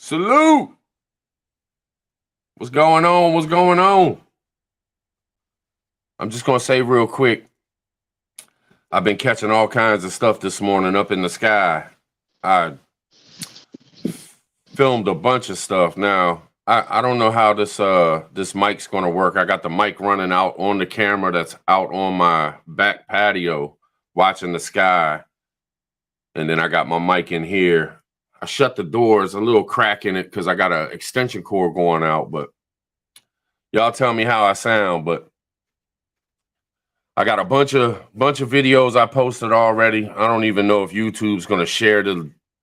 Salute. What's going on? What's going on? I'm just going to say real quick, I've been catching all kinds of stuff this morning up in the sky. I filmed a bunch of stuff. Now, I don't know how this mic's going to work. I got the mic running out on the camera that's out on my back patio watching the sky. And then I got my mic in here. I shut the doors, a little crack in it because I got an extension cord going out, but y'all tell me how I sound. But I got a bunch of videos I posted already. I don't even know if YouTube's going to share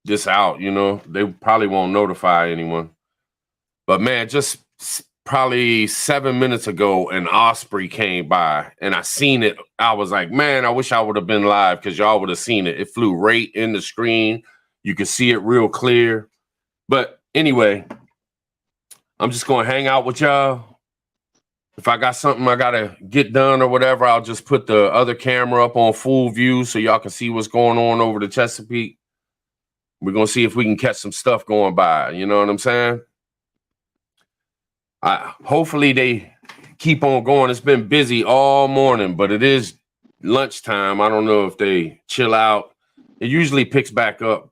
this out, you know. They probably won't notify anyone. But man, just probably 7 minutes ago, an osprey came by and I seen it. I was like, man, I wish I would have been live because y'all would have seen it. It flew right in the screen. You can see it real clear. But anyway, I'm just going to hang out with y'all. If I got something I got to get done or whatever, I'll just put the other camera up on full view so y'all can see what's going on over the Chesapeake. We're going to see if we can catch some stuff going by. You know what I'm saying? Hopefully they keep on going. It's been busy all morning, but it is lunchtime. I don't know if they chill out. It usually picks back up,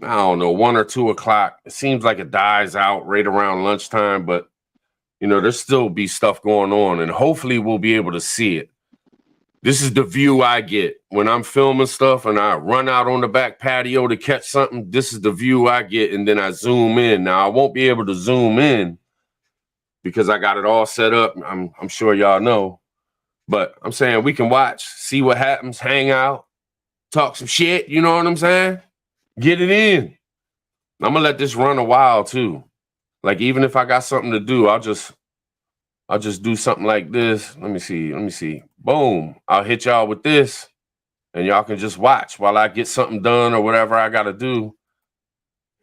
I don't know, 1 or 2 o'clock. It seems like it dies out right around lunchtime, but you know, there's still be stuff going on, and hopefully we'll be able to see it. This is the view I get when I'm filming stuff and I run out on the back patio to catch something. This is the view I get, and then I zoom in. Now, I won't be able to zoom in because I got it all set up. I'm sure y'all know. But I'm saying we can watch, see what happens, hang out, talk some shit, you know what I'm saying? Get it in. I'm going to let this run a while, too. Like, even if I got something to do, I'll just do something like this. Let me see. Boom. I'll hit y'all with this, and y'all can just watch while I get something done or whatever I got to do.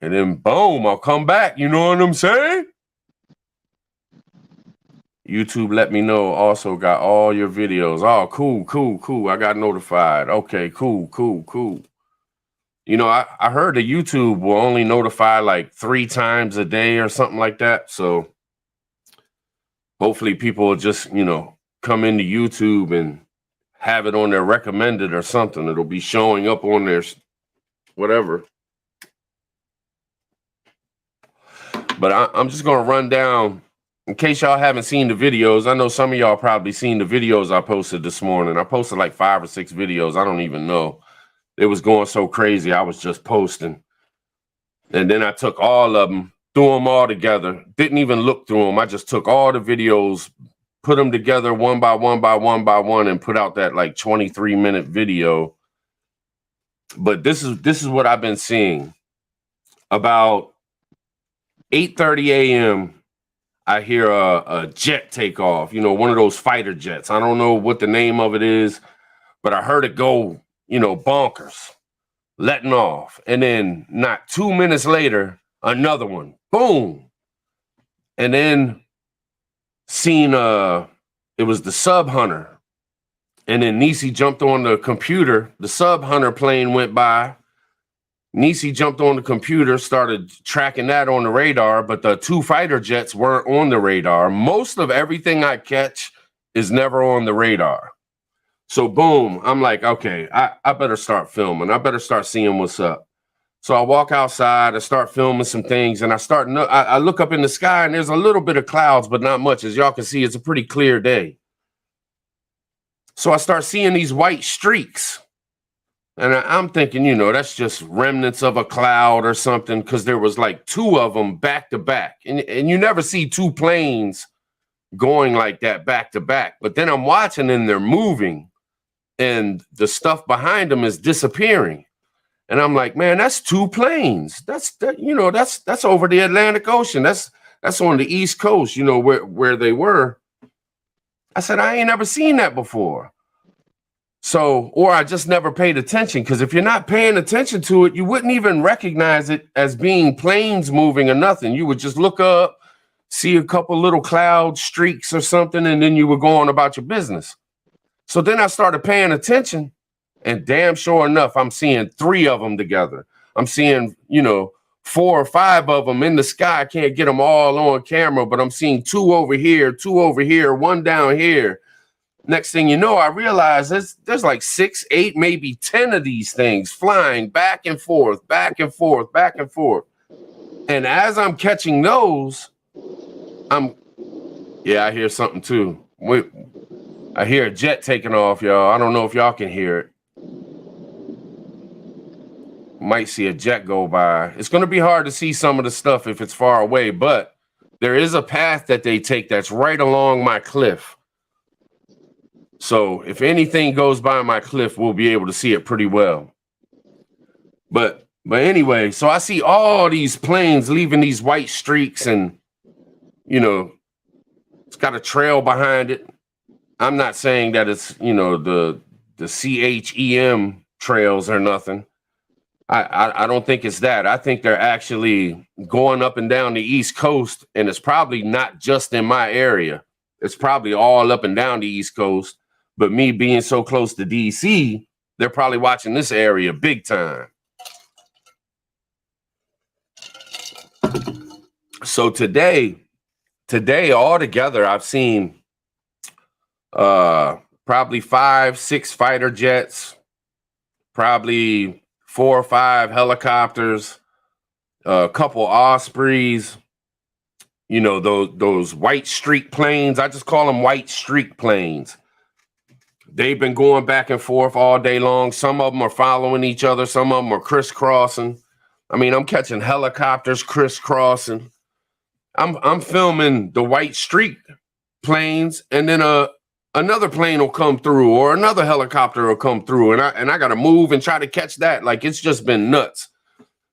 And then, boom, I'll come back. You know what I'm saying? YouTube let me know also got all your videos. Oh, cool. I got notified. Okay, cool. You know, I heard that YouTube will only notify like 3 times a day or something like that. So hopefully people will just, you know, come into YouTube and have it on their recommended or something. It'll be showing up on their whatever. But I'm just going to run down. In case y'all haven't seen the videos, I know some of y'all probably seen the videos I posted this morning. I posted like 5 or 6 videos. I don't even know. It was going so crazy. I was just posting. And then I took all of them, threw them all together. Didn't even look through them. I just took all the videos, put them together one by one, and put out that like 23-minute video. But this is what I've been seeing. About 8:30 a.m., I hear a jet take off, you know, one of those fighter jets. I don't know what the name of it is, but I heard it go, you know, bonkers, letting off. And then not 2 minutes later, another one, boom. And then seen, it was the Sub Hunter. And then Nisi jumped on the computer. The Sub Hunter plane went by. Nisi jumped on the computer, started tracking that on the radar, but the 2 fighter jets weren't on the radar. Most of everything I catch is never on the radar. So boom, I'm like, okay, I better start filming. I better start seeing what's up. So I walk outside, I start filming some things, and I look up in the sky, and there's a little bit of clouds, but not much. As y'all can see, it's a pretty clear day. So I start seeing these white streaks. And I'm thinking, you know, that's just remnants of a cloud or something, because there was like 2 of them back to back. And you never see 2 planes going like that back to back. But then I'm watching and they're moving, and the stuff behind them is disappearing. And I'm like, man, that's 2 planes. That's over the Atlantic Ocean. That's on the East Coast, you know, where they were. I said, I ain't never seen that before. So, or I just never paid attention, because if you're not paying attention to it, you wouldn't even recognize it as being planes moving or nothing. You would just look up, see a couple little cloud streaks or something, and then you were going about your business. So then I started paying attention, and damn sure enough, I'm seeing 3 of them together. I'm seeing, you know, 4 or 5 of them in the sky. I can't get them all on camera, but I'm seeing 2 over here, 2 over here, 1 down here. Next thing you know, I realize there's like 6, 8, maybe 10 of these things flying back and forth, back and forth, back and forth. And as I'm catching those, yeah, I hear something too. I hear a jet taking off, y'all. I don't know if y'all can hear it. Might see a jet go by. It's going to be hard to see some of the stuff if it's far away, but there is a path that they take that's right along my cliff. So if anything goes by my cliff, we'll be able to see it pretty well. But anyway, so I see all these planes leaving these white streaks, and it's got a trail behind it. I'm not saying that it's the CHEM trails or nothing. I don't think it's that. I think they're actually going up and down the East Coast, and it's probably not just in my area. It's probably all up and down the East Coast. But me being so close to DC, they're probably watching this area big time. So today altogether, I've seen probably 5, 6 fighter jets, probably 4 or 5 helicopters, a couple Ospreys, those white streak planes. I just call them white streak planes. They've been going back and forth all day long. Some of them are following each other. Some of them are crisscrossing. I mean, I'm catching helicopters crisscrossing. I'm filming the white streak planes, and then another plane will come through, or another helicopter will come through, and I got to move and try to catch that. Like, it's just been nuts.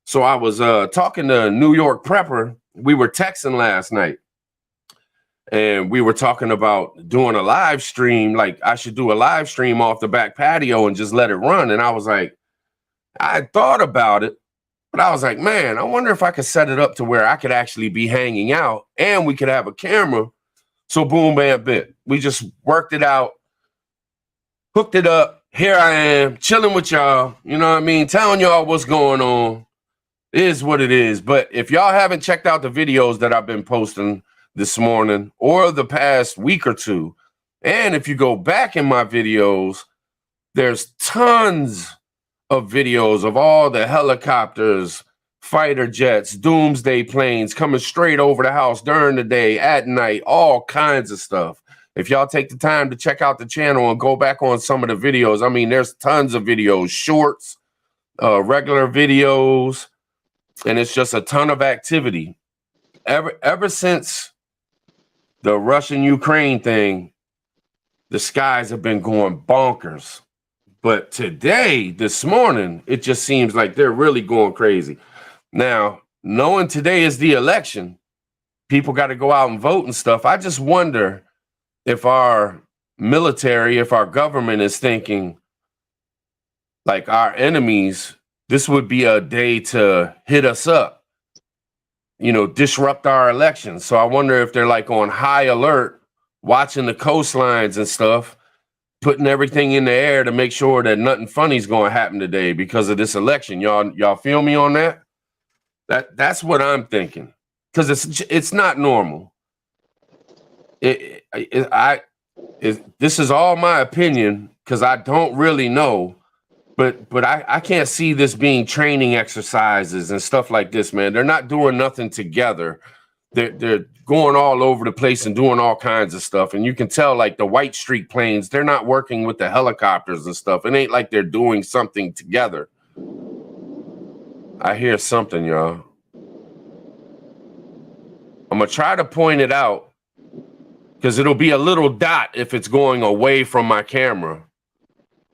So I was talking to New York Prepper. We were texting last night. And we were talking about doing a live stream. Like, I should do a live stream off the back patio and just let it run. And I was like, I thought about it, but I was like, man, I wonder if I could set it up to where I could actually be hanging out and we could have a camera. So boom, bam, bit. We just worked it out, hooked it up. Here I am, chilling with y'all. You know what I mean? Telling y'all what's going on. It is what it is. But if y'all haven't checked out the videos that I've been posting this morning or the past week or two, and if you go back in my videos, there's tons of videos of all the helicopters, fighter jets, doomsday planes coming straight over the house during the day, at night, all kinds of stuff. If y'all take the time to check out the channel and go back on some of the videos, I mean, there's tons of videos, shorts, regular videos, and it's just a ton of activity. Ever since the Russian-Ukraine thing, the skies have been going bonkers. But today, this morning, it just seems like they're really going crazy. Now, knowing today is the election, people got to go out and vote and stuff. I just wonder if our military, if our government is thinking, like, our enemies, this would be a day to hit us up. Disrupt our elections. So I wonder if they're like on high alert, watching the coastlines and stuff, putting everything in the air to make sure that nothing funny is going to happen today because of this election. Y'all feel me on that? That's what I'm thinking, because it's not normal. This is all my opinion because I don't really know. But I can't see this being training exercises and stuff like this, man. They're not doing nothing together. They're going all over the place and doing all kinds of stuff. And you can tell, like, the white streak planes, they're not working with the helicopters and stuff. It ain't like they're doing something together. I hear something, y'all. I'm going to try to point it out because it'll be a little dot if it's going away from my camera.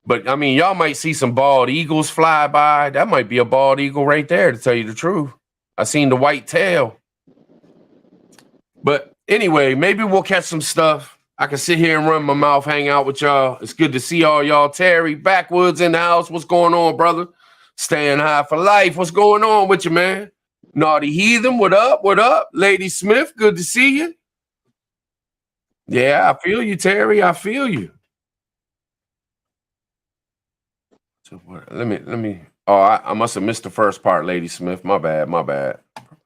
But, I mean, y'all might see some bald eagles fly by. That might be a bald eagle right there, to tell you the truth. I seen the white tail. But anyway, maybe we'll catch some stuff. I can sit here and run my mouth, hang out with y'all. It's good to see all y'all. Terry, Backwoods in the house. What's going on, brother? Staying high for life. What's going on with you, man? Naughty Heathen, what up? What up? Lady Smith, good to see you. Yeah, I feel you, Terry. I feel you. So let me Oh, I must have missed the first part, Lady Smith. My bad, my bad.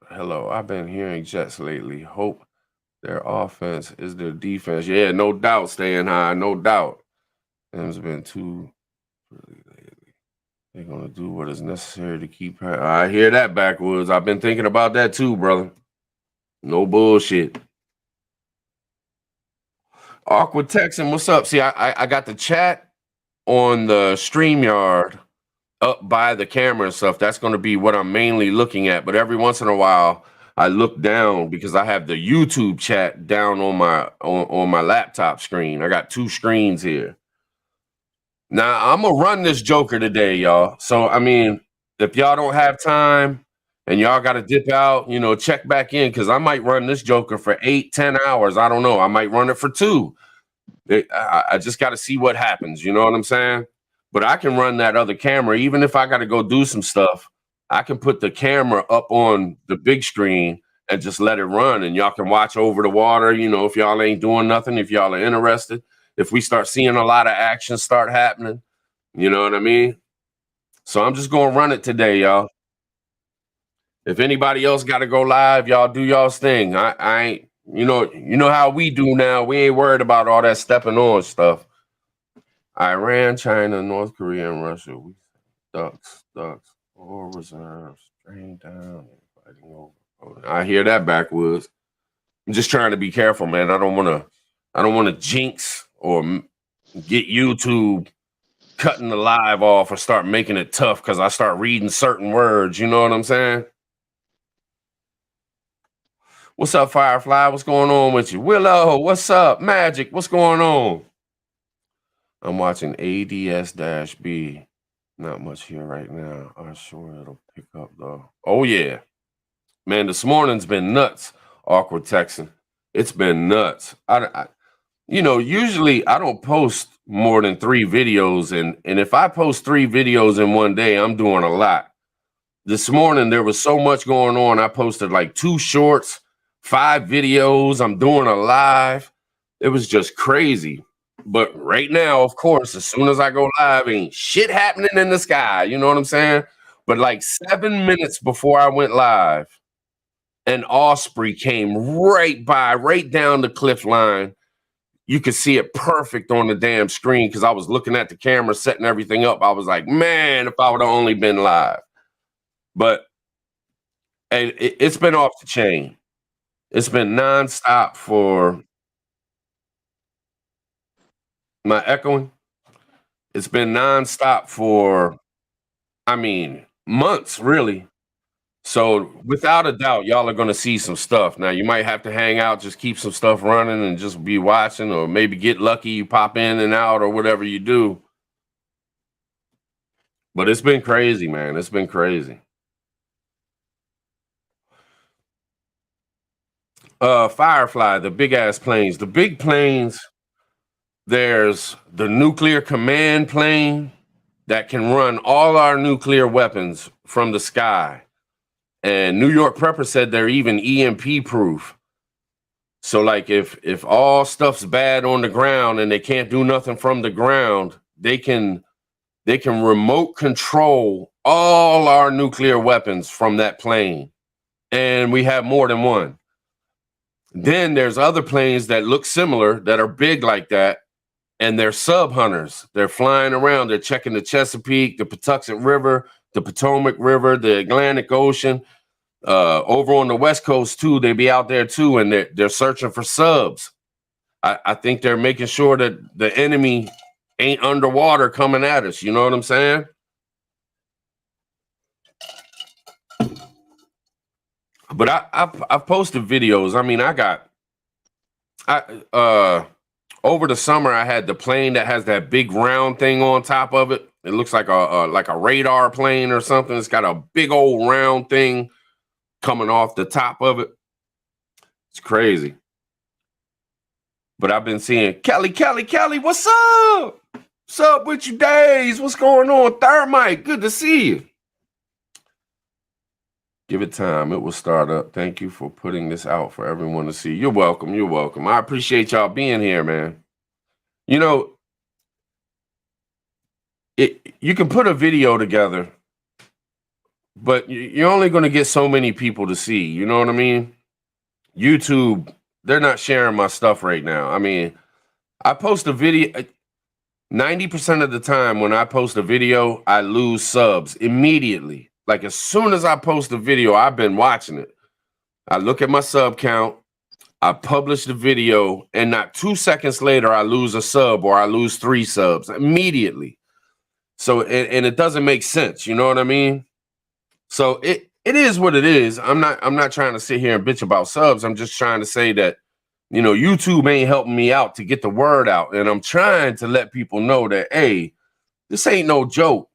Hello, I've been hearing Jets lately. Hope their offense is their defense. Yeah, no doubt, staying high, no doubt. It's been too really lately. They're gonna do what is necessary to keep her. I hear that backwoods. I've been thinking about that too, brother. No bullshit. Awkward Texan, what's up? See, I got the chat on the StreamYard up by the camera and stuff. That's going to be what I'm mainly looking at. But every once in a while, I look down because I have the YouTube chat down on my laptop screen. I got two screens here. Now I'm gonna run this Joker today, y'all. So I mean, if y'all don't have time and y'all got to dip out, check back in because I might run this Joker for 8, 10 hours. I don't know. I might run it for 2. I just got to see what happens. You know what I'm saying? But I can run that other camera, even if I got to go do some stuff. I can put the camera up on the big screen and just let it run, and y'all can watch over the water. If y'all ain't doing nothing, if y'all are interested, if we start seeing a lot of action start happening, you know what I mean? So I'm just gonna run it today, y'all. If anybody else got to go live, y'all do y'all's thing. I ain't, how we do now. We ain't worried about all that stepping on stuff. Iran, China, North Korea, and Russia. We ducks, all reserves, drain down, and fighting over. I hear that backwoods. I'm just trying to be careful, man. I don't want to jinx or get YouTube cutting the live off or start making it tough because I start reading certain words. You know what I'm saying? What's up, Firefly? What's going on with you? Willow, what's up? Magic, what's going on? I'm watching ADS-B. Not much here right now. I'm sure it'll pick up, though. Oh, yeah. Man, this morning's been nuts, Awkward Texan. It's been nuts. Usually I don't post more than 3 videos, and if I post 3 videos in one day, I'm doing a lot. This morning, there was so much going on. I posted like 2 shorts, 5 videos. I'm doing a live. It was just crazy. But right now, of course, as soon as I go live, ain't shit happening in the sky. You know what I'm saying? But like 7 minutes before I went live, an osprey came right down the cliff line. You could see it perfect on the damn screen because I was looking at the camera, setting everything up. I was like, man, if I would have only been live. But it's been off the chain. It's been nonstop for my echoing. It's been nonstop for, months, really. So without a doubt, y'all are going to see some stuff. Now you might have to hang out, just keep some stuff running and just be watching, or maybe get lucky, you pop in and out or whatever you do. But it's been crazy, man. It's been crazy. Firefly, the big ass planes. The big planes, there's the nuclear command plane that can run all our nuclear weapons from the sky. And New York Prepper said they're even EMP proof. So like if all stuff's bad on the ground and they can't do nothing from the ground, they can remote control all our nuclear weapons from that plane. And we have more than one. Then there's other planes that look similar that are big like that, and they're sub hunters. They're flying around. They're checking the Chesapeake, the Patuxent River, the Potomac River, the Atlantic Ocean. Over on the West Coast too, they be out there too, and they're searching for subs. I think they're making sure that the enemy ain't underwater coming at us. You know what I'm saying? But I've posted videos. Over the summer I had the plane that has that big round thing on top of it. It looks like a radar plane or something. It's got a big old round thing coming off the top of it. It's crazy. But I've been seeing Kelly, what's up? What's up with you days? What's going on? Thermite, good to see you. Give it time. It will start up. Thank you for putting this out for everyone to see. You're welcome. You're welcome. I appreciate y'all being here, man. You can put a video together but you're only going to get so many people to see. You know what I mean? YouTube, they're not sharing my stuff right now. I mean, I post a video. 90% of the time when I post a video, I lose subs immediately. Like as soon as I post a video, I've been watching it. I look at my sub count, I publish the video, and not 2 seconds later, I lose a sub or I lose 3 subs immediately. So, and it doesn't make sense. You know what I mean? So it is what it is. I'm not trying to sit here and bitch about subs. I'm just trying to say that, you know, YouTube ain't helping me out to get the word out. And I'm trying to let people know that, hey, this ain't no joke.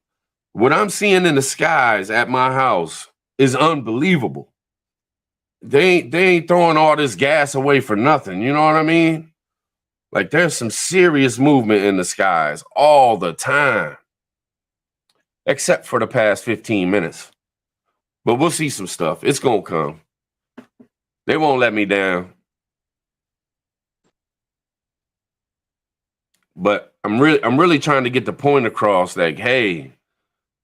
What I'm seeing in the skies at my house is unbelievable. They ain't throwing all this gas away for nothing. You know what I mean? Like there's some serious movement in the skies all the time, except for the past 15 minutes. But we'll see some stuff. It's going to come. They won't let me down. But I'm really trying to get the point across, like, hey,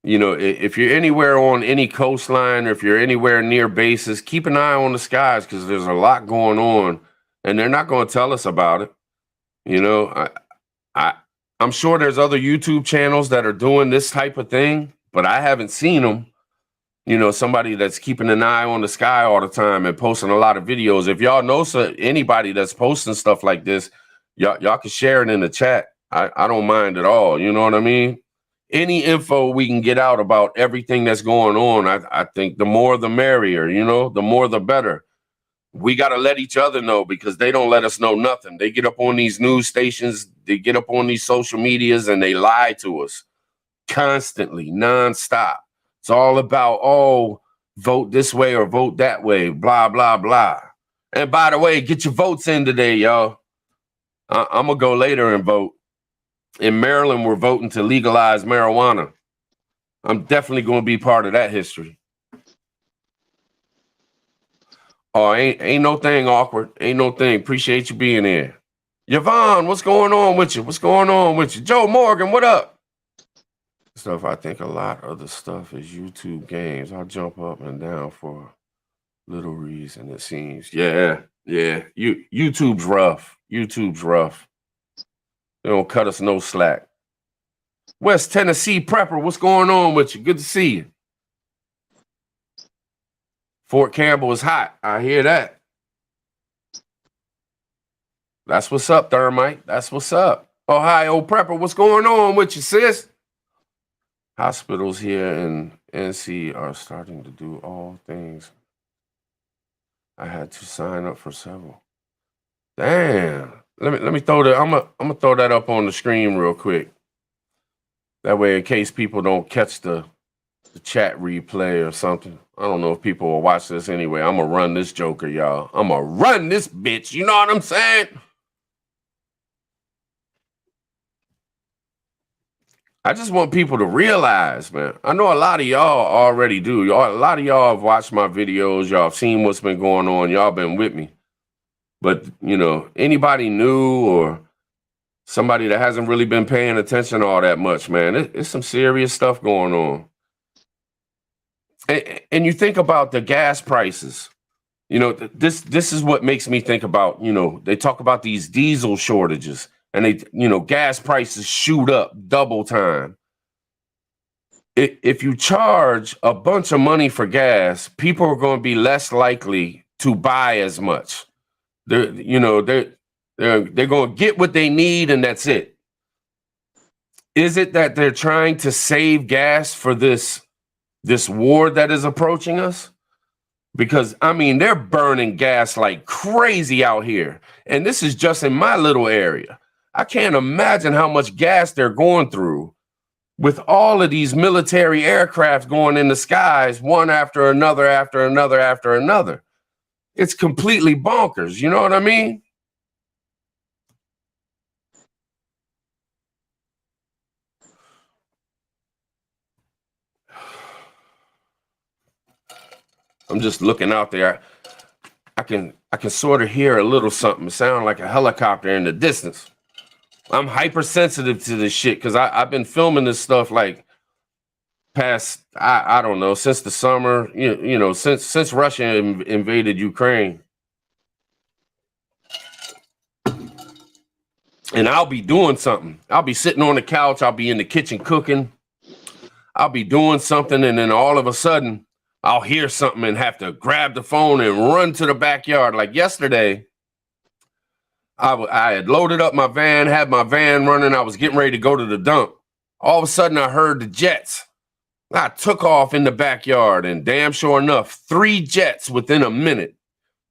you know, if you're anywhere on any coastline or if you're anywhere near bases, keep an eye on the skies because there's a lot going on, and they're not going to tell us about it. You know, I'm sure there's other YouTube channels that are doing this type of thing, but I haven't seen them. You know, somebody that's keeping an eye on the sky all the time and posting a lot of videos. If y'all know anybody that's posting stuff like this, y'all can share it in the chat. I don't mind at all. You know what I mean? Any info we can get out about everything that's going on, I think the more the merrier, you know, the more the better. We got to let each other know because they don't let us know nothing. They get up on these news stations, they get up on these social medias and they lie to us constantly, nonstop. It's all about, oh, vote this way or vote that way, blah, blah, blah. And by the way, get your votes in today, y'all. I'm going to go later and vote. In Maryland, we're voting to legalize marijuana. I'm definitely going to be part of that history. Oh, ain't no thing awkward. Ain't no thing. Appreciate you being here. Yvonne, what's going on with you? What's going on with you? Joe Morgan, what up? Stuff, I think a lot of the stuff is YouTube games. I'll jump up and down for little reason, it seems. Yeah. YouTube's rough. YouTube's rough. They don't cut us no slack. West Tennessee Prepper, what's going on with you? Good to see you. Fort Campbell is hot. I hear that. That's what's up, Thermite. That's what's up. Ohio Prepper, what's going on with you, sis? Hospitals here in NC are starting to do all things. I had to sign up for several. Damn. Let me throw that. I'm gonna throw that up on the screen real quick. That way, in case people don't catch the chat replay or something. I don't know if people will watch this anyway. I'm gonna run this joker, y'all. I'm gonna run this bitch. You know what I'm saying? I just want people to realize, man. I know a lot of y'all already do. A lot of y'all have watched my videos. Y'all have seen what's been going on. Y'all been with me. But, you know, anybody new or somebody that hasn't really been paying attention all that much, man, it's some serious stuff going on. And you think about the gas prices. You know, this is what makes me think about, you know, they talk about these diesel shortages. And they, you know, gas prices shoot up double time. If you charge a bunch of money for gas, people are going to be less likely to buy as much. They're going to get what they need, and that's it. Is it that they're trying to save gas for this war that is approaching us? Because, I mean, they're burning gas like crazy out here. And this is just in my little area. I can't imagine how much gas they're going through with all of these military aircraft going in the skies, one after another, after another, after another. It's completely bonkers. You know what I mean? I'm just looking out there. I can sort of hear a little something sound like a helicopter in the distance. I'm hypersensitive to this shit because I've been filming this stuff like past, I don't know, since the summer, since Russia invaded Ukraine. And I'll be doing something. I'll be sitting on the couch. I'll be in the kitchen cooking. I'll be doing something. And then all of a sudden, I'll hear something and have to grab the phone and run to the backyard. Like yesterday, I had loaded up my van, had my van running. I was getting ready to go to the dump. All of a sudden, I heard the jets. I took off in the backyard, and damn sure enough, 3 jets within a minute.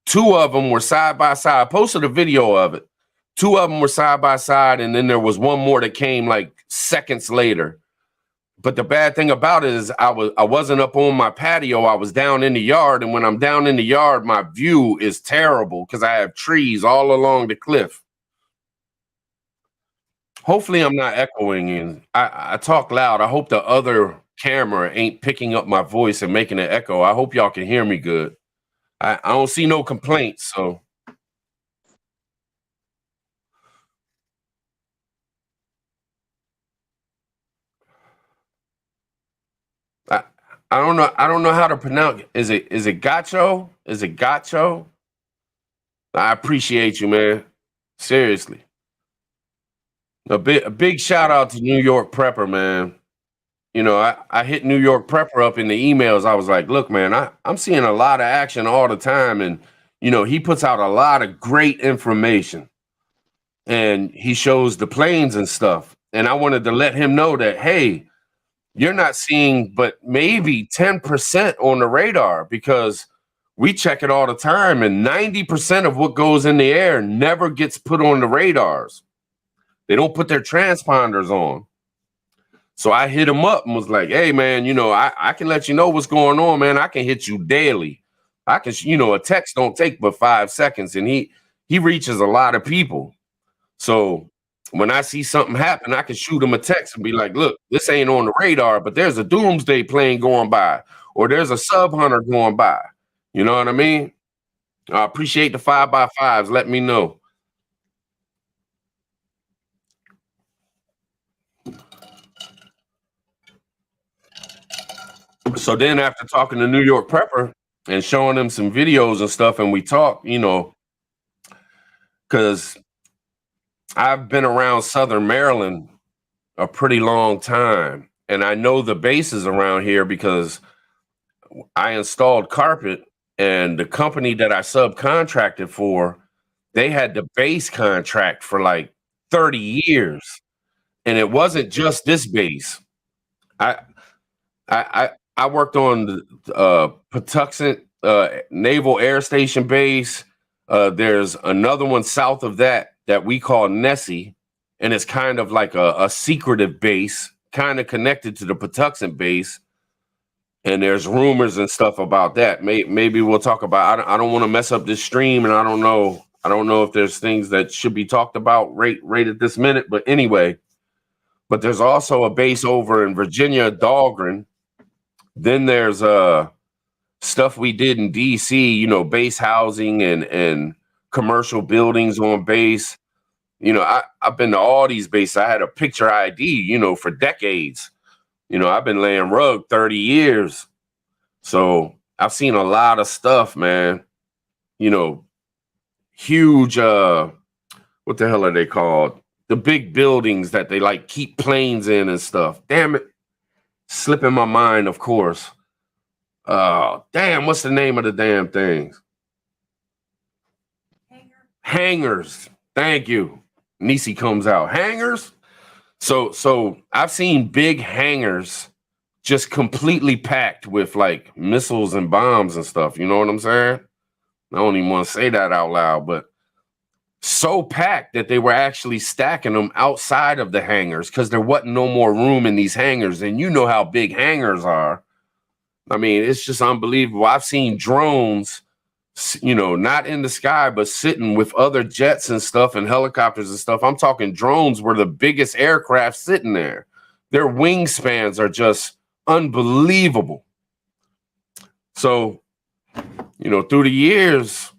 2 of them were side by side. I posted a video of it. 2 of them were side by side, and then there was one more that came like seconds later. But the bad thing about it is I wasn't up on my patio. I was down in the yard, and when I'm down in the yard, my view is terrible because I have trees all along the cliff. Hopefully, I'm not echoing, and I talk loud. I hope the other camera ain't picking up my voice and making an echo. I hope y'all can hear me good. I don't see no complaints, so. I don't know. I don't know how to pronounce. Is it Gacho? Is it Gacho? I appreciate you, man. Seriously. A big shout out to New York Prepper, man. I hit New York Prepper up in the emails. I was like, look, man, I'm seeing a lot of action all the time. And, he puts out a lot of great information. And he shows the planes and stuff. And I wanted to let him know that, hey, you're not seeing but maybe 10% on the radar because we check it all the time. And 90% of what goes in the air never gets put on the radars. They don't put their transponders on. So I hit him up and was like, hey, man, I can let you know what's going on, man. I can hit you daily. I can, a text don't take but 5 seconds. And he reaches a lot of people. So when I see something happen, I can shoot him a text and be like, look, this ain't on the radar, but there's a doomsday plane going by, or there's a sub hunter going by. You know what I mean? I appreciate the 5x5s. Let me know. So then after talking to New York Prepper and showing him some videos and stuff, and we talked, because I've been around Southern Maryland a pretty long time, and I know the bases around here because I installed carpet, and the company that I subcontracted for, they had the base contract for like 30 years, and it wasn't just this base. I I worked on the Patuxent Naval Air Station base. There's another one south of that we call Nessie, and it's kind of like a secretive base, kind of connected to the Patuxent base. And there's rumors and stuff about that. Maybe we'll talk about. I don't want to mess up this stream, and I don't know. I don't know if there's things that should be talked about right at this minute. But anyway, but there's also a base over in Virginia, Dahlgren. Then there's stuff we did in DC. You know, base housing and commercial buildings on base. You know, I've been to all these bases. I had a picture ID. You know, for decades. You know, I've been laying rug 30 years. So I've seen a lot of stuff, man. You know, huge, what the hell are they called? The big buildings that they like keep planes in and stuff. Damn it. Slipping my mind, of course. Damn, what's the name of the damn things? Hangars. Thank you. Nisi comes out. Hangars? So I've seen big hangars just completely packed with like missiles and bombs and stuff. You know what I'm saying? I don't even want to say that out loud, but so packed that they were actually stacking them outside of the hangars because there wasn't no more room in these hangars. And you know how big hangars are. I mean, it's just unbelievable. I've seen drones, you know, not in the sky, but sitting with other jets and stuff and helicopters and stuff. I'm talking drones were the biggest aircraft sitting there. Their wingspans are just unbelievable. So, you know, through the years,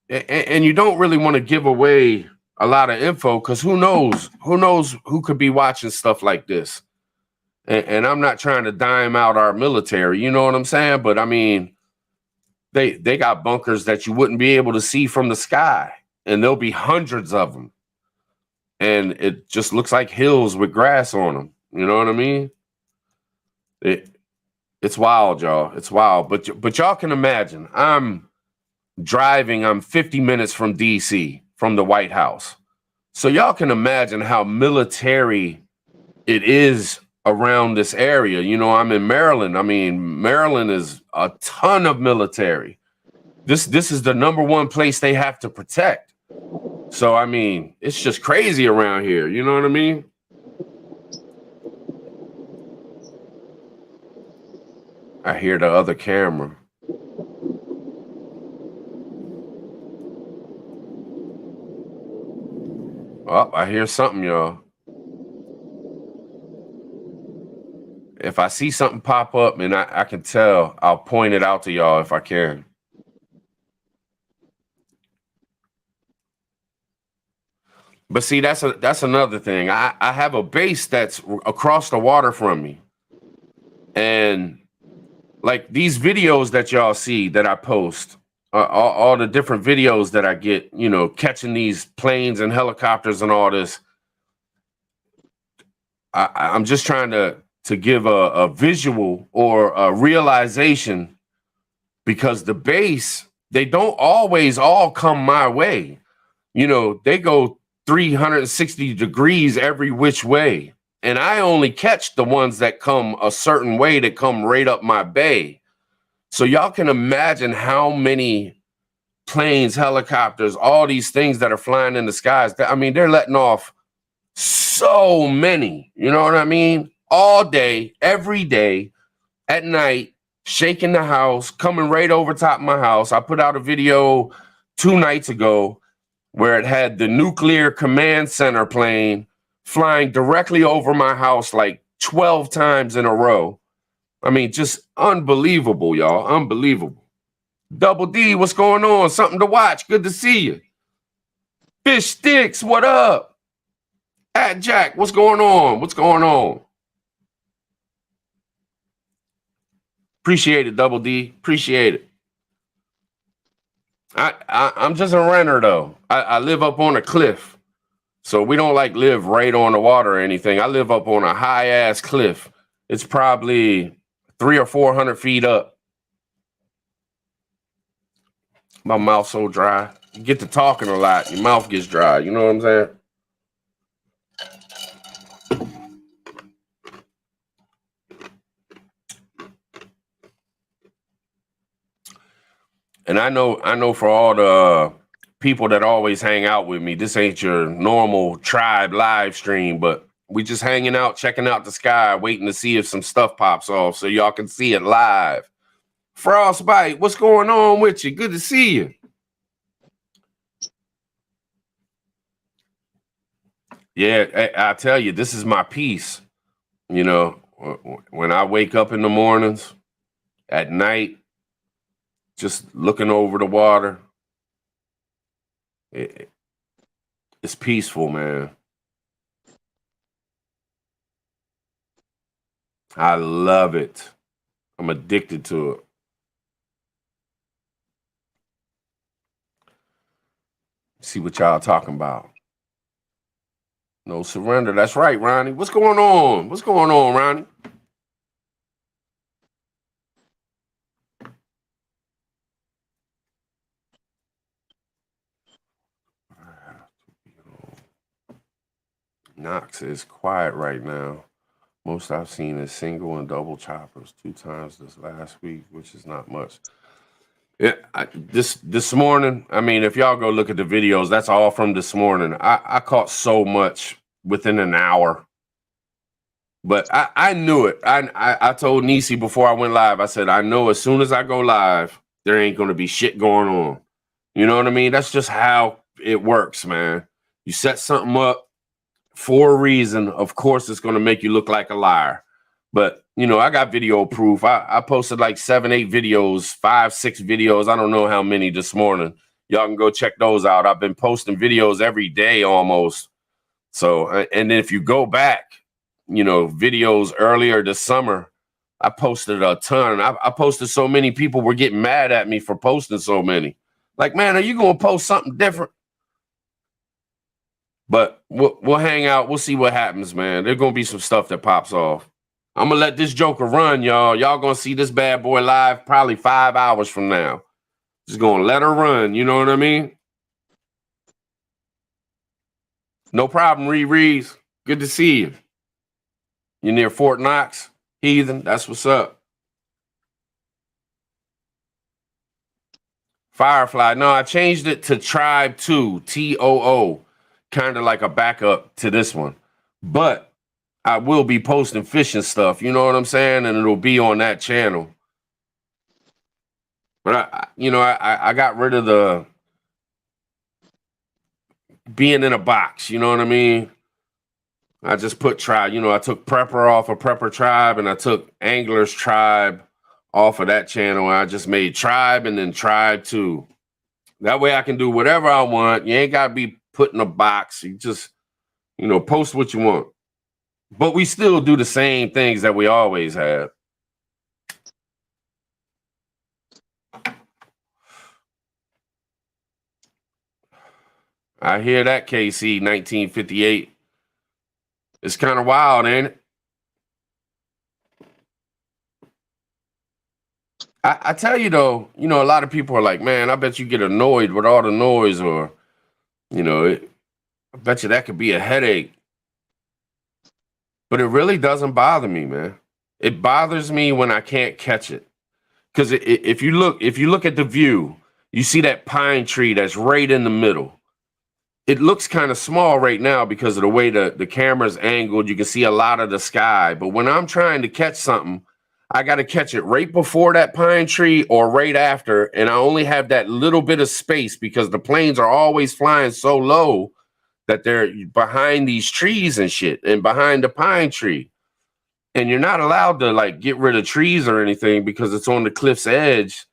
and you don't really want to give away a lot of info because who knows who could be watching stuff like this. And I'm not trying to dime out our military, you know what I'm saying? But I mean, they got bunkers that you wouldn't be able to see from the sky, and there'll be hundreds of them. And it just looks like hills with grass on them. You know what I mean? It's wild, y'all. It's wild. But y'all can imagine, I'm 50 minutes from DC, from the White House. So y'all can imagine how military it is around this area. You know, I'm in Maryland. I mean, Maryland is a ton of military. This is the #1 place they have to protect. So, I mean, it's just crazy around here. You know what I mean? I hear the other camera. Oh, I hear something, y'all. If I see something pop up and I can tell, I'll point it out to y'all if I can. But see, that's another thing. I have a base that's across the water from me. And like these videos that y'all see that I post, all the different videos that I get, you know, catching these planes and helicopters and all this, I'm just trying to give a visual or a realization, because the base, they don't always all come my way. You know, they go 360 degrees every which way. And I only catch the ones that come a certain way, that come right up my bay. So y'all can imagine how many planes, helicopters, all these things that are flying in the skies. I mean, they're letting off so many, you know what I mean? All day, every day, at night, shaking the house, coming right over top of my house. I put out a video 2 nights ago where it had the nuclear command center plane flying directly over my house like 12 times in a row. I mean, just unbelievable, y'all. Unbelievable. Double D, what's going on? Something to watch. Good to see you. Fish Sticks, what up? At Jack, what's going on? What's going on? Appreciate it, Double D. Appreciate it. I'm just a renter, though. I live up on a cliff. So we don't like live right on the water or anything. I live up on a high-ass cliff. It's probably 300 or 400 feet up. My mouth's so dry. You get to talking a lot, your mouth gets dry. You know what I'm saying? And I know for all the people that always hang out with me, this ain't your normal tribe live stream, but we just hanging out, checking out the sky, waiting to see if some stuff pops off so y'all can see it live. Frostbite, what's going on with you? Good to see you. Yeah, I tell you, this is my peace. You know, when I wake up in the mornings, at night, just looking over the water, it's peaceful, man. I love it. I'm addicted to it. See what y'all talking about. No surrender. That's right, Ronnie. What's going on? What's going on, Ronnie? Knox is quiet right now. Most I've seen is single and double choppers 2 times this last week, which is not much. Yeah, this morning, I mean, if y'all go look at the videos, that's all from this morning. I caught so much within an hour. But I knew it. I told Nisi before I went live, I said, I know as soon as I go live, there ain't going to be shit going on. You know what I mean? That's just how it works, man. You set something up for a reason. Of course, it's going to make you look like a liar. But, you know, I got video proof. I posted like 7, 8 videos, 5, 6 videos. I don't know how many this morning. Y'all can go check those out. I've been posting videos every day almost. So, and then if you go back, videos earlier this summer. I posted a ton. I posted so many, people were getting mad at me for posting so many. Like, man, are you going to post something different? But we'll hang out. We'll see what happens, man. There's going to be some stuff that pops off. I'm going to let this joker run, y'all. Y'all going to see this bad boy live probably 5 hours from now. Just going to let her run. You know what I mean? No problem, Reese. Good to see you. You near Fort Knox, heathen? That's what's up. Firefly. No, I changed it to Tribe 2, TOO, kind of like a backup to this one. But I will be posting fishing stuff, you know what I'm saying? And it'll be on that channel. But I got rid of the being in a box, you know what I mean? I just put Tribe, I took Prepper off of Prepper Tribe, and I took Angler's Tribe off of that channel. I just made Tribe and then Tribe 2. That way I can do whatever I want. You ain't got to be put in a box. You just, post what you want. But we still do the same things that we always have. I hear that, KC, 1958. It's kind of wild, ain't it? I tell you, though, a lot of people are like, man, I bet you get annoyed with all the noise, or, I bet you that could be a headache. But it really doesn't bother me, man. It bothers me when I can't catch it. Because if you look at the view, you see that pine tree that's right in the middle. It looks kind of small right now because of the way the camera's angled. You can see a lot of the sky. But when I'm trying to catch something, I got to catch it right before that pine tree or right after. And I only have that little bit of space because the planes are always flying so low that they're behind these trees and shit and behind the pine tree. And you're not allowed to like get rid of trees or anything because it's on the cliff's edge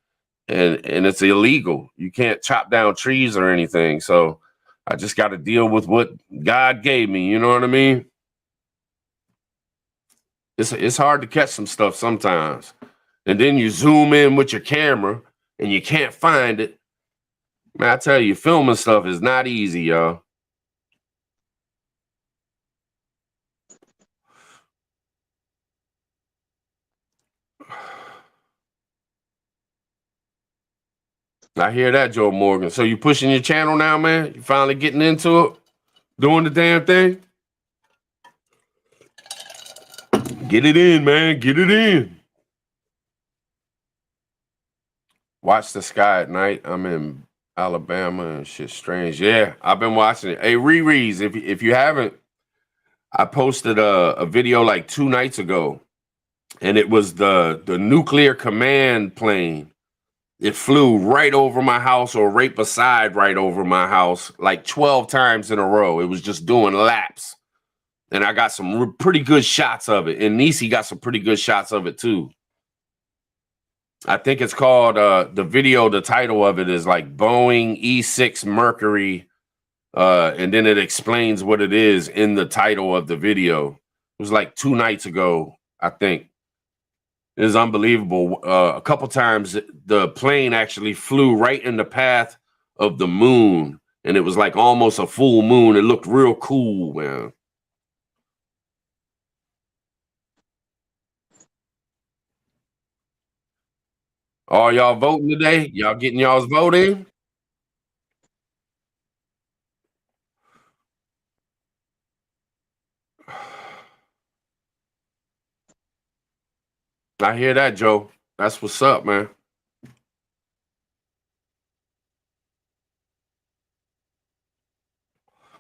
and it's illegal. You can't chop down trees or anything. So I just got to deal with what God gave me. You know what I mean? It's hard to catch some stuff sometimes. And then you zoom in with your camera and you can't find it. Man, I tell you, filming stuff is not easy, y'all. I hear that, Joe Morgan. So you pushing your channel now, man? You finally getting into it? Doing the damn thing? Get it in, man. Get it in. Watch the sky at night. I'm in Alabama and shit strange. Yeah, I've been watching it. Hey, Reese, if you haven't, I posted a video like 2 nights ago, and it was the nuclear command plane. It flew right over my house or right beside right over my house like 12 times in a row. It was just doing laps. And I got some pretty good shots of it. And Nisi got some pretty good shots of it too. I think it's called, the video, the title of it is like Boeing E6 Mercury. And then it explains what it is in the title of the video. It was like 2 nights ago, I think. It is unbelievable. A couple times the plane actually flew right in the path of the moon. And it was like almost a full moon. It looked real cool, man. Are y'all voting today? Y'all getting y'all's vote in? I hear that, Joe. That's what's up, man.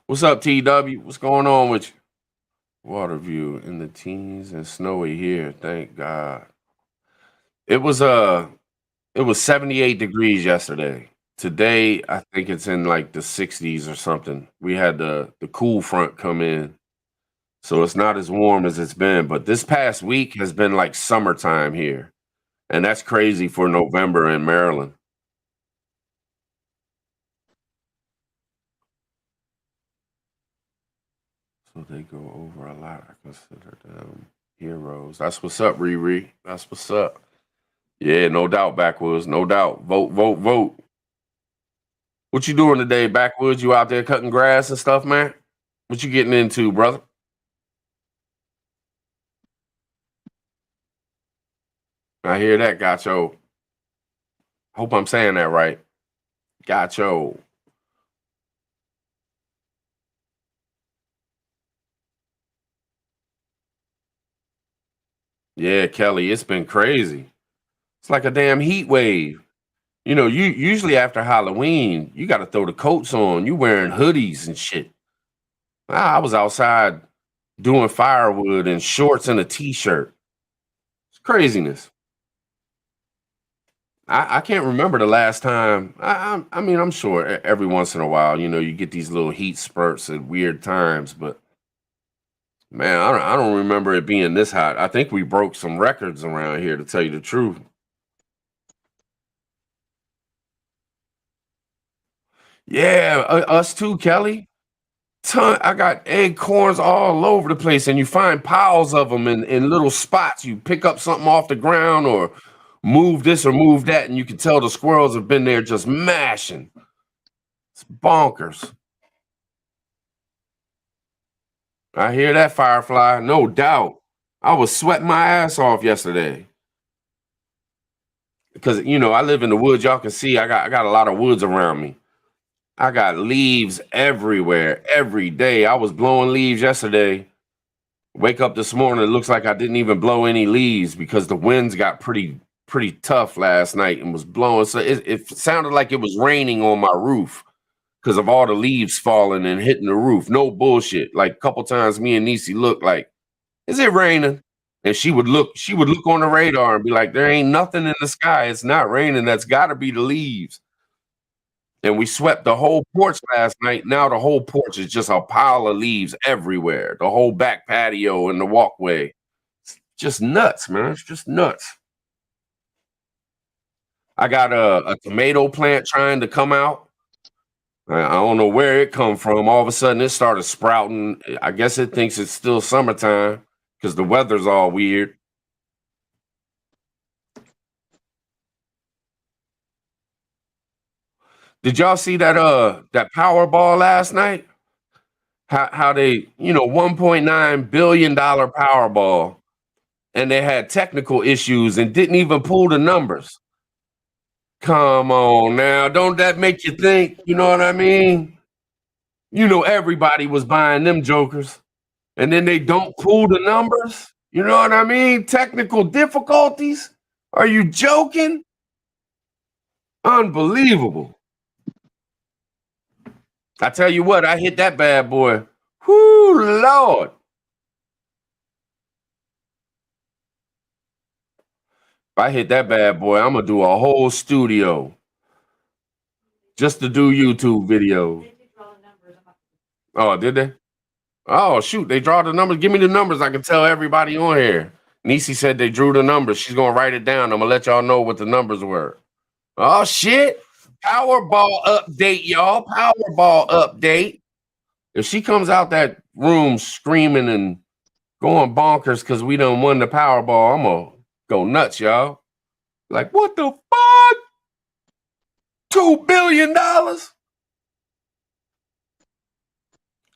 What's up, TW? What's going on with you? Water view in the teens and snowy here. Thank God. It was 78 degrees yesterday. Today, I think it's in like the 60s or something. We had the cool front come in. So it's not as warm as it's been, but this past week has been like summertime here. And that's crazy for November in Maryland. So they go over a lot. I consider them heroes. That's what's up, Riri. That's what's up. Yeah, no doubt, Backwoods. No doubt. Vote, vote, vote. What you doing today, Backwoods? You out there cutting grass and stuff, man? What you getting into, brother? I hear that, Gacho. Hope I'm saying that right. Gacho. Yeah, Kelly, it's been crazy. It's like a damn heat wave. You know, you usually after Halloween, you got to throw the coats on. You wearing hoodies and shit. I was outside doing firewood in shorts and a t-shirt. It's craziness. I can't remember the last time. I mean, I'm sure every once in a while, you know, you get these little heat spurts at weird times, but man, I don't remember it being this hot. I think we broke some records around here, to tell you the truth. Yeah, us too, Kelly. I got acorns all over the place, and you find piles of them in little spots. You pick up something off the ground or move this or move that, and you can tell the squirrels have been there just mashing. It's bonkers. I hear that, Firefly, no doubt. I was sweating my ass off yesterday because you know I live in the woods. Y'all can see I got a lot of woods around me. I got leaves everywhere every day. I was blowing leaves yesterday. Wake up this morning, it looks like I didn't even blow any leaves because the winds got pretty tough last night and was blowing. So it sounded like it was raining on my roof because of all the leaves falling and hitting the roof. No bullshit. Like a couple times, me and Nisi looked like, "Is it raining?" And she would look on the radar and be like, "There ain't nothing in the sky. It's not raining. That's got to be the leaves." And we swept the whole porch last night. Now the whole porch is just a pile of leaves everywhere. The whole back patio and the walkway. It's just nuts, man. It's just nuts. I got a tomato plant trying to come out. I don't know where it come from. All of a sudden, it started sprouting. I guess it thinks it's still summertime because the weather's all weird. Did y'all see that Powerball last night? How they, 1.9 billion dollar Powerball, and they had technical issues and didn't even pull the numbers. Come on now, don't that make you think? You know what I mean? You know everybody was buying them jokers, and then they don't pull the numbers. You know what I mean? Technical difficulties? Are you joking? Unbelievable. I tell you what, I hit that bad boy. Whoo, Lord. If I hit that bad boy, I'm gonna do a whole studio just to do YouTube videos. Oh, did they? Oh, shoot, they draw the numbers. Give me the numbers. I can tell everybody on here. Nisi said they drew the numbers. She's gonna write it down. I'm gonna let y'all know what the numbers were. Oh shit. Powerball update, y'all. Powerball update. If she comes out that room screaming and going bonkers because we done won the Powerball, I'm gonna go nuts, y'all. Like, what the fuck? $2 billion?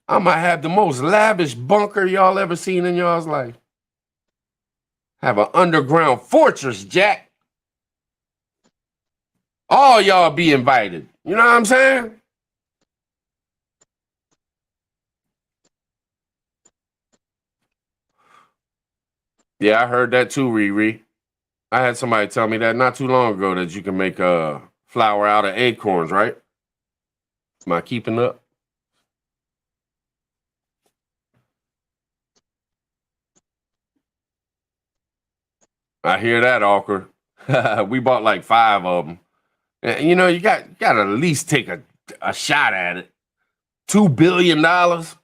I might have the most lavish bunker y'all ever seen in y'all's life. Have an underground fortress, Jack. All y'all be invited. You know what I'm saying? Yeah, I heard that too, Riri. I had somebody tell me that not too long ago that you can make flour out of acorns, right? Am I keeping up? I hear that, awkward. We bought like five of them. And, you got to at least take a shot at it. $2 billion? Got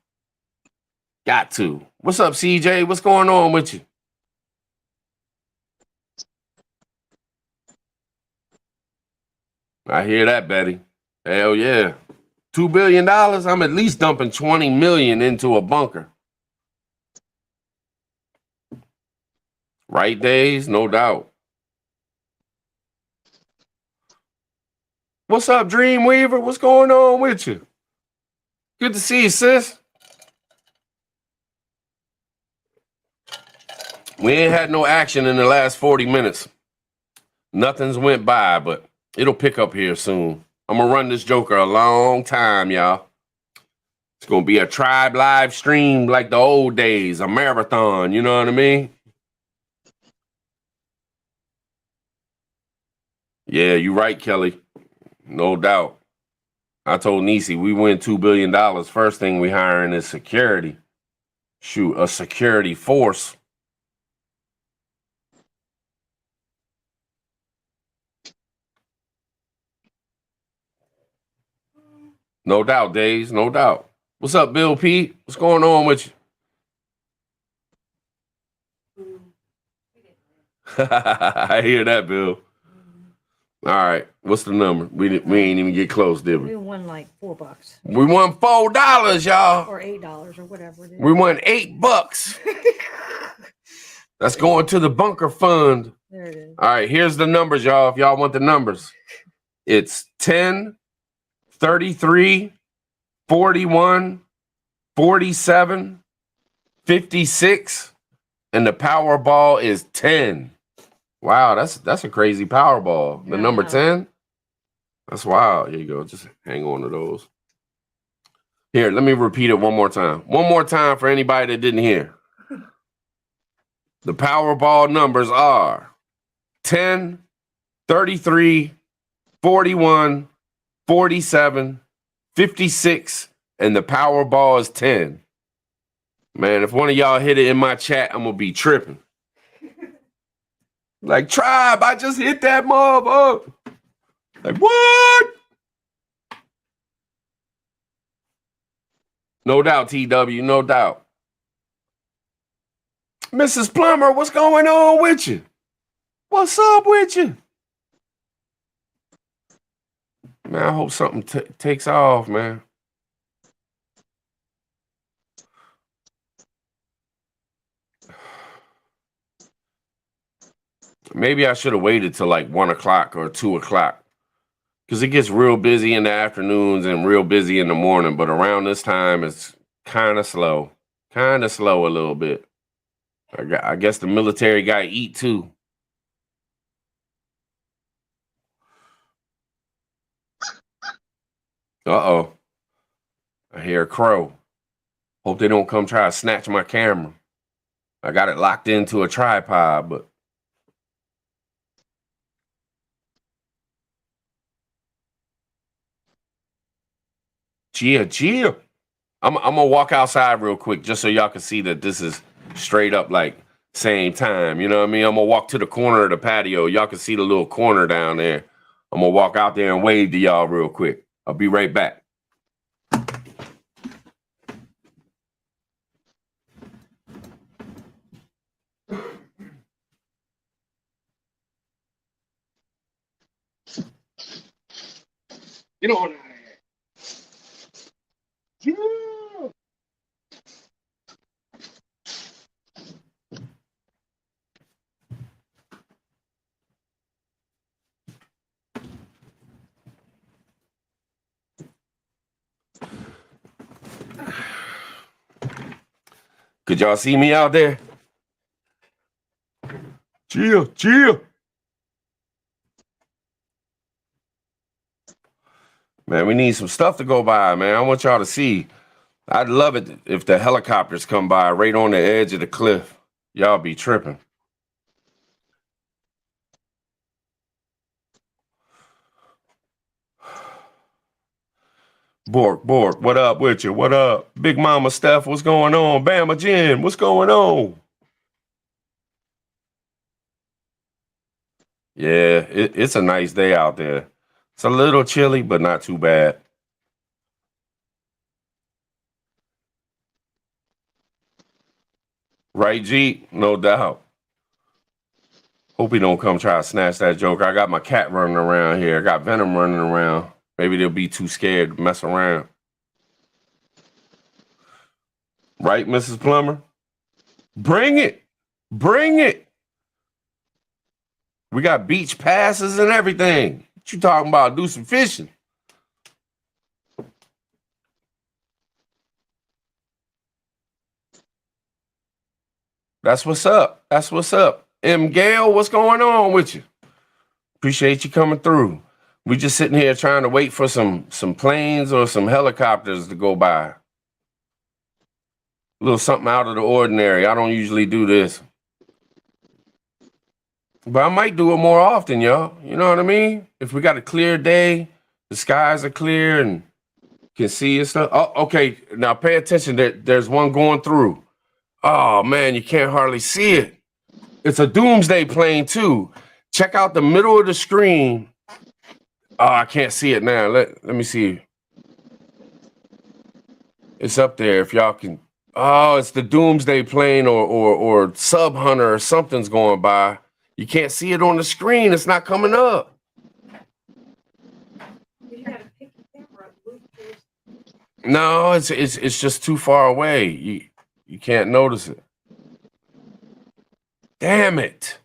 to. What's up, CJ? What's going on with you? I hear that, Betty. Hell yeah. $2 billion? I'm at least dumping 20 million into a bunker. Right, Days? No doubt. What's up, Dreamweaver? What's going on with you? Good to see you, sis. We ain't had no action in the last 40 minutes. Nothing's went by, but it'll pick up here soon. I'm gonna run this joker a long time, y'all. It's gonna be a tribe live stream like the old days, a marathon, you know what I mean? Yeah, you right, Kelly. No doubt. I told Nisi, we win $2 billion. First thing we hiring is security. Shoot, a security force. No doubt, Days. No doubt. What's up, Bill P? What's going on with you? I hear that, Bill. All right. What's the number? We ain't even get close, did we? We won like $4. We won $4, y'all. Or $8 or whatever it is. We won $8. That's going to the bunker fund. There it is. All right, here's the numbers, y'all. If y'all want the numbers, it's 10, 33, 41, 47, 56, and the Powerball is 10. Wow, that's a crazy Powerball. The number 10? That's wild. Here you go. Just hang on to those. Here, let me repeat it one more time. One more time for anybody that didn't hear. The Powerball numbers are 10, 33, 41, 47, 56, and the Powerball is 10. Man, if one of y'all hit it in my chat, I'm going to be tripping. Like, Tribe, I just hit that motherfucker. Like, what? No doubt, TW, no doubt. Mrs. Plummer, what's going on with you? What's up with you? Man, I hope something takes off, man. Maybe I should have waited till like 1 o'clock or 2 o'clock. Because it gets real busy in the afternoons and real busy in the morning. But around this time, it's kind of slow. Kind of slow a little bit. I guess the military guy eat too. Uh-oh. I hear a crow. Hope they don't come try to snatch my camera. I got it locked into a tripod, but... Chia. I'm going to walk outside real quick just so y'all can see that this is straight up like same time. You know what I mean? I'm going to walk to the corner of the patio. Y'all can see the little corner down there. I'm going to walk out there and wave to y'all real quick. I'll be right back. Get on out of here. Yeah. Could y'all see me out there? Chill. Man, we need some stuff to go by, man. I want y'all to see. I'd love it if the helicopters come by right on the edge of the cliff. Y'all be tripping. Bork, what up with you? What up? Big Mama Steph, what's going on? Bama Jen, what's going on? Yeah, it's a nice day out there. It's a little chilly, but not too bad. Right, G? No doubt. Hope he don't come try to snatch that joker. I got my cat running around here. I got Venom running around. Maybe they'll be too scared to mess around. Right, Mrs. Plummer? Bring it. We got beach passes and everything. What you talking about? Do some fishing. That's what's up. That's what's up. M. Gale, what's going on with you? Appreciate you coming through. We just sitting here trying to wait for some planes or some helicopters to go by. A little something out of the ordinary. I don't usually do this. But I might do it more often, y'all. You know what I mean? If we got a clear day, the skies are clear and can see and stuff. Oh, okay. Now pay attention. There's one going through. Oh, man, you can't hardly see it. It's a doomsday plane, too. Check out the middle of the screen. Oh, I can't see it now. Let me see. It's up there if y'all can. Oh, it's the doomsday plane or sub hunter or something's going by. You can't see it on the screen. It's not coming up. You gotta pick your camera up. No, it's just too far away. You can't notice it. Damn it.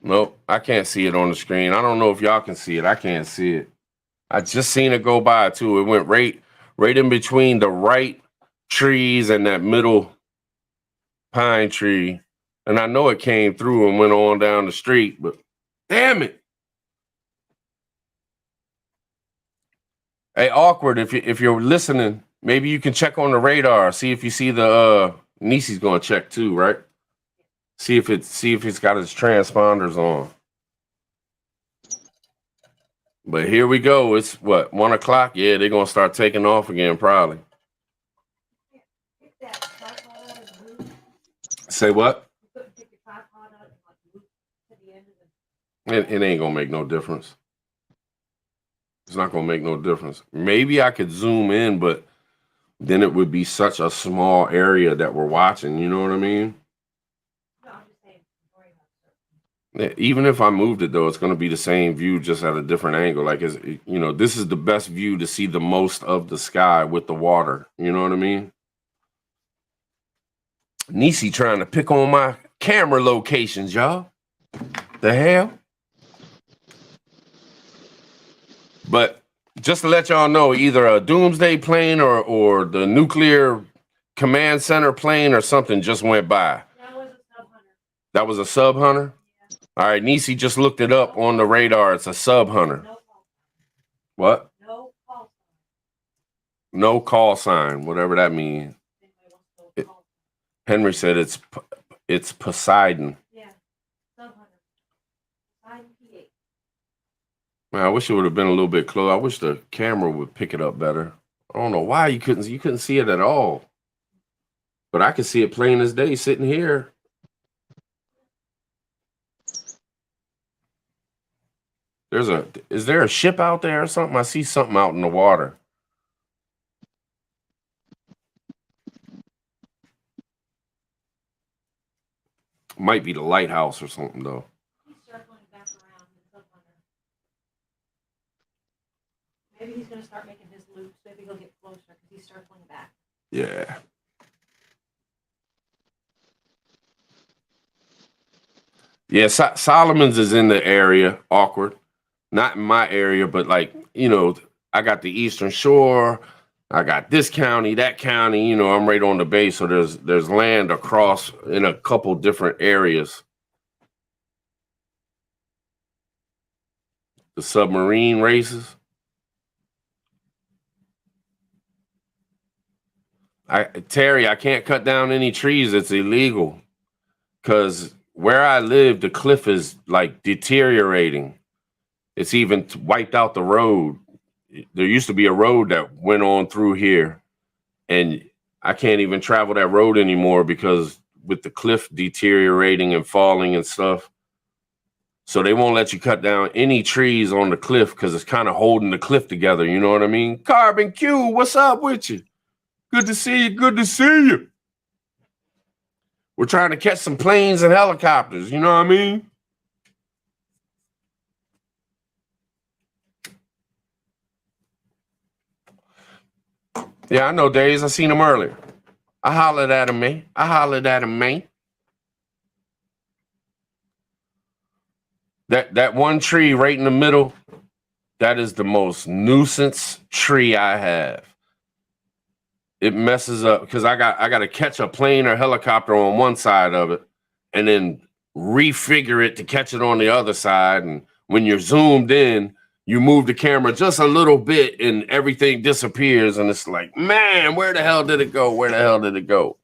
Nope, I can't see it on the screen. I don't know if y'all can see it. I can't see it. I just seen it go by too. It went right in between the right trees and that middle pine tree. And I know it came through and went on down the street, but damn it. Hey, awkward, if you're listening, maybe you can check on the radar, see if you see the Nisi's gonna check too, right? See if it's got its transponders on. But here we go. It's what, 1 o'clock? Yeah, they're gonna start taking off again, probably. Say what? It ain't gonna make no difference. It's not gonna make no difference. Maybe I could zoom in, but then it would be such a small area that we're watching. You know what I mean? Even if I moved it, though, it's going to be the same view, just at a different angle. Like, this is the best view to see the most of the sky with the water. You know what I mean? Nisi trying to pick on my camera locations, y'all. The hell? But just to let y'all know, either a doomsday plane or the nuclear command center plane or something just went by. That was a sub hunter. That was a sub hunter? All right, Nisi just looked it up on the radar. It's a sub hunter. No What? No call sign. No call sign, whatever that means. Henry said it's Poseidon. Yeah, sub hunter. Poseidon P8. Man, I wish it would have been a little bit closer. I wish the camera would pick it up better. I don't know why you couldn't see it at all. But I could see it plain as day sitting here. Is there a ship out there or something? I see something out in the water. Might be the lighthouse or something, though. He's circling back around the sub hunter. Maybe he's gonna start making his loops. Maybe he'll get closer because he's circling back. Yeah. Yeah, Solomon's is in the area, awkward. Not in my area, but I got the Eastern Shore, I got this county, that county, I'm right on the bay, so there's land across in a couple different areas. The submarine races. Terry, I can't cut down any trees. It's illegal. Because where I live, the cliff is deteriorating. It's even wiped out the road. There used to be a road that went on through here, and I can't even travel that road anymore because with the cliff deteriorating and falling and stuff. So they won't let you cut down any trees on the cliff because it's kind of holding the cliff together. You know what I mean? Carbon Q, what's up with you? Good to see you. Good to see you. We're trying to catch some planes and helicopters. You know what I mean? Yeah, I know, Days. I seen him earlier. I hollered at him, man. That one tree right in the middle, that is the most nuisance tree I have. It messes up because I got to catch a plane or helicopter on one side of it and then refigure it to catch it on the other side. And when you're zoomed in, you move the camera just a little bit and everything disappears. And it's like, man, where the hell did it go? Where the hell did it go?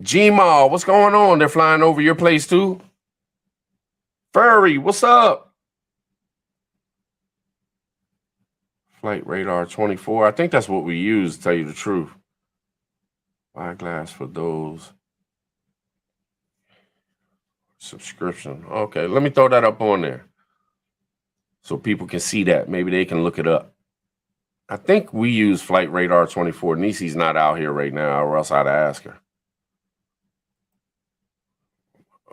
G-Mall, what's going on? They're flying over your place too? Furry, what's up? Flight radar 24. I think that's what we use, to tell you the truth. Eyeglass for those. Subscription. Okay, let me throw that up on there so people can see that. Maybe they can look it up. I think we use Flight Radar 24. Nisi's not out here right now, or else I'd ask her.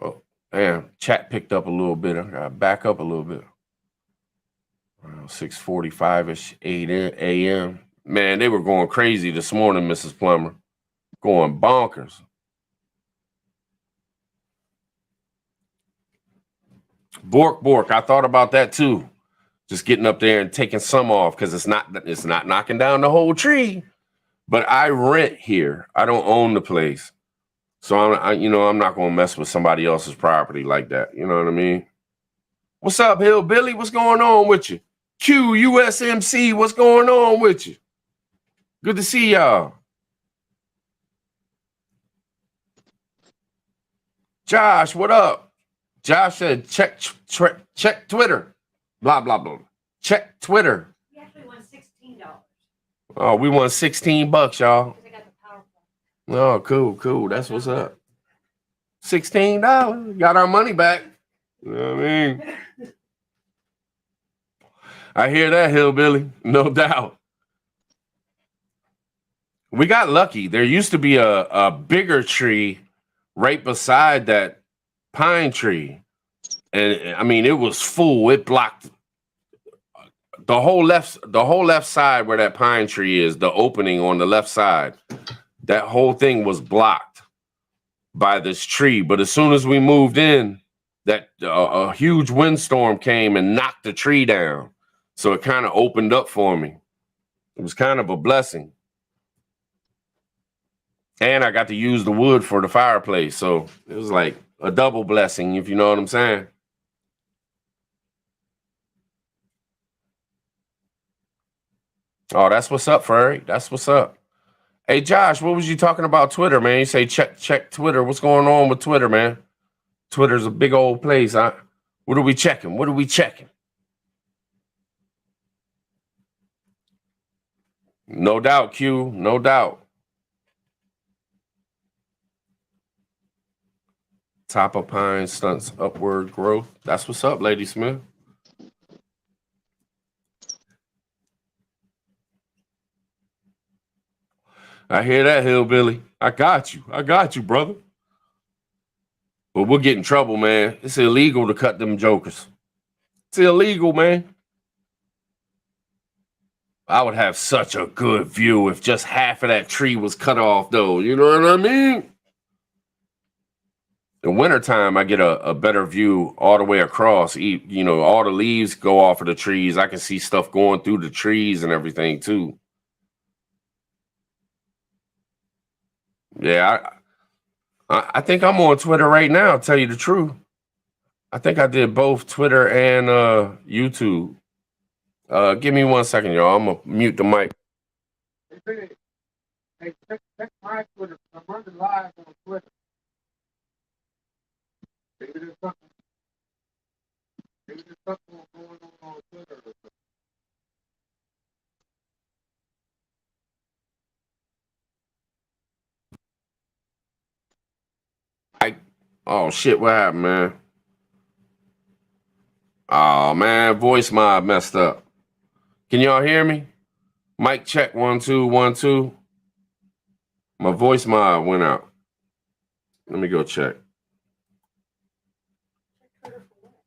Oh, damn. Chat picked up a little bit. I got to back up a little bit. 6:45-ish, 8 a.m. Man, they were going crazy this morning, Mrs. Plummer. Going bonkers. Bork. I thought about that too. Just getting up there and taking some off because it's not knocking down the whole tree. But I rent here. I don't own the place. So I'm not going to mess with somebody else's property like that. You know what I mean? What's up, Hillbilly? What's going on with you? QUSMC, what's going on with you? Good to see y'all. Josh, what up? Josh said, check Twitter. Blah, blah, blah. Check Twitter. We actually won $16. Oh, we won $16, y'all. Because I got the PowerPoint. Oh, cool. That's what's up. $16. Got our money back. You know what I mean? I hear that, Hillbilly. No doubt. We got lucky. There used to be a bigger tree right beside that pine tree. And I mean, it was full. It blocked the whole left side where that pine tree is, the opening on the left side. That whole thing was blocked by this tree. But as soon as we moved in, that a huge windstorm came and knocked the tree down. So it kind of opened up for me. It was kind of a blessing. And I got to use the wood for the fireplace. So it was like a double blessing, if you know what I'm saying. Oh, that's what's up, Furry. That's what's up. Hey, Josh, what was you talking about Twitter, man? You say check Twitter. What's going on with Twitter, man? Twitter's a big old place. What are we checking? What are we checking? No doubt, Q. No doubt. Top of pine stunts upward growth. That's what's up, Lady Smith. I hear that, Hillbilly. I got you, brother. But we'll get in trouble, man. It's illegal to cut them jokers. It's illegal, man. I would have such a good view if just half of that tree was cut off, though. You know what I mean? In wintertime, I get a better view all the way across. You know, all the leaves go off of the trees. I can see stuff going through the trees and everything, too. Yeah, I think I'm on Twitter right now, to tell you the truth. I think I did both Twitter and YouTube. Give me 1 second, y'all. I'm going to mute the mic. Hey, check my Twitter. I'm running live on Twitter. Maybe there's something going on Twitter. Oh, shit, what happened, man? Oh, man, voice mod messed up. Can y'all hear me? Mic check, 1 2 1 2. My voice mod went out. Let me go check.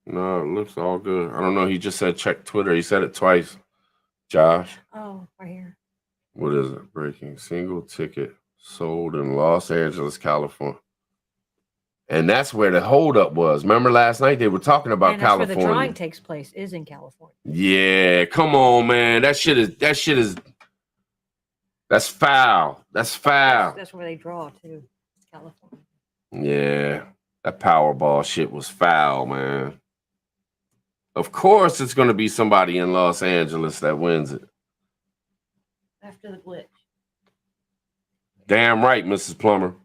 No, it looks all good. I don't know. He just said check Twitter. He said it twice. Josh. Oh, right here. What is it? Breaking single ticket sold in Los Angeles, California. And that's where the holdup was. Remember last night they were talking about And that's where California. the drawing takes place, is in California. Yeah, come on, man. That shit is that's foul. That's foul. That's where they draw too, California. Yeah, that Powerball shit was foul, man. Of course, it's going to be somebody in Los Angeles that wins it. After the glitch. Damn right, Mrs. Plummer.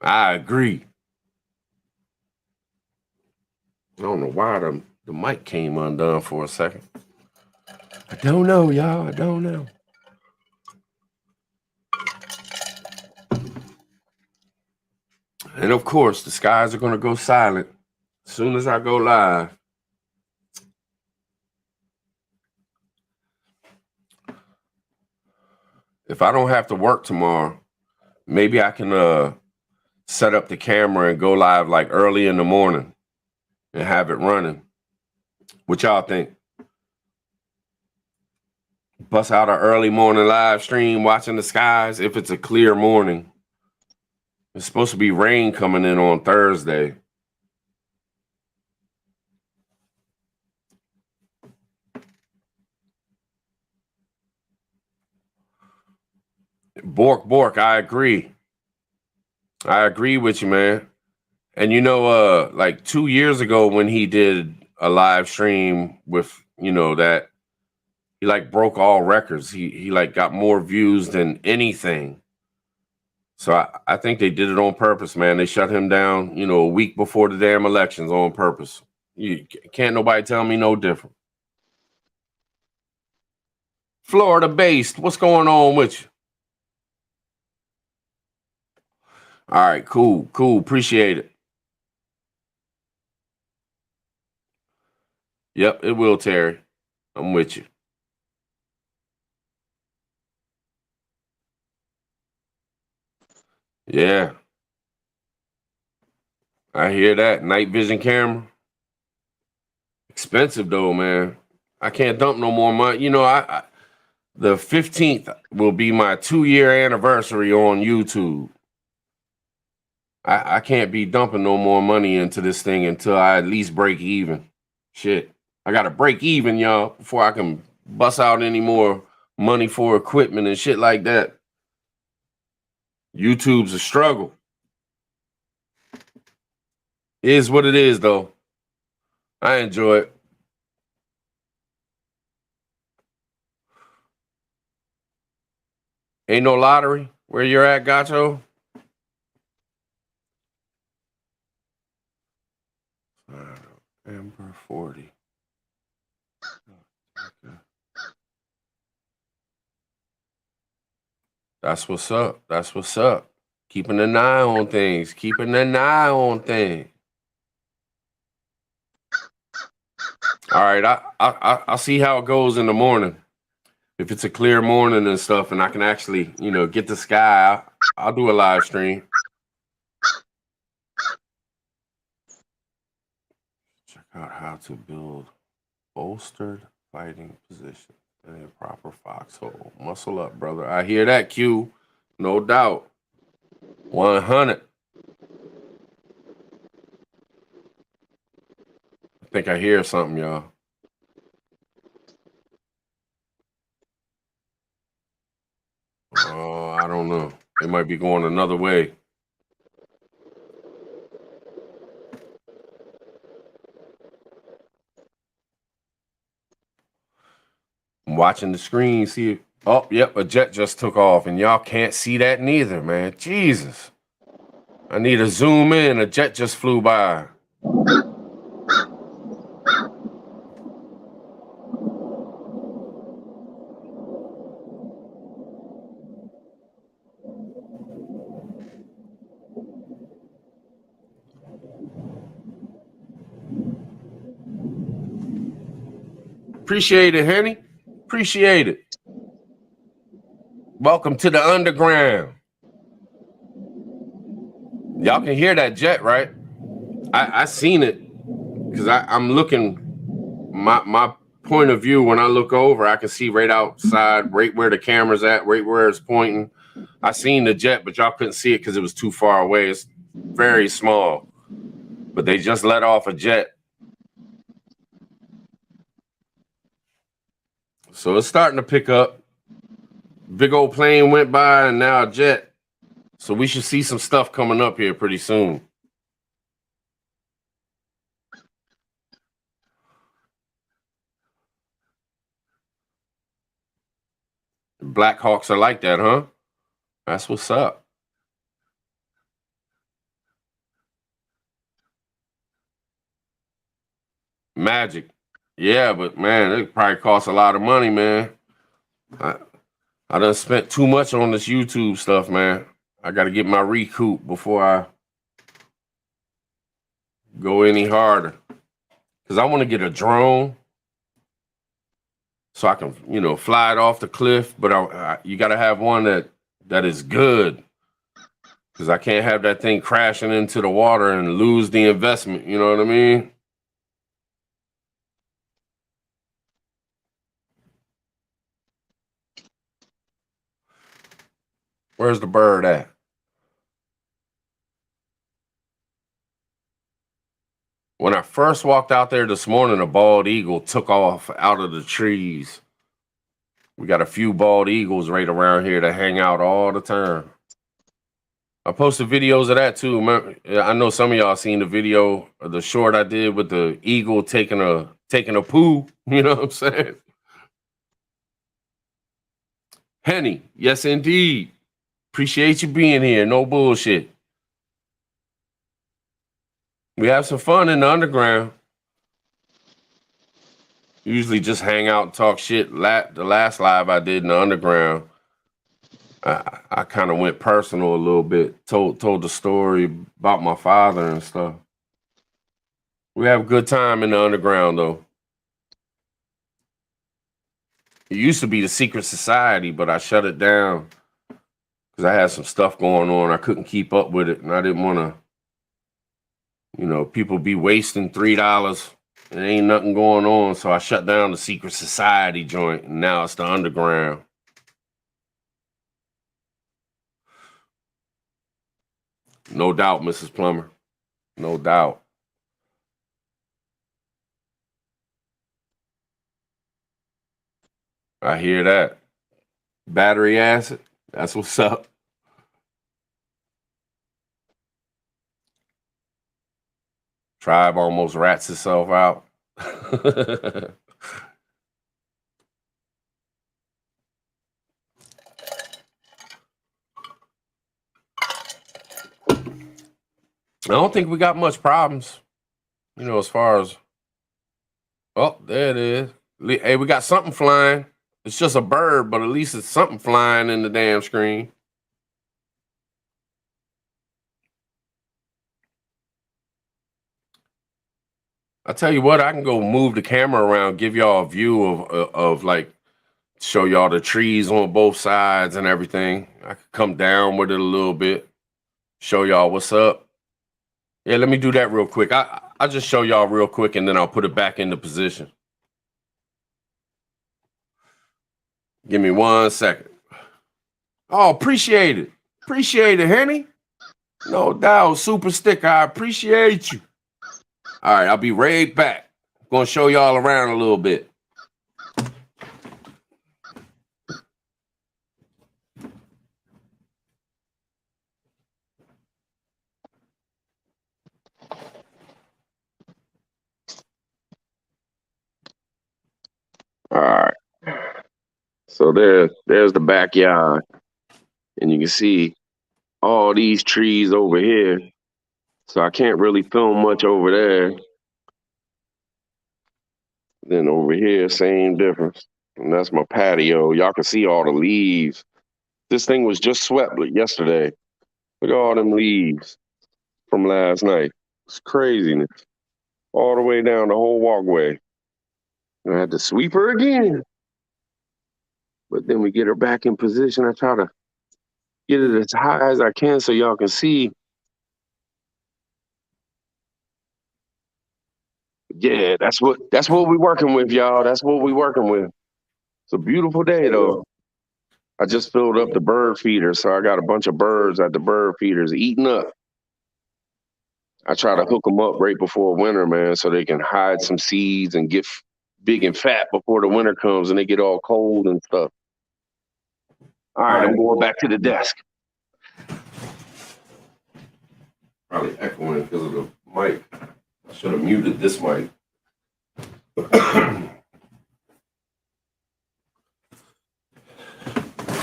I agree. I don't know why the mic came undone for a second. I don't know, y'all. I don't know. And of course, the skies are going to go silent as soon as I go live. If I don't have to work tomorrow, maybe I can set up the camera and go live like early in the morning and have it running. What y'all think? Bust out an early morning live stream watching the skies if it's a clear morning. It's supposed to be rain coming in on Thursday. Bork, I agree. I agree with you, man. And you know, like 2 years ago when he did a live stream with, you know, that he like broke all records. He like got more views than anything. So I think they did it on purpose, man. They shut him down, you know, a week before the damn elections on purpose. You can't nobody tell me no different. Florida based, what's going on with you? All right, cool. Appreciate it. Yep, it will, Terry. I'm with you. Yeah. I hear that. Night vision camera. Expensive though, man. I can't dump no more money. You know, I the 15th will be my 2-year anniversary on YouTube. I can't be dumping no more money into this thing until I at least break even. Shit. I gotta break even, y'all, before I can bust out any more money for equipment and shit like that. YouTube's a struggle. Is what it is, though. I enjoy it. Ain't no lottery where you're at, Gacho? Amber 40. That's what's up. That's what's up. Keeping an eye on things. All right, I'll see how it goes in the morning. If it's a clear morning and stuff, and I can actually, you know, get the sky, I'll do a live stream. Check out how to build bolstered fighting position in a proper foxhole. Muscle up, brother. I hear that, Q. No doubt. 100. I think I hear something, y'all. Oh, I don't know. They might be going another way. I'm watching the screen, see it. Oh, yep, a jet just took off, and y'all can't see that neither, man. Jesus. I need to zoom in. A jet just flew by. Appreciate it, Henny. Appreciate it. Welcome to the underground. Y'all can hear that jet, right? I seen it because I'm looking. My point of view when I look over, I can see right outside, right where the camera's at, right where it's pointing. I seen the jet, but y'all couldn't see it because it was too far away. It's very small. But they just let off a jet. So it's starting to pick up. Big old plane went by and now a jet. So we should see some stuff coming up here pretty soon. Blackhawks are like that, huh? That's what's up. Magic. Yeah, but man, it probably costs a lot of money, man. I done spent too much on this YouTube stuff, man. I got to get my recoup before I go any harder. Because I want to get a drone so I can, fly it off the cliff. But you got to have one that is good. Because I can't have that thing crashing into the water and lose the investment. You know what I mean? Where's the bird at? When I first walked out there this morning, a bald eagle took off out of the trees. We got a few bald eagles right around here that hang out all the time. I posted videos of that too. I know some of y'all seen the video of the short I did with the eagle taking a poo. You know what I'm saying? Henny, yes indeed. Appreciate you being here. No bullshit. We have some fun in the underground. Usually just hang out and talk shit. The last live I did in the underground, I kind of went personal a little bit. Told the story about my father and stuff. We have a good time in the underground though. It used to be the secret society, but I shut it down because I had some stuff going on. I couldn't keep up with it, and I didn't want to, people be wasting $3 and ain't nothing going on. So I shut down the secret society joint, and now it's the underground. No doubt, Mrs. Plummer. No doubt. I hear that. Battery acid. That's what's up. Tribe almost rats itself out. I don't think we got much problems, as far as. Oh, there it is. Hey, we got something flying. It's just a bird, but at least it's something flying in the damn screen. I tell you what, I can go move the camera around, give y'all a view of like, show y'all the trees on both sides and everything. I could come down with it a little bit, show y'all what's up. Yeah, let me do that real quick. I'll just show y'all real quick and then I'll put it back into position. Give me 1 second. Oh, appreciate it. Appreciate it, Henny. No doubt. Super sticker. I appreciate you. All right, I'll be right back. I'm going to show y'all around a little bit. All right. So there's the backyard. And you can see all these trees over here. So I can't really film much over there. Then over here, same difference. And that's my patio. Y'all can see all the leaves. This thing was just swept yesterday. Look at all them leaves from last night. It's craziness. All the way down the whole walkway. I had to sweep her again. But then we get her back in position. I try to get it as high as I can so y'all can see. Yeah, that's what we're working with, y'all. That's what we're working with. It's a beautiful day though. I just filled up the bird feeder, so I got a bunch of birds at the bird feeders eating up. I try to hook them up right before winter, man, so they can hide some seeds and get big and fat before the winter comes and they get all cold and stuff. All right, I'm going back to the desk. Probably echoing because of the mic. I should have muted this mic.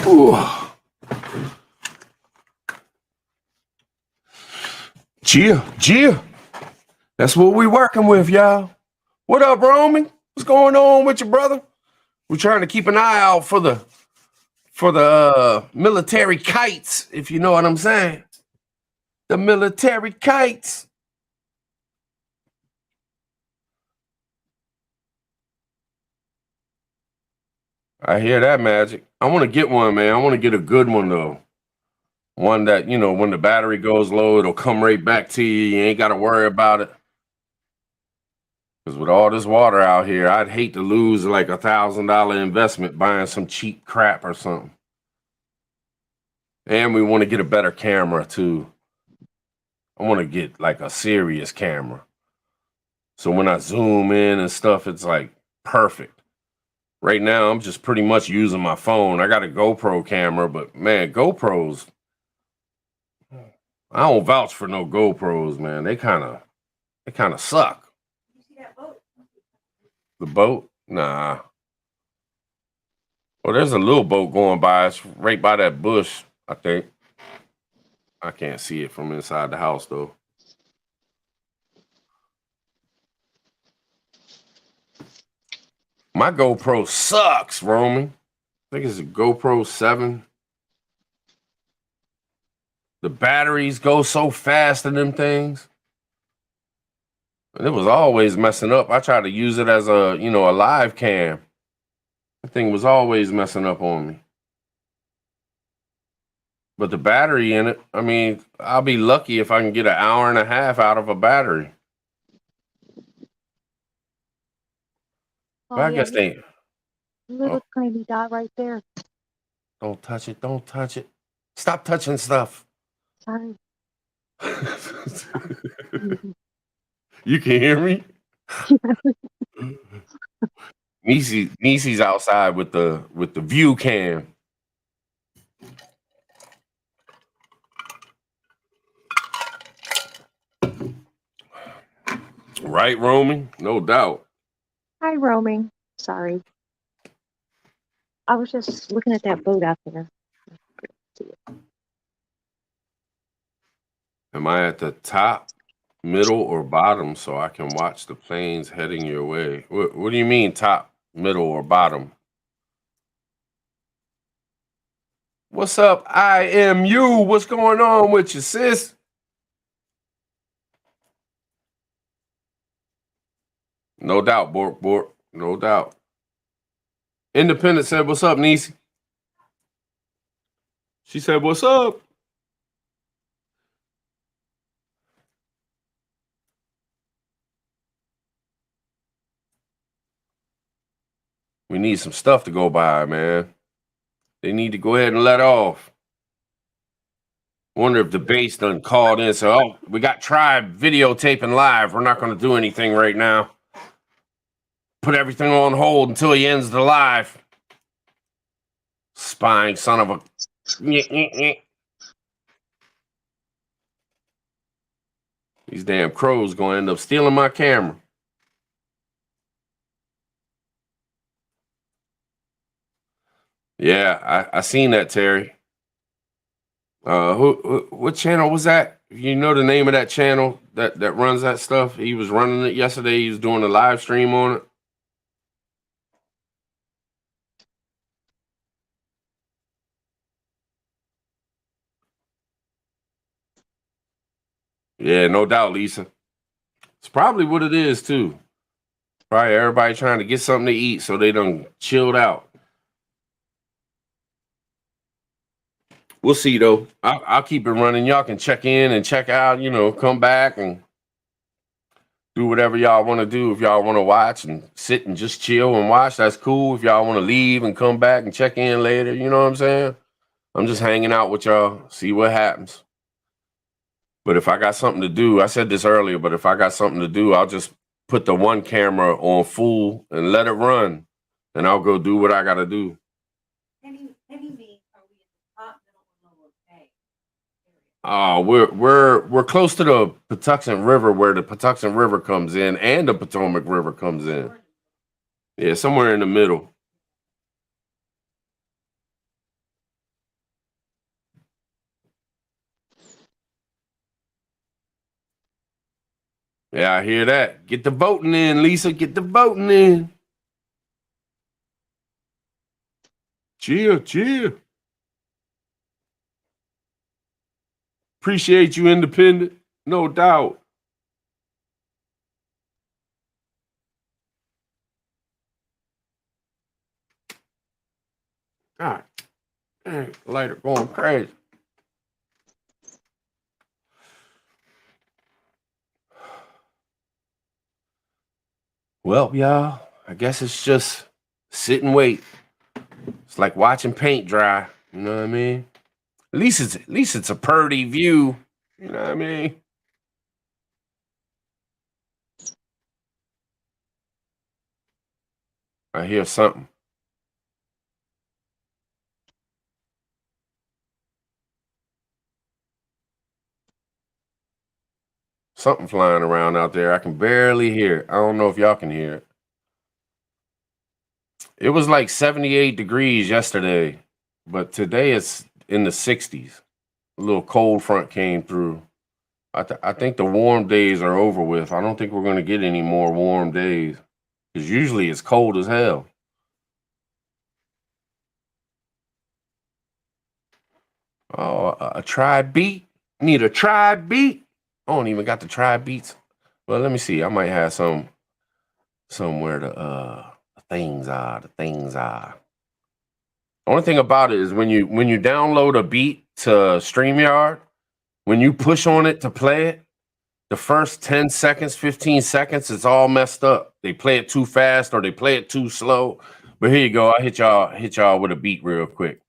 Ooh. Gia. That's what we working with, y'all. What up, Roman? What's going on with your brother? We're trying to keep an eye out for the military kites, if you know what I'm saying. The military kites. I hear that, Magic. I want to get one, man. I want to get a good one, though. One that, you know, when the battery goes low, it'll come right back to you. You ain't got to worry about it. Because with all this water out here, I'd hate to lose like $1,000 investment buying some cheap crap or something. And we want to get a better camera, too. I want to get like a serious camera. So when I zoom in and stuff, it's like perfect. Right now, I'm just pretty much using my phone. I got a GoPro camera, but man, GoPros, I don't vouch for no GoPros, man. They kind of suck. You see that boat? The boat? Nah. Well, there's a little boat going by. It's right by that bush, I think. I can't see it from inside the house, though. My GoPro sucks, Roman. I think it's a GoPro 7. The batteries go so fast in them things. And it was always messing up. I tried to use it as a live cam. The thing was always messing up on me. But the battery in it, I mean, I'll be lucky if I can get an hour and a half out of a battery. But I guess they ain't. Little tiny dot right there. Don't touch it. Don't touch it. Stop touching stuff. Sorry. You can hear me? Niecy's outside with the view cam. Right, roaming? No doubt. Hi, roaming. Sorry. I was just looking at that boat out there. Am I at the top, middle, or bottom so I can watch the planes heading your way? What do you mean top, middle, or bottom? What's up, IMU? What's going on with you, sis? No doubt, Bork. No doubt. Independent said, what's up, Niecy? She said, what's up? We need some stuff to go by, man. They need to go ahead and let off. Wonder if the base done called in. So, oh, we got Tribe videotaping live. We're not going to do anything right now. Put everything on hold until he ends the live. Spying son of a... These damn crows going to end up stealing my camera. Yeah, I seen that, Terry. What channel was that? You know the name of that channel that runs that stuff? He was running it yesterday. He was doing a live stream on it. Yeah, no doubt, Lisa. It's probably what it is, too. Probably everybody trying to get something to eat so they done chilled out. We'll see, though. I'll keep it running. Y'all can check in and check out, come back and do whatever y'all want to do. If y'all want to watch and sit and just chill and watch, that's cool. If y'all want to leave and come back and check in later, you know what I'm saying? I'm just hanging out with y'all, see what happens. But if I got something to do, I said this earlier, but if I got something to do, I'll just put the one camera on full and let it run, and I'll go do what I got to do. Heavy means, are we at the top, middle, or lower bay? We're close to the Patuxent River, where the Patuxent River comes in and the Potomac River comes in. Yeah, somewhere in the middle. Yeah, I hear that. Get the voting in, Lisa. Get the voting in. Chill, chill. Appreciate you, Independent. No doubt. God, dang, lighter going crazy. Well, y'all, I guess it's just sit and wait. It's like watching paint dry. You know what I mean? At least it's a pretty view. You know what I mean? I hear something. Something flying around out there. I can barely hear it. I don't know if y'all can hear it. It was like 78 degrees yesterday, but today it's in the 60s. A little cold front came through. I think the warm days are over with. I don't think we're going to get any more warm days, because usually it's cold as hell. Oh, a tribe beat? Need a tribe beat? I don't even got the tribe beats. Well, let me see. I might have somewhere the things are. The things are. Only thing about it is when you download a beat to StreamYard, when you push on it to play it, the first 10 seconds, 15 seconds, it's all messed up. They play it too fast or they play it too slow. But here you go. I hit y'all with a beat real quick.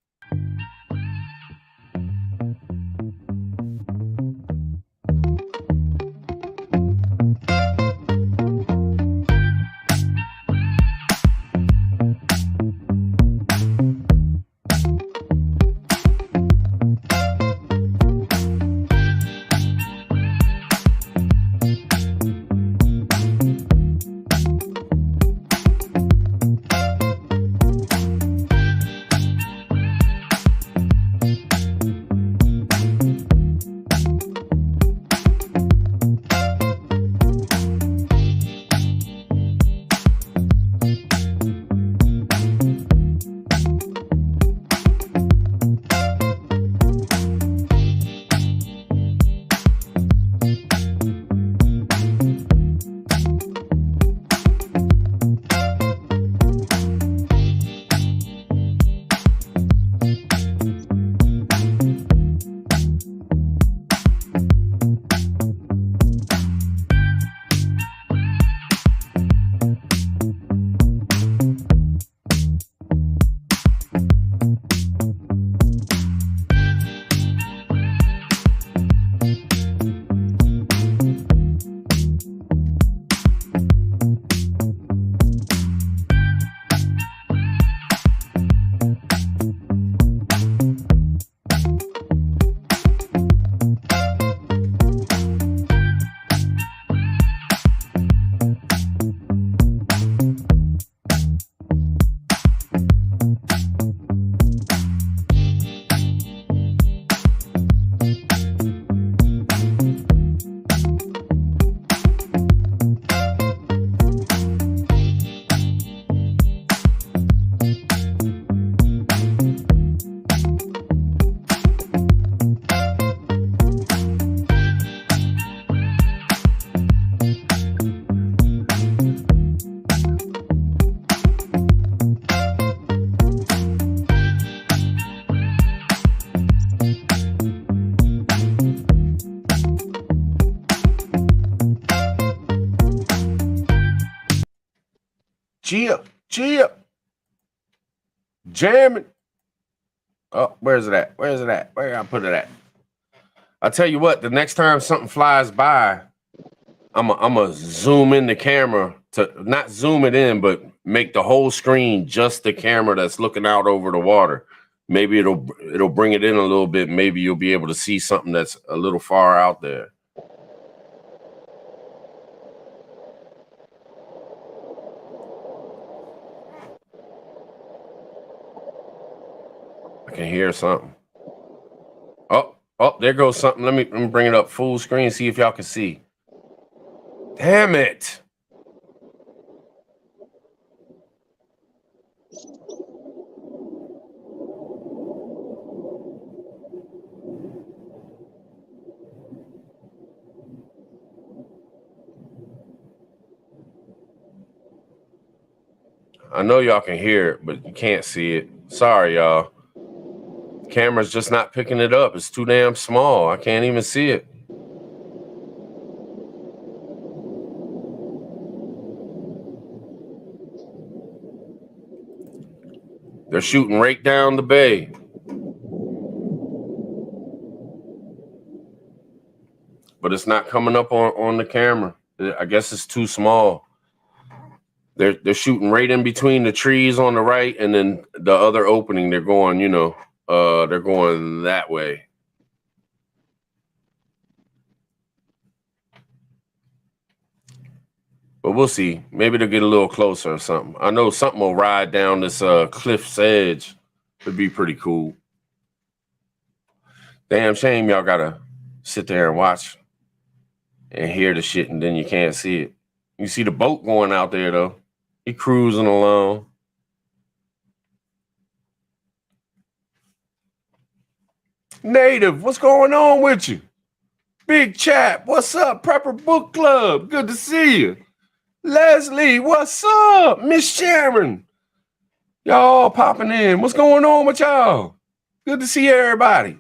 Chia, jamming. Oh, where's it at? Where's it at? Where I put it at? I tell you what, the next time something flies by, I'm a zoom in the camera to not zoom it in, but make the whole screen just the camera that's looking out over the water. Maybe it'll bring it in a little bit. Maybe you'll be able to see something that's a little far out there. I can hear something. Oh, there goes something. Let me bring it up full screen, see if y'all can see. Damn it. I know y'all can hear it, but you can't see it. Sorry, y'all. The camera's just not picking it up. It's too damn small. I can't even see it. They're shooting right down the bay. But it's not coming up on the camera. I guess it's too small. They're shooting right in between the trees on the right and then the other opening. They're going, they're going that way. But we'll see. Maybe they'll get a little closer or something. I know something will ride down this cliff's edge. It'd be pretty cool. Damn shame y'all gotta sit there and watch and hear the shit and then you can't see it. You see the boat going out there though. He cruising along. Native, what's going on with you? Big Chap, what's up? Prepper Book Club, good to see you. Leslie, what's up? Miss Sharon, y'all popping in. What's going on with y'all? Good to see everybody.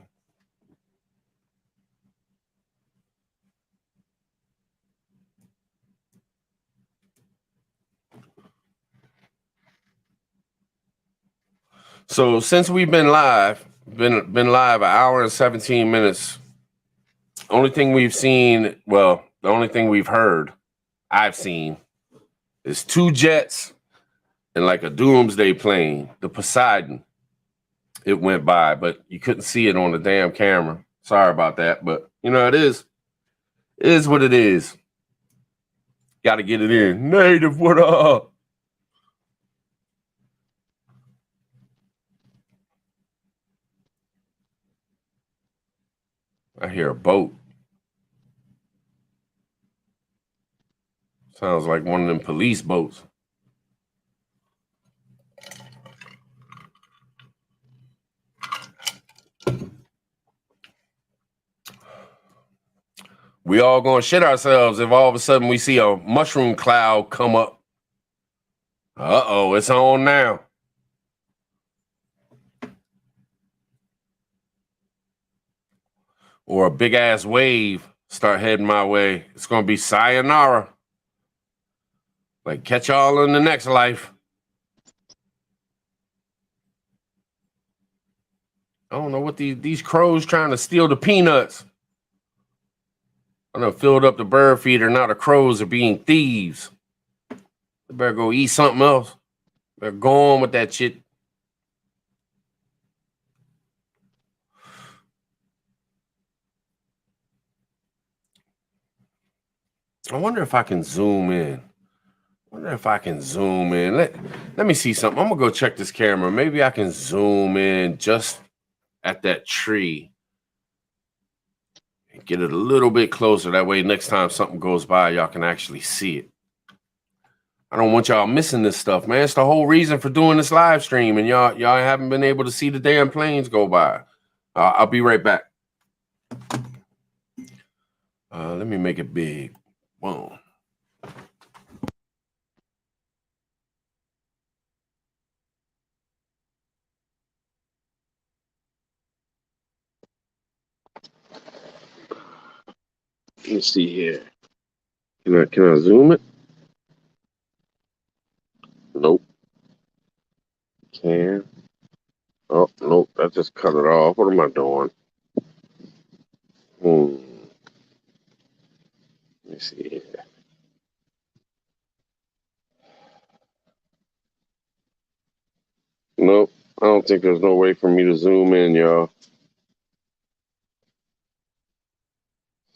So since we've been live an hour and 17 minutes. Only thing we've seen, well, the only thing we've heard, I've seen, is 2 jets and like a doomsday plane, the Poseidon. It went by, but you couldn't see it on the damn camera. Sorry about that, but it is what it is. Got to get it in. Native, what up? I hear a boat. Sounds like one of them police boats. We all gonna shit ourselves if all of a sudden we see a mushroom cloud come up. Uh-oh, it's on now. Or a big ass wave start heading my way. It's gonna be sayonara. Like catch y'all in the next life. I don't know what these crows trying to steal the peanuts. I done filled up the bird feeder. Now the crows are being thieves. They better go eat something else. Better go on with that shit. I wonder if I can zoom in. Let me see something. I'm gonna go check this camera. Maybe I can zoom in just at that tree and get it a little bit closer. That way, next time something goes by, y'all can actually see it. I don't want y'all missing this stuff, man. It's the whole reason for doing this live stream, and y'all haven't been able to see the damn planes go by. I'll be right back. Let me make it big. Boom. Let me see here. Can I zoom it? Nope. Can. Oh, nope. I just cut it off. What am I doing? Let me see here. Nope. I don't think there's no way for me to zoom in, y'all.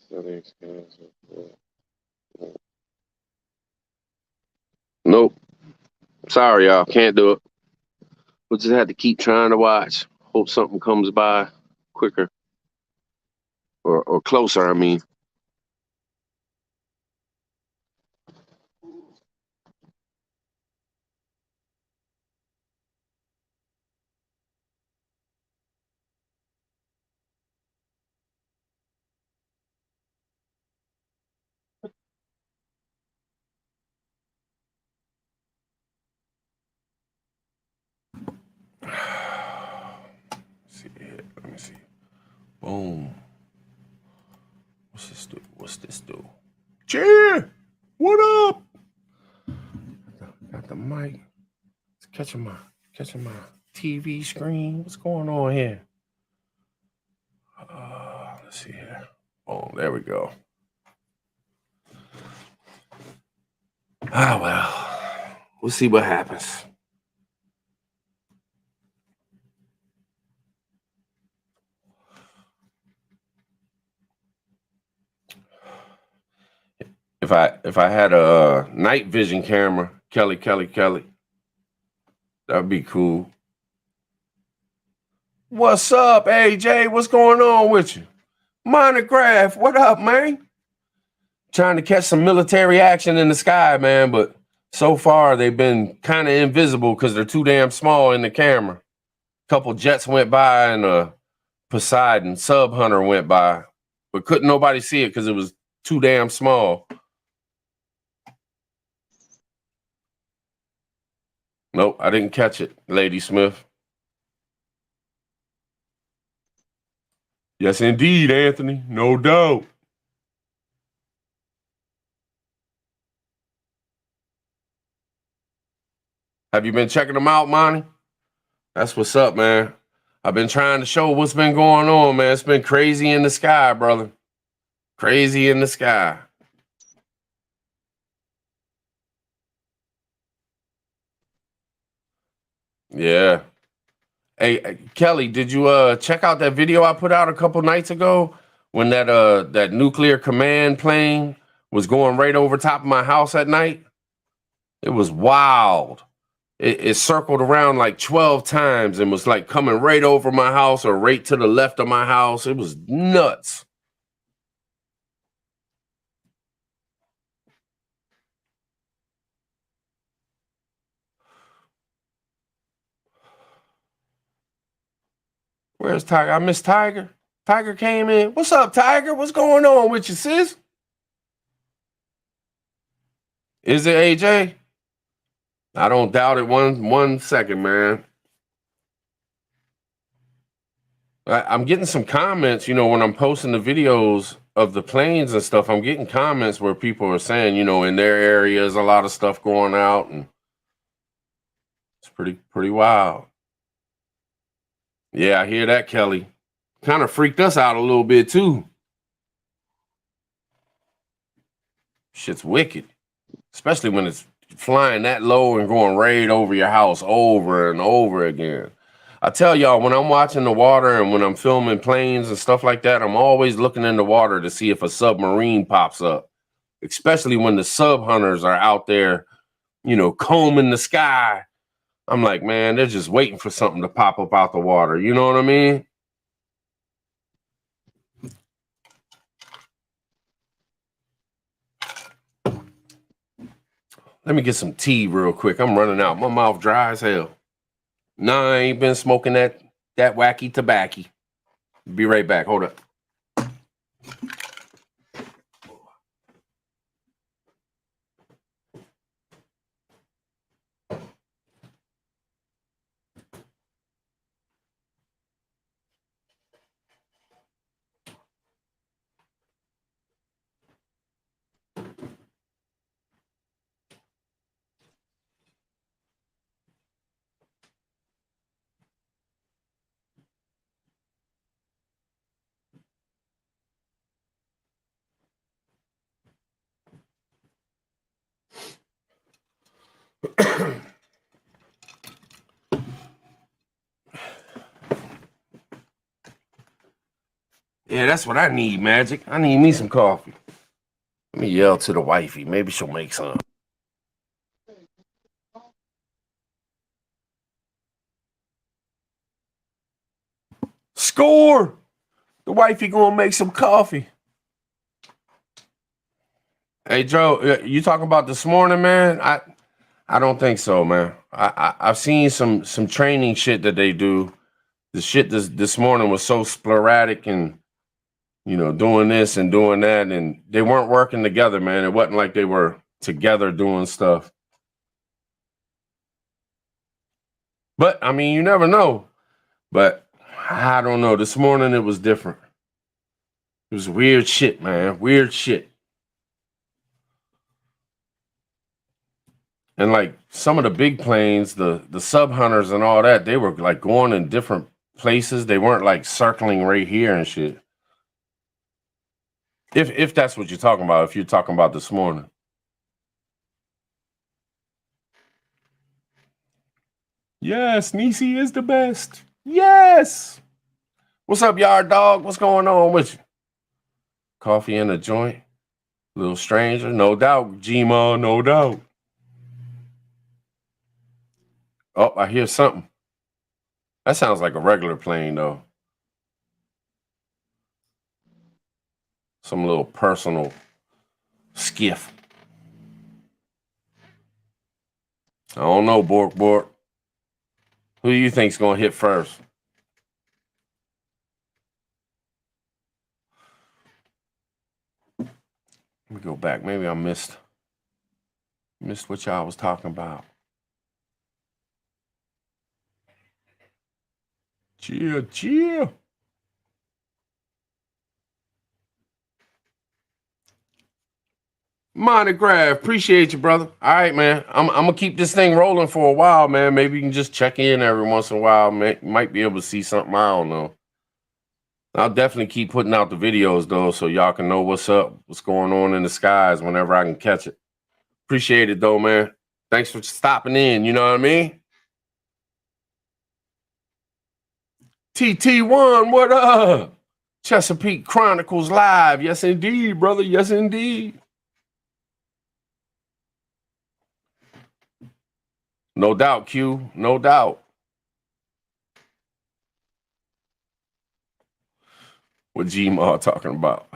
Settings. Nope. Sorry, y'all. Can't do it. We'll just have to keep trying to watch. Hope something comes by quicker. Or closer, I mean. See here. Let me see. Boom. What's this do? What's this do? Cheer! What up? Got the mic. It's catching my TV screen. What's going on here? Let's see here. Oh, there we go. Ah, well. We'll see what happens. If I had a night vision camera, Kelly, that'd be cool. What's up, AJ? What's going on with you? Monograph, what up, man? Trying to catch some military action in the sky, man, but so far they've been kind of invisible because they're too damn small in the camera. A couple jets went by and a Poseidon sub hunter went by, but couldn't nobody see it because it was too damn small. Nope, I didn't catch it, Lady Smith. Yes, indeed, Anthony. No doubt. Have you been checking them out, Monty? That's what's up, man. I've been trying to show what's been going on, man. It's been crazy in the sky, brother. Crazy in the sky. Yeah. Hey, Kelly, did you check out that video I put out a couple nights ago when that nuclear command plane was going right over top of my house at night? It was wild. It circled around like 12 times and was like coming right over my house or right to the left of my house. It was nuts. Where's Tiger? I miss Tiger. Tiger came in. What's up, Tiger? What's going on with you, sis? Is it AJ? I don't doubt it one second, man. I'm getting some comments, when I'm posting the videos of the planes and stuff. I'm getting comments where people are saying, in their areas, a lot of stuff going out, and it's pretty wild. Yeah, I hear that, Kelly. Kind of freaked us out a little bit too. Shit's wicked, especially when it's flying that low and going right over your house over and over again. I tell y'all, when I'm watching the water and when I'm filming planes and stuff like that, I'm always looking in the water to see if a submarine pops up, especially when the sub hunters are out there, combing the sky. I'm like, man, they're just waiting for something to pop up out the water. You know what I mean? Let me get some tea real quick. I'm running out. My mouth dry as hell. Nah, I ain't been smoking that wacky tobacco. Be right back. Hold up. Yeah, that's what I need, Magic. I need me some coffee. Let me yell to the wifey. Maybe she'll make some. Score! The wifey gonna make some coffee. Hey, Joe, you talking about this morning, man? I don't think so, man. I've seen some training shit that they do. The shit this morning was so sporadic and doing this and doing that, and they weren't working together, man. It wasn't like they were together doing stuff. But I mean, you never know. But I don't know. This morning it was different. It was weird shit, man. Weird shit. And like some of the big planes, the sub hunters and all that, they were like going in different places. They weren't like circling right here and shit. If that's what you're talking about, if you're talking about this morning. Yes, Nisi is the best. Yes. What's up, yard dog? What's going on with you? Coffee in a joint? Little stranger? No doubt, G-Ma, no doubt. Oh, I hear something. That sounds like a regular plane, though. Some little personal skiff. I don't know, Bork. Who do you think's gonna hit first? Let me go back. Maybe I missed what y'all was talking about. Cheer. Monograph, appreciate you, brother. All right, man. I'm gonna keep this thing rolling for a while, man. Maybe you can just check in every once in a while. Might be able to see something. I don't know. I'll definitely keep putting out the videos though, so y'all can know what's up, what's going on in the skies whenever I can catch it. Appreciate it though, man. Thanks for stopping in. You know what I mean? TT1, what up? Chesapeake Chronicles Live. Yes, indeed, brother. Yes, indeed. No doubt, Q. No doubt. What G-Ma talking about?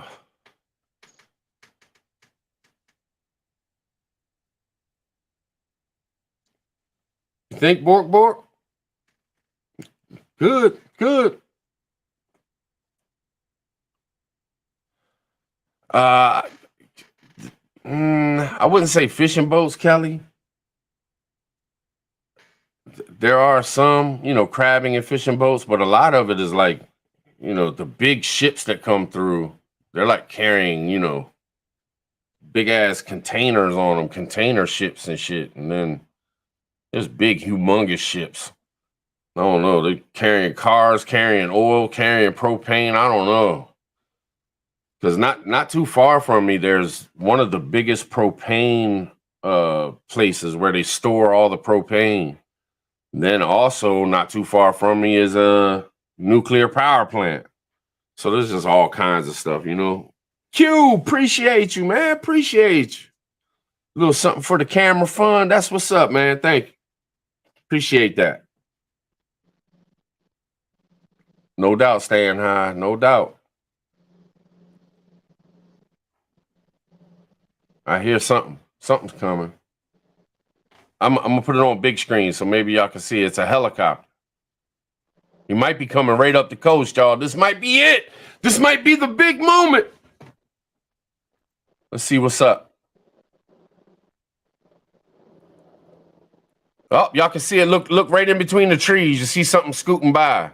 You think, Bork? Good. I wouldn't say fishing boats, Kelly. There are some, crabbing and fishing boats, but a lot of it is like, the big ships that come through. They're like carrying, big ass containers on them, container ships and shit. And then there's big, humongous ships. I don't know. They're carrying cars, carrying oil, carrying propane. I don't know. Because not too far from me, there's one of the biggest propane places where they store all the propane. Then also not too far from me is a nuclear power plant. So there's just all kinds of stuff, Q, appreciate you, man. Appreciate you. A little something for the camera fun. That's what's up, man. Thank you. Appreciate that. No doubt, staying high. No doubt. I hear something. Something's coming. I'm gonna put it on big screen so maybe y'all can see it. It's a helicopter. He might be coming right up the coast, y'all. This might be it. This might be the big moment. Let's see what's up. Oh, y'all can see it. Look right in between the trees. You see something scooting by.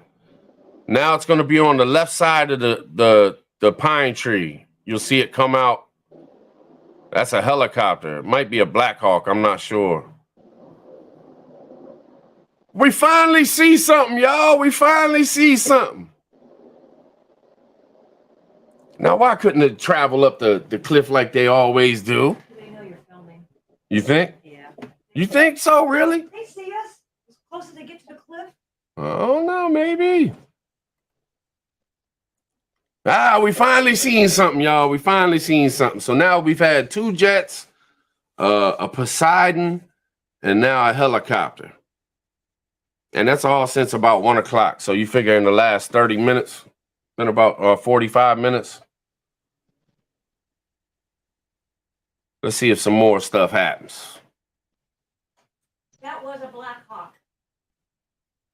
Now it's gonna be on the left side of the pine tree. You'll see it come out. That's a helicopter. It might be a Black Hawk. I'm not sure. We finally see something, y'all. We finally see something. Now, why couldn't it travel up the cliff like they always do? They know you're filming. You think? Yeah. You think so, really? They see us as close as they get to the cliff. I don't know, maybe. We finally seen something, y'all. We finally seen something. So now we've had 2 jets, a Poseidon, and now a helicopter. And that's all since about 1 o'clock. So you figure in the last 30 minutes, been about 45 minutes. Let's see if some more stuff happens. That was a Black Hawk.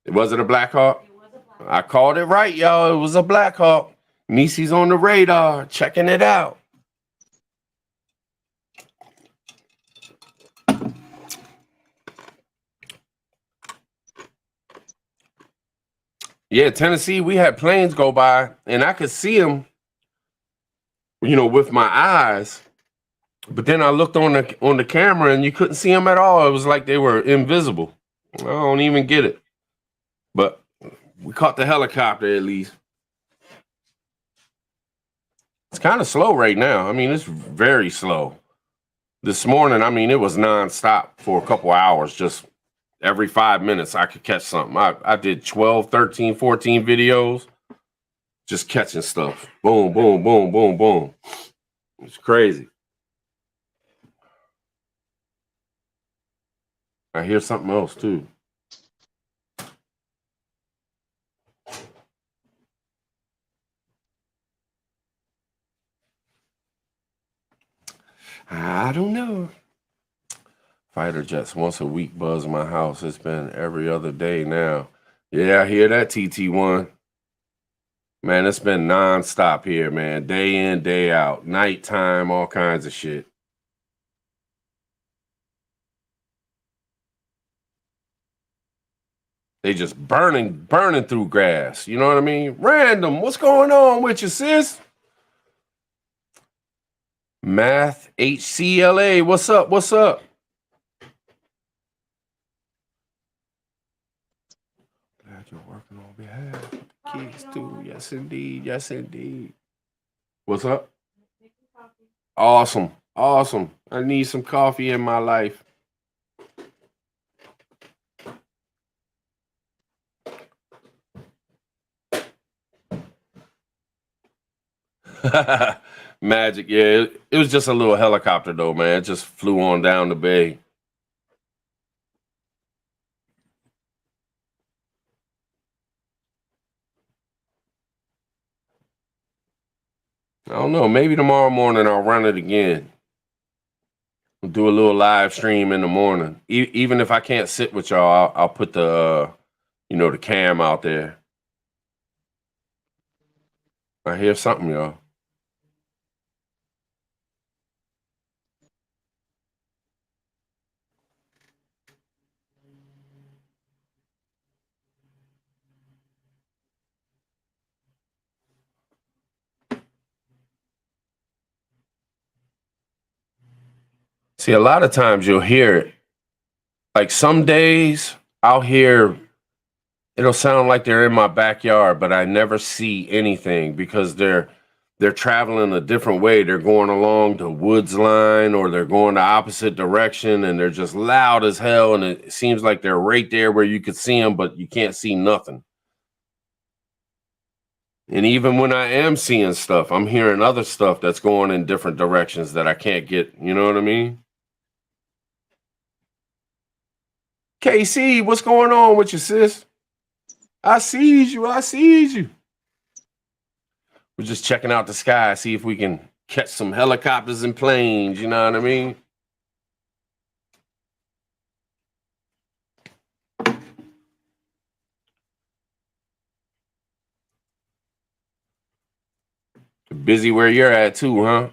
Was it a Black Hawk? It was a Black Hawk. I called it right, y'all. It was a Black Hawk. Nisi's on the radar, checking it out. Yeah, Tennessee, we had planes go by, and I could see them, with my eyes. But then I looked on the camera, and you couldn't see them at all. It was like they were invisible. I don't even get it. But we caught the helicopter at least. It's kind of slow right now. I mean, it's very slow. This morning, I mean, it was nonstop for a couple hours. Just every 5 minutes, I could catch something. I did 12, 13, 14 videos, just catching stuff. Boom, boom, boom, boom, boom. It's crazy. I hear something else, too. I don't know. Fighter jets once a week buzz my house. It's been every other day now. Yeah, I hear that, TT1. Man, it's been nonstop here, man. Day in, day out. Nighttime, all kinds of shit. They just burning through grass. You know what I mean? Random. What's going on with you, sis? Math HCLA. What's up? What's up? Glad you're working on behalf of the kids too. Yes, indeed. Yes, indeed. What's up? Awesome. Awesome. I need some coffee in my life. Magic, yeah. It was just a little helicopter though, man. It just flew on down the bay. I don't know. Maybe tomorrow morning I'll run it again. We'll do a little live stream in the morning. Even if I can't sit with y'all, I'll put the the cam out there. I hear something, y'all. See, a lot of times you'll hear it. Like some days I'll hear it'll sound like they're in my backyard, but I never see anything because they're traveling a different way. They're going along the woods line or they're going the opposite direction and they're just loud as hell. And it seems like they're right there where you could see them, but you can't see nothing. And even when I am seeing stuff, I'm hearing other stuff that's going in different directions that I can't get. You know what I mean? KC, what's going on with you, sis? I sees you. I sees you. We're just checking out the sky, see if we can catch some helicopters and planes. You know what I mean? Busy where you're at too, huh?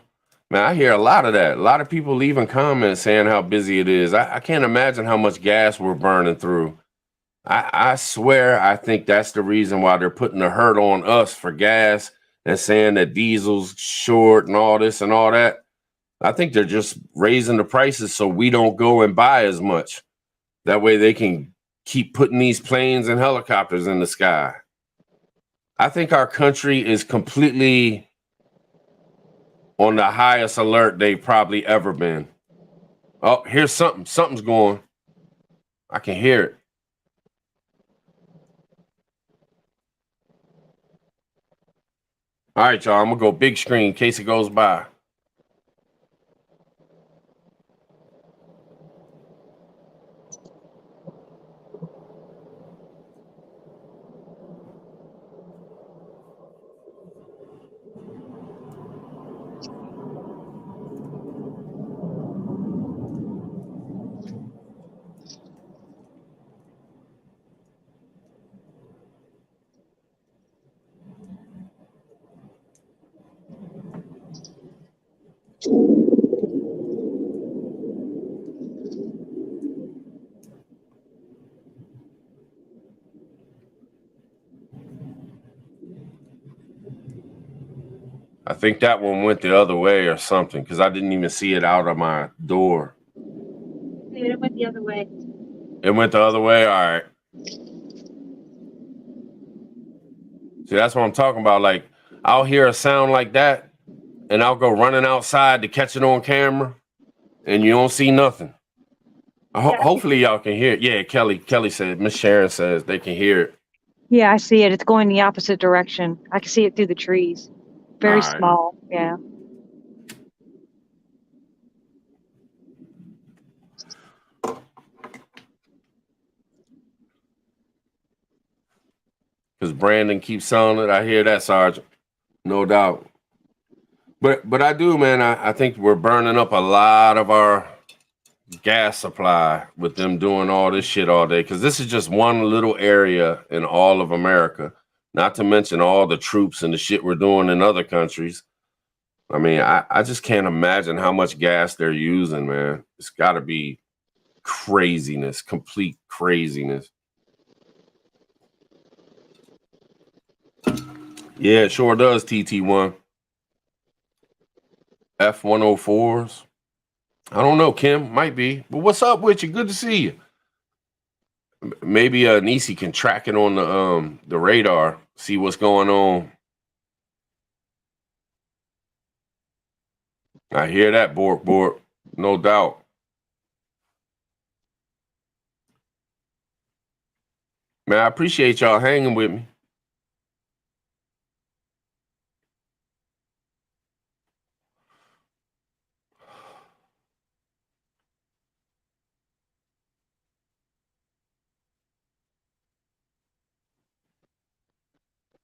Man, I hear a lot of that. A lot of people leaving comments saying how busy it is. I can't imagine how much gas we're burning through. I swear I think that's the reason why they're putting the hurt on us for gas and saying that diesel's short and all this and all that. I think they're just raising the prices so we don't go and buy as much. That way they can keep putting these planes and helicopters in the sky. I think our country is completely on the highest alert they've probably ever been. Oh, here's something. Something's going. I can hear it. All right, y'all. I'm gonna go big screen in case it goes by. I think that one went the other way or something because I didn't even see it out of my door. Yeah, it went the other way. It went the other way? All right. See, that's what I'm talking about. Like, I'll hear a sound like that, and I'll go running outside to catch it on camera, and you don't see nothing. Hopefully y'all can hear it. Yeah, Kelly said, Miss Sharon says they can hear it. Yeah, I see it. It's going the opposite direction. I can see it through the trees. Very All right. small. Yeah. Because Brandon keeps selling it. I hear that, Sergeant. No doubt. But I do, man. I think we're burning up a lot of our gas supply with them doing all this shit all day. Because this is just one little area in all of America. Not to mention all the troops and the shit we're doing in other countries. I mean, I just can't imagine how much gas they're using, man. It's got to be craziness, complete craziness. Yeah, it sure does, TT1. F-104s. I don't know, Kim. Might be. But what's up with you? Good to see you. Maybe Nisi can track it on the radar, see what's going on. I hear that, Bork. No doubt. Man, I appreciate y'all hanging with me.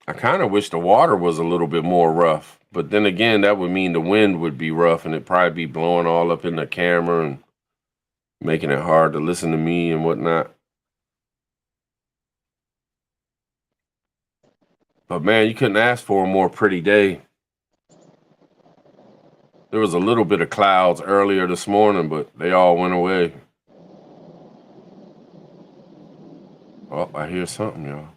I kind of wish the water was a little bit more rough. But then again, that would mean the wind would be rough and it'd probably be blowing all up in the camera and making it hard to listen to me and whatnot. But man, you couldn't ask for a more pretty day. There was a little bit of clouds earlier this morning, but they all went away. Oh, I hear something, y'all.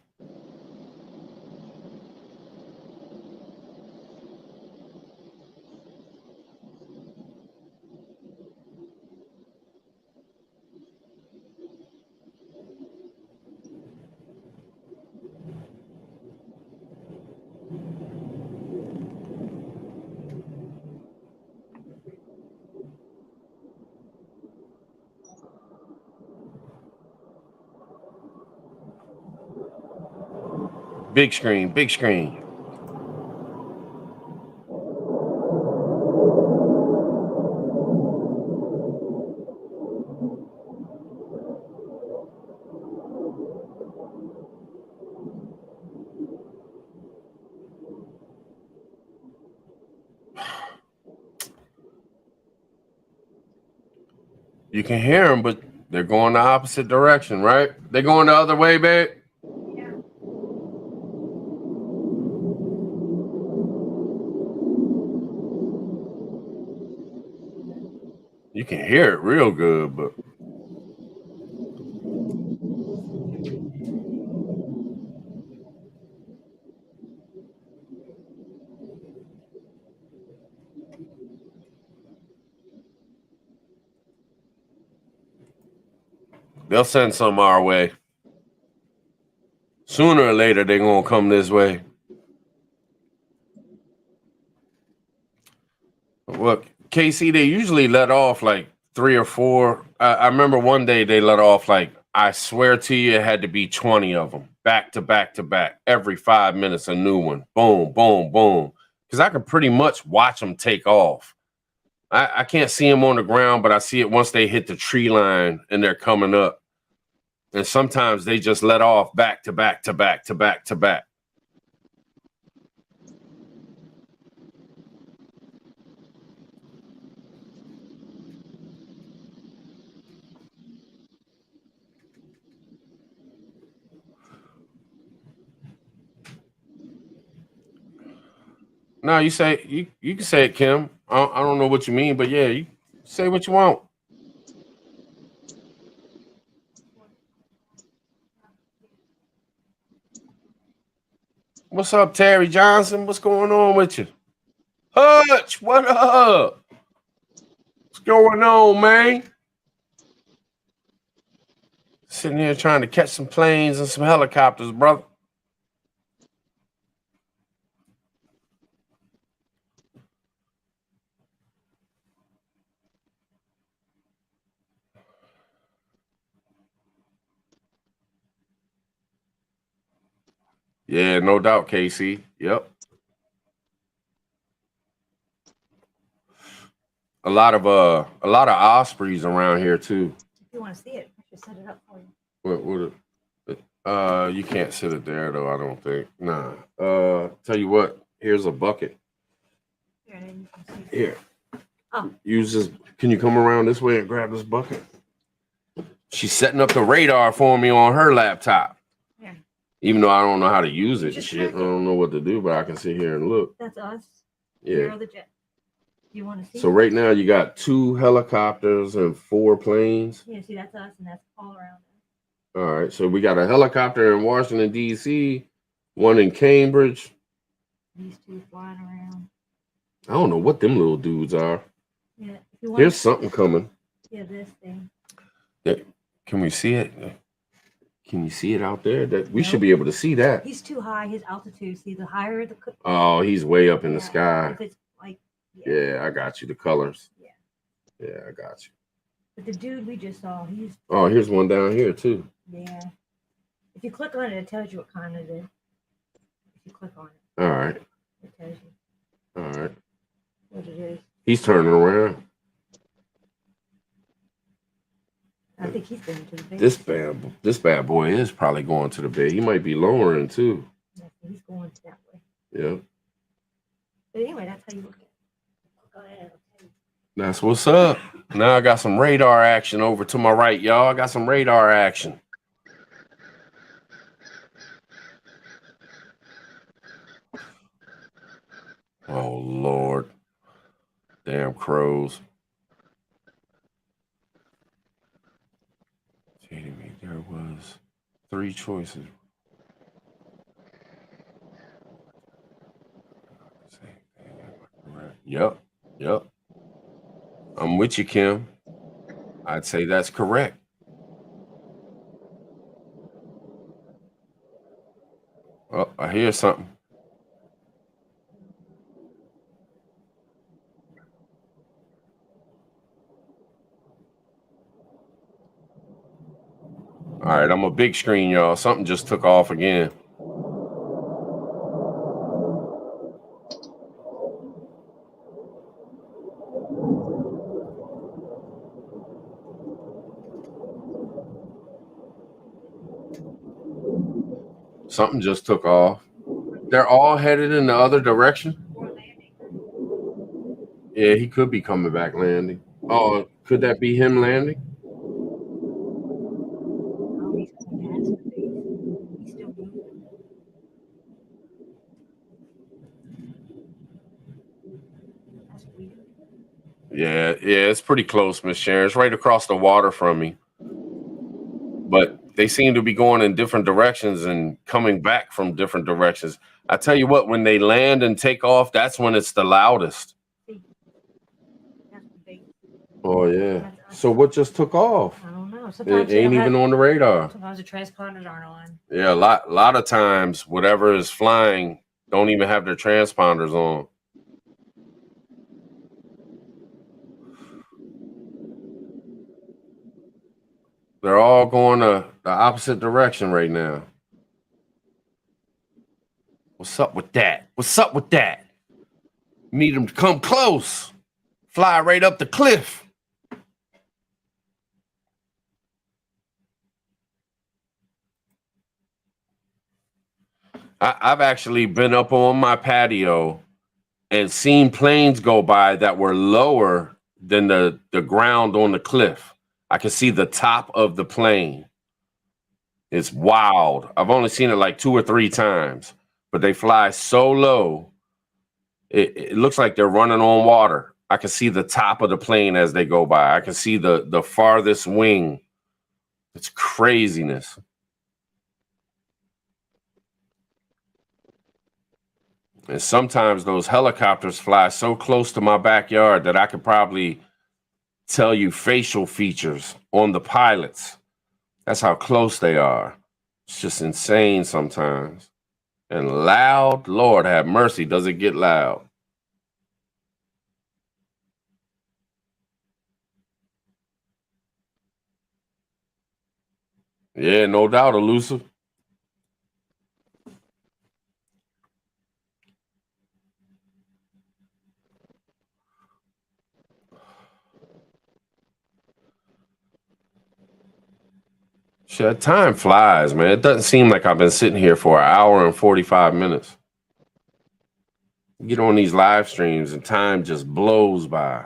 Big screen. You can hear them, but they're going the opposite direction, right? They're going the other way, babe. Yeah. You can hear it real good, but they'll send some our way. Sooner or later, they're going to come this way. Well, KC, they usually let off like 3 or 4. I remember one day they let off like, I swear to you, it had to be 20 of them, back to back to back. Every 5 minutes, a new one. Boom, boom, boom. because I can pretty much watch them take off. I can't see them on the ground, but I see it once they hit the tree line and they're coming up. And sometimes they just let off back to back to back to back to back. No, you say you can say it, Kim. I don't know what you mean, but yeah, you say what you want. What's up, Terry Johnson? What's going on with you? Hutch, what up? What's going on, man? Sitting here trying to catch some planes and some helicopters, brother. Yeah, no doubt, Casey. Yep. A lot of ospreys around here too. If you want to see it, I should set it up for you. You can't sit it there though, I don't think. Nah. Tell you what, here's a bucket. Here, and then you can see. Here. Oh. Use this. Can you come around this way and grab this bucket? She's setting up the radar for me on her laptop. Yeah. Even though I don't know how to use it and Just shit. track I it. don't know what to do, but I can sit here and look. That's us. Yeah. Here are the jet. You want to see? So right now you got 2 helicopters and 4 planes. Yeah, see, that's us, and that's all around us. All right. So we got a helicopter in Washington, D.C., one in Cambridge. These two flying around. I don't know what them little dudes are. Yeah. If you want Here's something coming. Yeah, this thing. Can we see it? Can you see it out there? That we No. should be able to see that. He's too high. His altitude. See, the higher the. Oh, he's way up in the Yeah, sky. If it's like. Yeah, I got you. The colors. Yeah. Yeah, I got you. But the dude we just saw, he's. Oh, here's one down here too. Yeah. If you click on it, it tells you what kind it is. If you click on it, All right. it tells you All right. what it is. He's turning around. I think he's going to the base. This bad boy is probably going to the bay. He might be lowering too. Yeah, he's going that way. Yeah. But anyway, that's how you look at it. Go ahead. I'll tell you. That's what's up. Now I got some radar action over to my right, y'all. I got some radar action. Oh, Lord. Damn crows. Jamie, there was 3 choices. Yep. I'm with you, Kim. I'd say that's correct. Oh, I hear something. All right, I'm a big screen, y'all. Something just took off again. Something just took off. They're all headed in the other direction. Or landing. Yeah, he could be coming back landing. Oh, could that be him landing? Oh, he's coming past the base. He's still moving. That's weird. Yeah, it's pretty close, Miss Sharon. It's right across the water from me. But they seem to be going in different directions and coming back from different directions. I tell you what, when they land and take off, that's when it's the loudest. See? That's the base. Oh, yeah. So what just took off? I don't know. It Sometimes they ain't don't even have, on the radar. sometimes the transponders aren't on. Yeah, a lot of times, whatever is flying don't even have their transponders on. They're all going the opposite direction right now. What's up with that? What's up with that? Need them to come close. Fly right up the cliff. I've actually been up on my patio and seen planes go by that were lower than the ground on the cliff. I can see the top of the plane. It's wild. I've only seen it like 2 or 3 times, but they fly so low, it looks like they're running on water. I can see the top of the plane as they go by. I can see the farthest wing. It's craziness. And sometimes those helicopters fly so close to my backyard that I could probably tell you facial features on the pilots. That's how close they are. It's just insane sometimes. And loud, Lord have mercy, does it get loud? Yeah, no doubt, elusive. Shit, time flies, man. It doesn't seem like I've been sitting here for an hour and 45 minutes. Get on these live streams and time just blows by.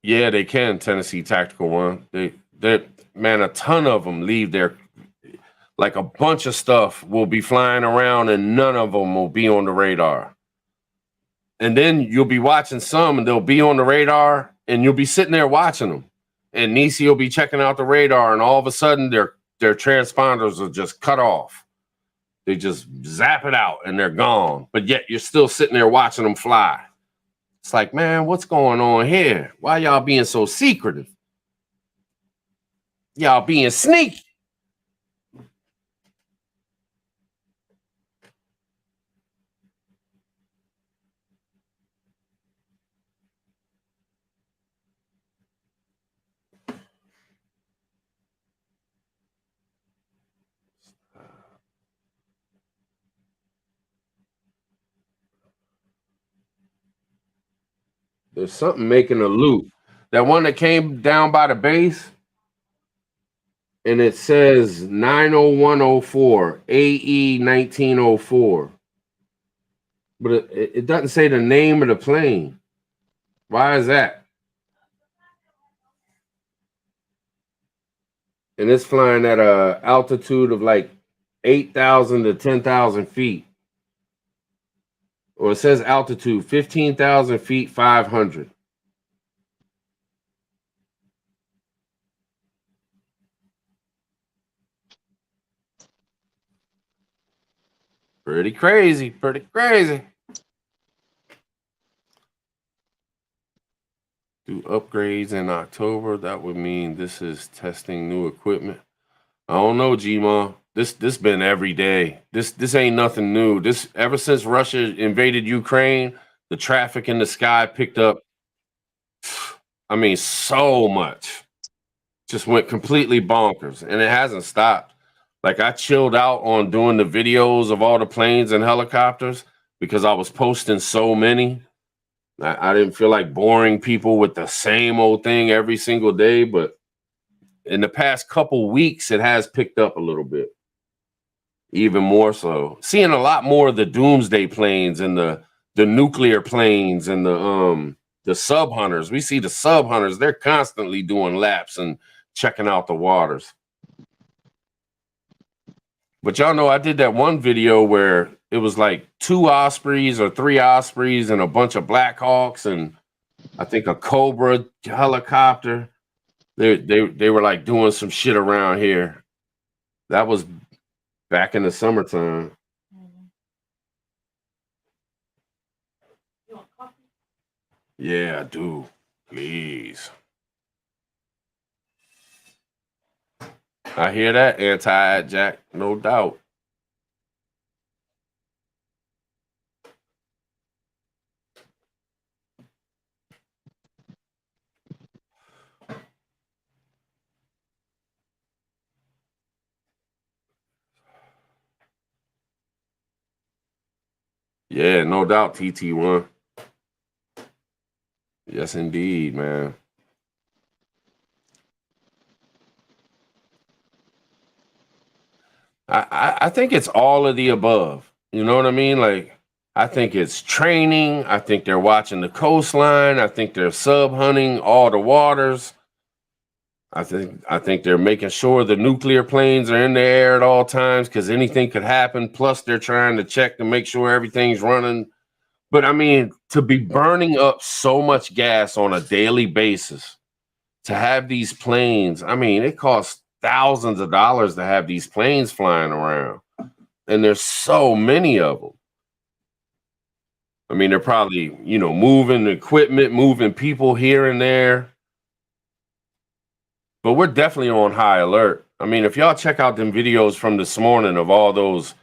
Yeah, they can, Tennessee Tactical One. They man, a ton of them leave there. Like a bunch of stuff will be flying around and none of them will be on the radar. And then you'll be watching some and they'll be on the radar and you'll be sitting there watching them. And Nisi will be checking out the radar and all of a sudden their transponders are just cut off. They just zap it out and they're gone. But yet you're still sitting there watching them fly. It's like, man, what's going on here? Why y'all being so secretive? Y'all being sneaky. There's something making a loop. That one that came down by the base, and it says 90104, AE 1904. But it doesn't say the name of the plane. Why is that? And it's flying at a altitude of like 8,000 to 10,000 feet. Or it says altitude 15,000 feet, 500. Pretty crazy, pretty crazy. Do upgrades in October. That would mean this is testing new equipment. I don't know, G-Ma. This been every day. This ain't nothing new. This ever since Russia invaded Ukraine, the traffic in the sky picked up. I mean, so much. Just went completely bonkers, and it hasn't stopped. Like I chilled out on doing the videos of all the planes and helicopters because I was posting so many. I didn't feel like boring people with the same old thing every single day, but in the past couple weeks, it has picked up a little bit, even more so. Seeing a lot more of the doomsday planes and the nuclear planes and the sub hunters. We see the sub hunters; they're constantly doing laps and checking out the waters. But y'all know I did that one video where it was like 2 Ospreys or 3 Ospreys and a bunch of Black Hawks and I think a Cobra helicopter. They were like doing some shit around here. That was back in the summertime. You want coffee? Yeah, I do. Please. I hear that, anti-ad Jack, no doubt. Yeah, no doubt, TT1. Yes, indeed, man. I think it's all of the above. You know what I mean? Like, I think it's training. I think they're watching the coastline. I think they're sub hunting all the waters. I think they're making sure the nuclear planes are in the air at all times because anything could happen. Plus, they're trying to check to make sure everything's running. But I mean, to be burning up so much gas on a daily basis, to have these planes, I mean, it costs thousands of dollars to have these planes flying around. And there's so many of them. I mean, they're probably, moving equipment, moving people here and there. But we're definitely on high alert. I mean, if y'all check out them videos from this morning of all those,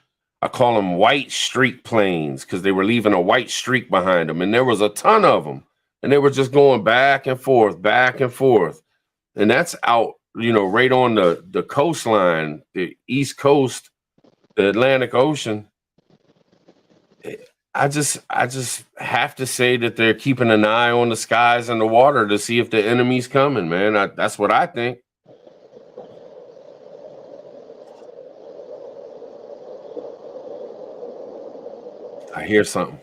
I call them white streak planes because they were leaving a white streak behind them. And there was a ton of them. And they were just going back and forth, back and forth. And that's out, right on the coastline, the East Coast, the Atlantic Ocean. I just have to say that they're keeping an eye on the skies and the water to see if the enemy's coming, man. That's what I think. I hear something.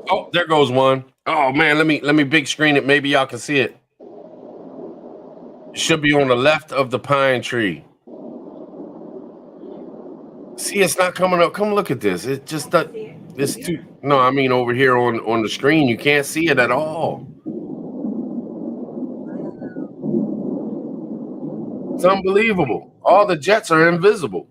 Oh, there goes one. Oh man, let me big screen it. Maybe y'all can see it. It should be on the left of the pine tree. See, it's not coming up. Come look at this. It just it's too. No, I mean over here on the screen, you can't see it at all. It's unbelievable. All the jets are invisible.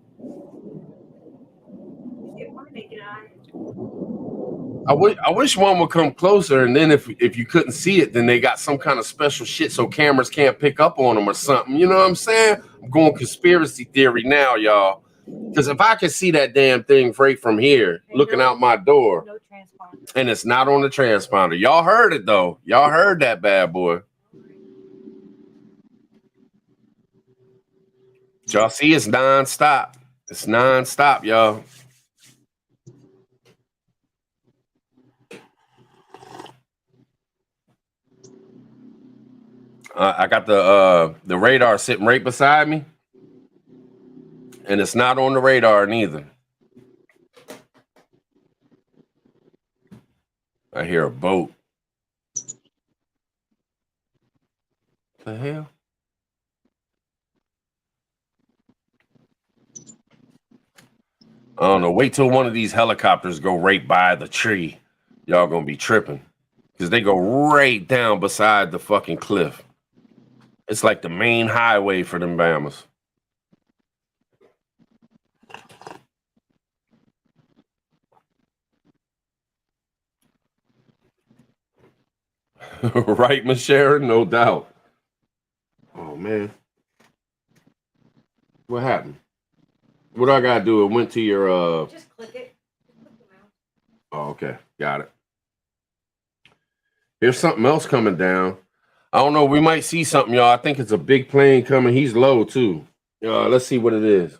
I wish one would come closer, and then if you couldn't see it, then they got some kind of special shit so cameras can't pick up on them or something. You know what I'm saying? I'm going conspiracy theory now, y'all. Because if I could see that damn thing right from here, looking out my door, and it's not on the transponder, y'all heard it though. Y'all heard that bad boy. Y'all see, it's nonstop. It's nonstop, y'all. I got the radar sitting right beside me, and it's not on the radar neither. I hear a boat. The hell? I don't know. Wait till one of these helicopters go right by the tree. Y'all gonna be tripping because they go right down beside the fucking cliff. It's like the main highway for them Bamas. Right, Miss Sharon? No doubt. Oh man, what happened? What I gotta do? It went to your Just click it. Just click the mouse. Oh, okay, got it. Here's something else coming down. I don't know. We might see something, y'all. I think it's a big plane coming. He's low too. Let's see what it is.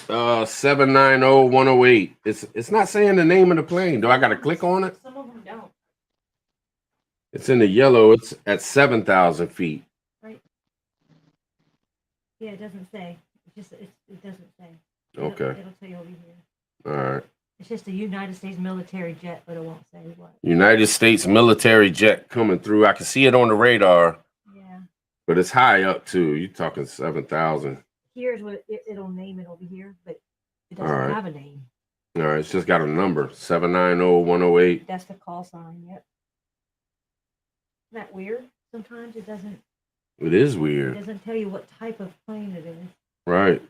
790-108. It's not saying the name of the plane. Do I gotta click on it? Some of them don't. It's in the yellow. It's at 7,000 feet. Right. Yeah, it doesn't say. It doesn't say. Okay. It'll tell you over here. All right. It's just a United States military jet, but it won't say what. United States military jet coming through. I can see it on the radar. Yeah. But it's high up too. You're talking 7,000. Here's what it'll name it over here, but it doesn't have a name. All right, it's just got a number, 790-108. That's the call sign. Yep. Isn't that weird? Sometimes it doesn't. It is It weird. doesn't tell you what type of plane it is. Right.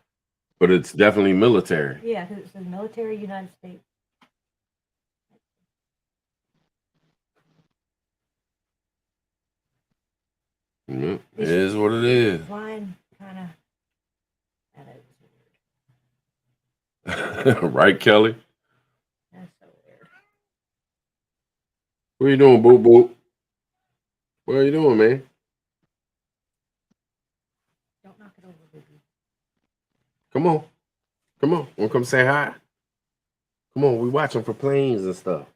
But it's definitely military. Yeah, because it says military United States. It is what it is. Flying kind of. Right, Kelly? That's so weird. What are you doing, Boop Boop? What are you doing, man? Don't knock it over, baby. Come on. Come on. Want to come say hi? Come on, we watching for planes and stuff.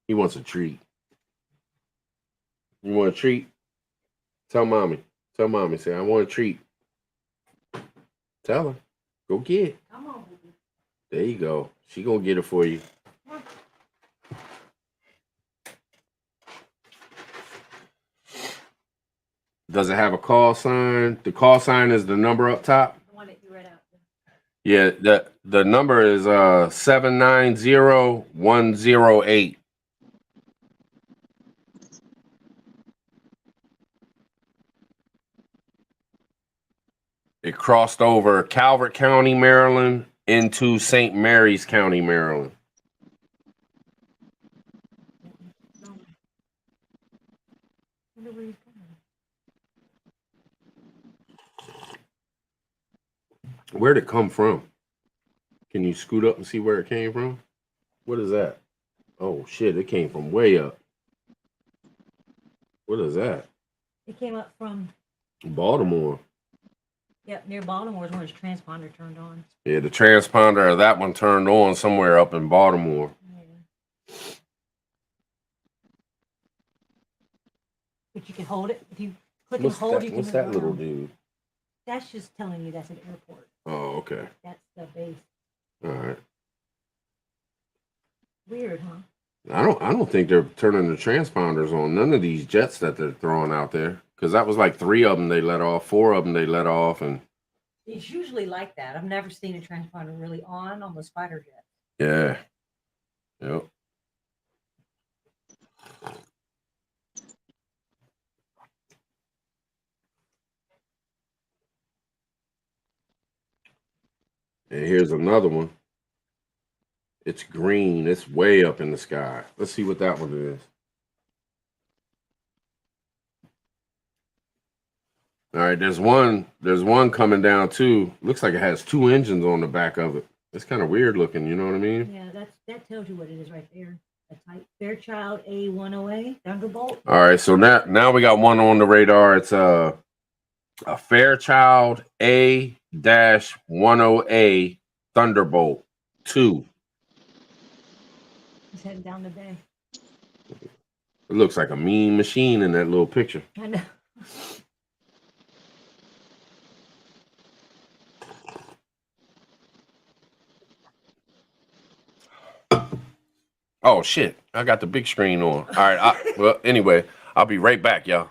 He wants a treat. You want a treat? Tell mommy. Tell mommy. Say, I want a treat. Tell her. Go get it. Come on, baby. There you go. She gonna get it for you. Does it have a call sign? The call sign is the number up top. The one that you read out. Yeah, the number is 790108. It crossed over Calvert County, Maryland into St. Mary's County, Maryland. Wonder where he's going. Where'd it come from? Can you scoot up and see where it came from? What is that? Oh shit, it came from way up. What is that? It came up from, Baltimore. yep, near Baltimore is where his transponder turned on. Yeah, the transponder of that one turned on somewhere up in Baltimore. Yeah. But you can hold it. If you click and hold, you can What's move that it little around. dude? That's just telling you that's an airport. Oh, okay. That's the base. All right. Weird, huh? I don't think they're turning the transponders on none of these jets that they're throwing out there, because that was like 3 of them they let off, 4 of them they let off, and It's usually like that. I've never seen a transponder really on those fighter jets. yeah, yep. And here's another one. It's green. It's way up in the sky. Let's see what that one is. All right, there's one coming down too. Looks like it has 2 engines on the back of it. It's kind of weird looking, you know what I mean? Yeah, that tells you what it is right there. A type Fairchild A10A Thunderbolt. All right, so now we got one on the radar. It's a Fairchild A-10A Thunderbolt 2. He's heading down the bay. It looks like a mean machine in that little picture. I know. Oh shit! I got the big screen on. All right. Well, anyway, I'll be right back, y'all.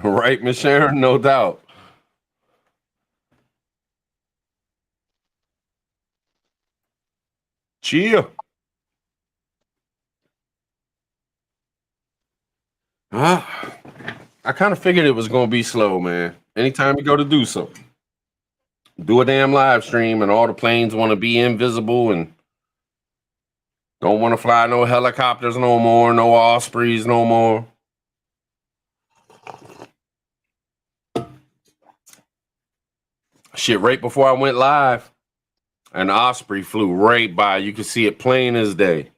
Right, Miss Sharon? No doubt. Cheer. I kind of figured it was going to be slow, man. Anytime you go to do something, do a damn live stream, and all the planes want to be invisible and don't want to fly no helicopters no more, no Ospreys no more. Shit, right before I went live, an Osprey flew right by. You could see it plain as day.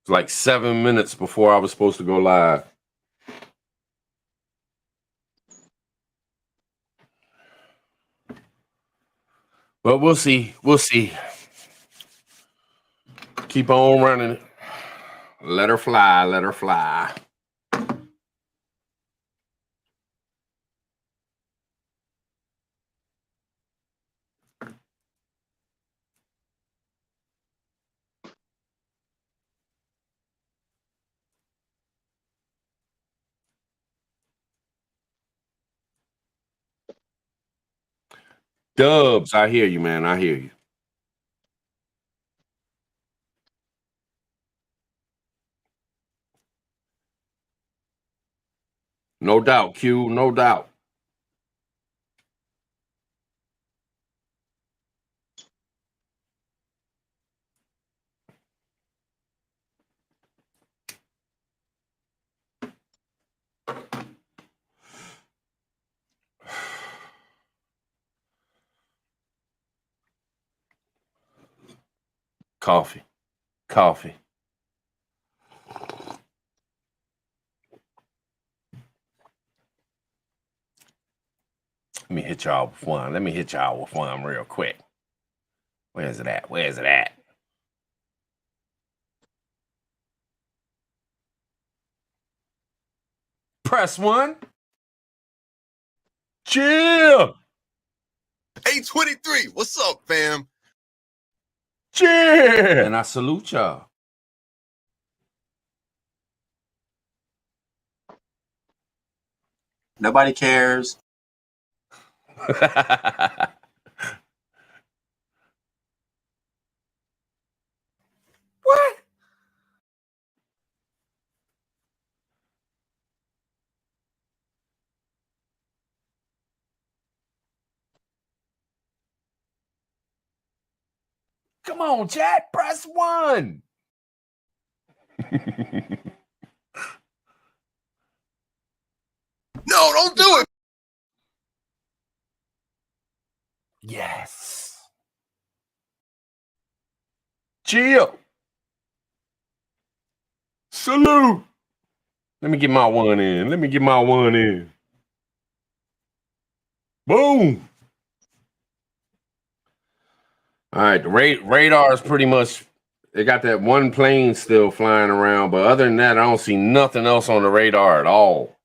It's like 7 minutes before I was supposed to go live. But we'll see. We'll see. Keep on running. Let her fly. Let her fly. Dubs, I hear you, man. I hear you. No doubt, Q. No doubt. Coffee. Coffee. Let me hit y'all with one. Let me hit y'all with one real quick. Where's it at? Where's it at? Press one. Chill. 823, what's up, fam? Chill. And I salute y'all. Nobody cares. What? Come on, chat. Press one. No, don't do it. Yes. Chill. Salute. Let me get my one in. Let me get my one in. Boom. All right. The radar is pretty much, they got that one plane still flying around, but other than that, I don't see nothing else on the radar at all.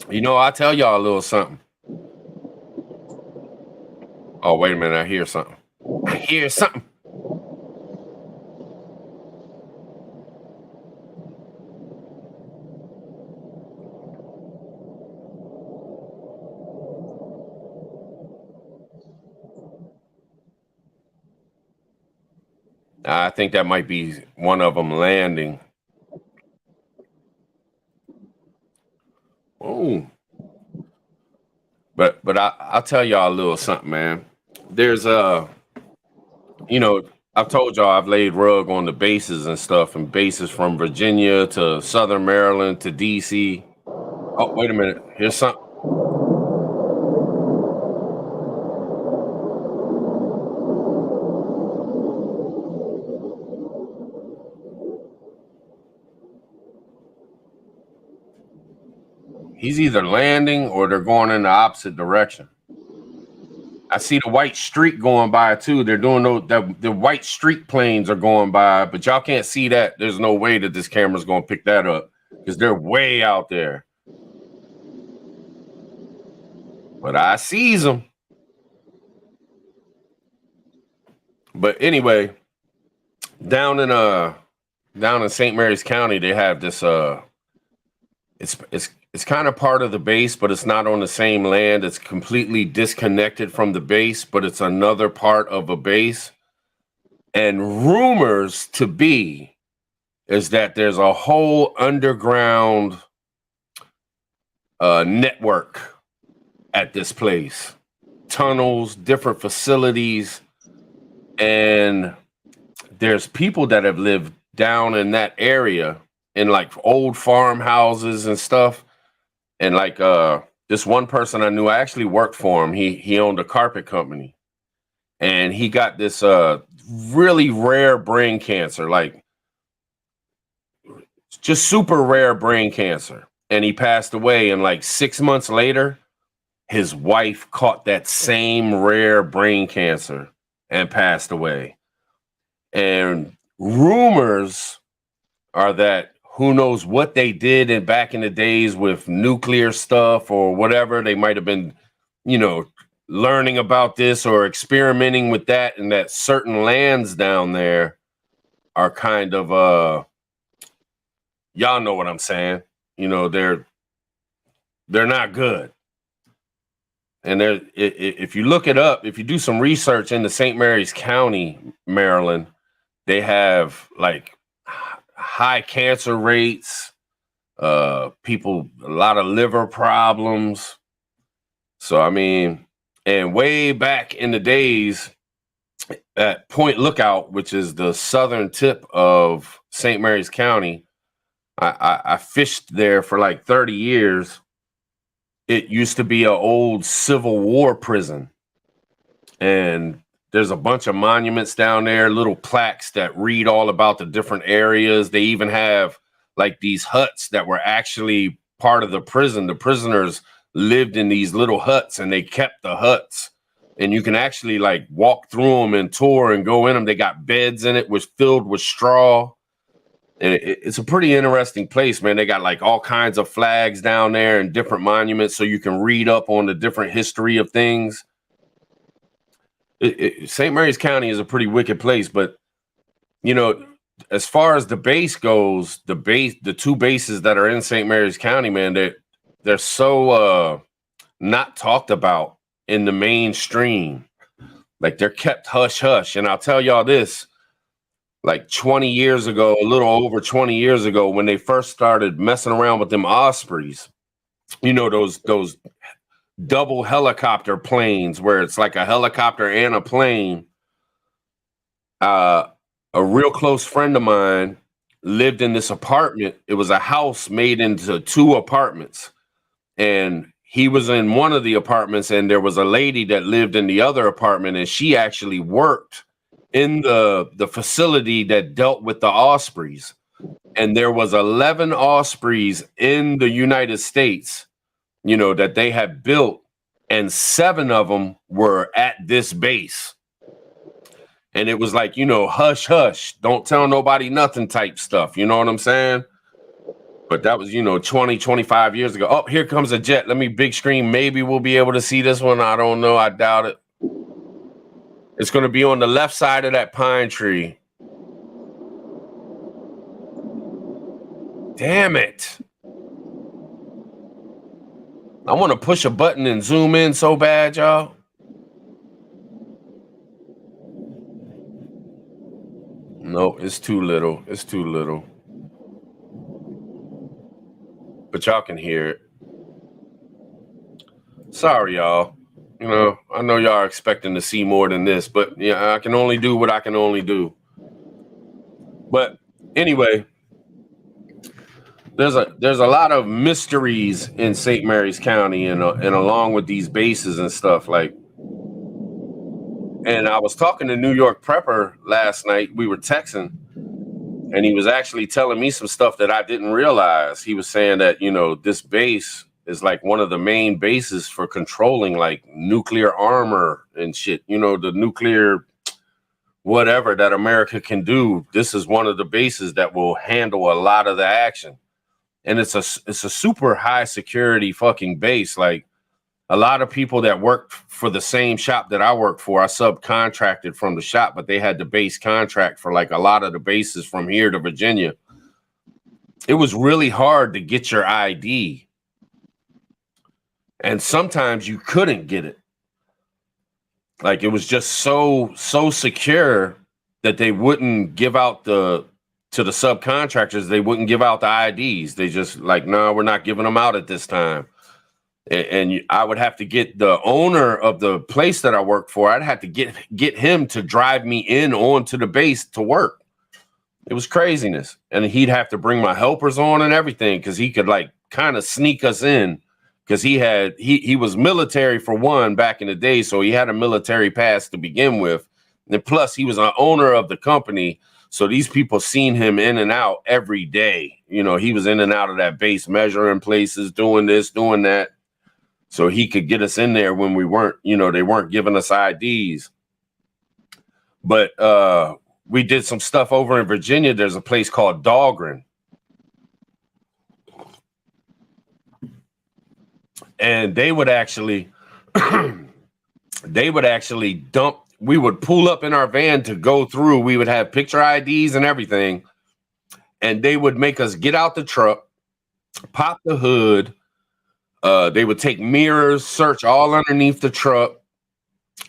You know, I'll tell y'all a little something. Oh, wait a minute. I hear something. I hear something. I think that might be one of them landing. Oh. But I'll tell y'all a little something, man. There's you know, I've told y'all I've laid rug on the bases and stuff, and bases from Virginia to Southern Maryland to DC. Oh, wait a minute. Here's something. He's either landing or they're going in the opposite direction. I see the white streak going by too. They're doing the white streak planes are going by, but y'all can't see that. There's no way that this camera's going to pick that up because they're way out there. But I sees them. But anyway, down in St. Mary's County, they have this it's kind of part of the base, but it's not on the same land. It's completely disconnected from the base, but it's another part of a base. And rumors to be is that there's a whole underground network at this place, tunnels, different facilities, and there's people that have lived down in that area in like old farmhouses and stuff. And like this one person I knew, I actually worked for him. He owned a carpet company, and he got this really rare brain cancer, like just super rare brain cancer. And he passed away, and like 6 months later, his wife caught that same rare brain cancer and passed away. And rumors are that who knows what they did back in the days with nuclear stuff or whatever. They might have been, learning about this or experimenting with that, and that certain lands down there are kind of y'all know what I'm saying. They're not good. And if you look it up, if you do some research into St. Mary's County, Maryland, they have like high cancer rates, people, a lot of liver problems. So, I mean, and way back in the days at Point Lookout, which is the southern tip of St. Mary's County, I fished there for like 30 years. It used to be an old Civil War prison. And there's a bunch of monuments down there, little plaques that read all about the different areas. They even have like these huts that were actually part of the prison. The prisoners lived in these little huts, and they kept the huts. And you can actually like walk through them and tour and go in them. They got beds in it, was filled with straw. And it's a pretty interesting place, man. They got like all kinds of flags down there and different monuments, so you can read up on the different history of things. St. Mary's County is a pretty wicked place, but as far as the base goes, the two bases that are in St. Mary's County, man, they're so not talked about in the mainstream. Like they're kept hush hush. And I'll tell y'all this. Like 20 years ago, a little over 20 years ago, when they first started messing around with them Ospreys, those double helicopter planes where it's like a helicopter and a plane. A real close friend of mine lived in this apartment. It was a house made into two apartments. And he was in one of the apartments, and there was a lady that lived in the other apartment, and she actually worked in the facility that dealt with the Ospreys. And there was 11 Ospreys in the United States, that they had built, and 7 of them were at this base. And it was like, hush, hush, don't tell nobody nothing type stuff. You know what I'm saying? But that was, 20, 25 years ago. Oh, here comes a jet. Let me big screen. Maybe we'll be able to see this one. I don't know. I doubt it. It's going to be on the left side of that pine tree. Damn it. I want to push a button and zoom in so bad, y'all. No, it's too little. It's too little. But y'all can hear it. Sorry, y'all. I know y'all are expecting to see more than this, but yeah, I can only do what I can only do. But anyway, there's a lot of mysteries in St. Mary's County, and along with these bases and stuff like. And I was talking to New York Prepper last night. We were texting, and he was actually telling me some stuff that I didn't realize. He was saying that this base is like one of the main bases for controlling like nuclear armor and shit. The nuclear whatever that America can do. This is one of the bases that will handle a lot of the action. And it's a super high security fucking base. Like a lot of people that worked for the same shop that I worked for, I subcontracted from the shop, but they had the base contract for like a lot of the bases from here to Virginia. It was really hard to get your ID. And sometimes you couldn't get it. Like it was just so secure that they wouldn't give out to the subcontractors, they wouldn't give out the IDs. They just like, no, we're not giving them out at this time. And I would have to get the owner of the place that I worked for. I'd have to get him to drive me in onto the base to work. It was craziness. And he'd have to bring my helpers on and everything because he could like kind of sneak us in because he was military for one back in the day. So he had a military pass to begin with. And plus he was an owner of the company. So these people seen him in and out every day. You know, he was in and out of that base, measuring places, doing this, doing that. So he could get us in there when we weren't, you know, they weren't giving us IDs. But we did some stuff over in Virginia. There's a place called Dahlgren. And they would actually dump. We would pull up in our van to go through. We would have picture IDs and everything. And they would make us get out the truck, pop the hood. They would take mirrors, search all underneath the truck,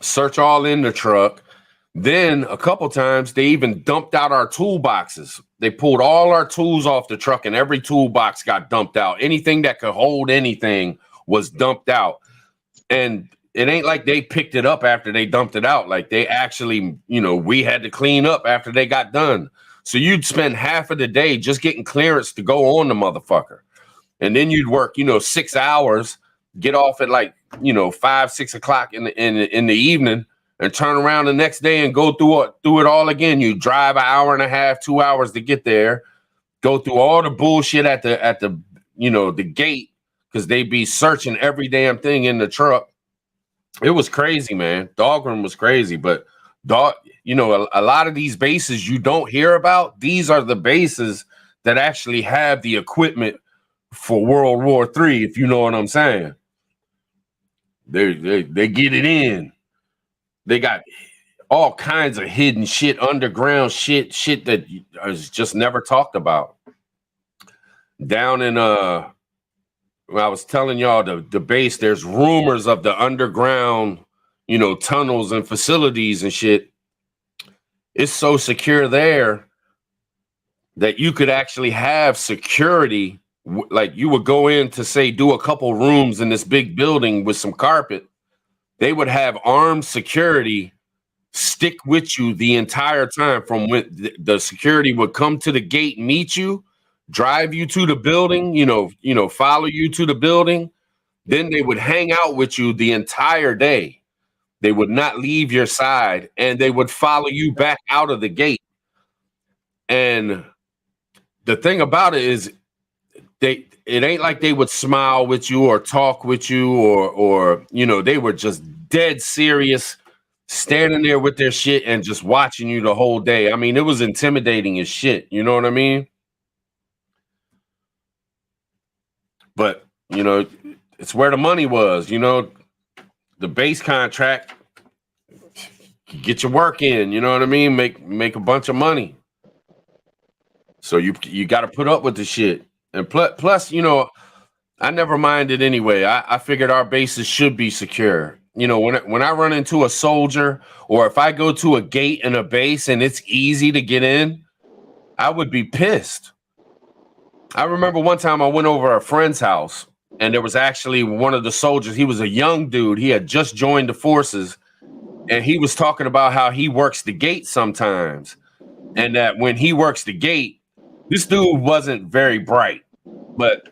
search all in the truck. Then a couple times they even dumped out our toolboxes. They pulled all our tools off the truck and every toolbox got dumped out. Anything that could hold anything was dumped out. And it ain't like they picked it up after they dumped it out. Like they actually, you know, we had to clean up after they got done. So you'd spend half of the day just getting clearance to go on the motherfucker. And then you'd work, you know, 6 hours, get off at like, you know, 5, 6 o'clock in the evening and turn around the next day and go through it all again. You drive an hour and a half, 2 hours to get there, go through all the bullshit at the you know, the gate because they be searching every damn thing in the truck. It was crazy, man. Dahlgren was crazy, but you know, a lot of these bases you don't hear about. These are the bases that actually have the equipment for World War III, if you know what I'm saying. They get it in. They got all kinds of hidden shit, underground shit that is just never talked about. Down in when I was telling y'all the base, there's rumors of the underground, you know, tunnels and facilities and shit. It's so secure there that you could actually have security. Like you would go in to say, do a couple rooms in this big building with some carpet. They would have armed security stick with you the entire time from when the security would come to the gate, meet you, drive you to the building, you know, follow you to the building. Then they would hang out with you the entire day. They would not leave your side and they would follow you back out of the gate. And the thing about it is, it ain't like they would smile with you or talk with you or you know, they were just dead serious, standing there with their shit and just watching you the whole day. I mean, it was intimidating as shit. You know what I mean? But, you know, it's where the money was, you know, the base contract, get your work in, you know what I mean? Make a bunch of money. So you got to put up with the shit. And plus, you know, I never minded anyway. I figured our bases should be secure. You know, when I run into a soldier or if I go to a gate in a base and it's easy to get in, I would be pissed. I remember one time I went over a friend's house and there was actually one of the soldiers. He was a young dude. He had just joined the forces and he was talking about how he works the gate sometimes. And that when he works the gate, this dude wasn't very bright. But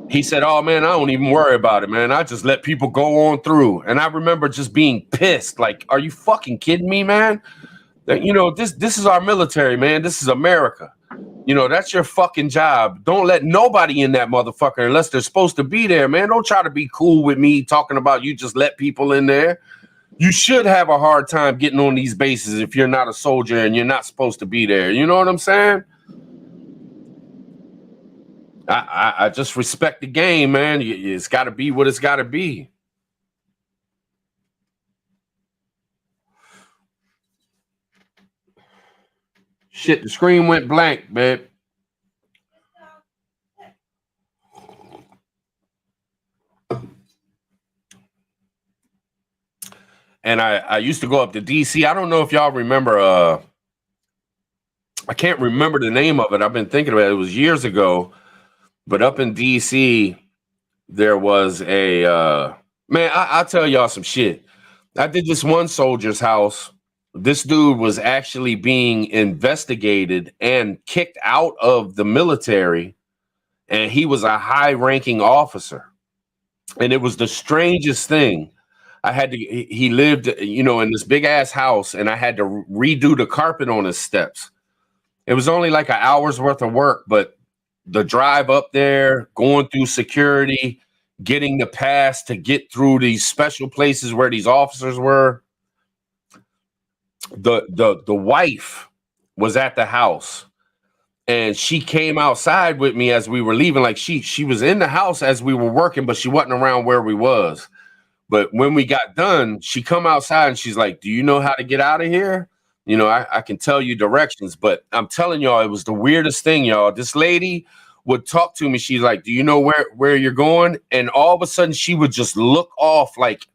he said, oh, man, I don't even worry about it, man. I just let people go on through. And I remember just being pissed. Like, are you fucking kidding me, man? That, you know, this is our military, man. This is America. You know, that's your fucking job. Don't let nobody in that motherfucker unless they're supposed to be there, man. Don't try to be cool with me talking about you just let people in there. You should have a hard time getting on these bases if you're not a soldier and you're not supposed to be there. You know what I'm saying? I just respect the game, man. It's got to be what it's got to be. Shit, the screen went blank, babe. And I used to go up to DC. I don't know if y'all remember. I can't remember the name of it. I've been thinking about it. It was years ago, but up in DC, there was a man. I'll tell y'all some shit. I did this one soldier's house. This dude was actually being investigated and kicked out of the military, and he was a high-ranking officer. And it was the strangest thing. I had to. He lived, in this big ass house, and I had to redo the carpet on his steps. It was only like an hour's worth of work, but the drive up there, going through security, getting the pass to get through these special places where these officers were. The wife was at the house, and she came outside with me as we were leaving. Like she was in the house as we were working, but she wasn't around where we was. But when we got done, she come outside and she's like, "Do you know how to get out of here? I can tell you directions." But I'm telling y'all, it was the weirdest thing, y'all. This lady would talk to me. She's like, "Do you know where you're going?" And all of a sudden she would just look off like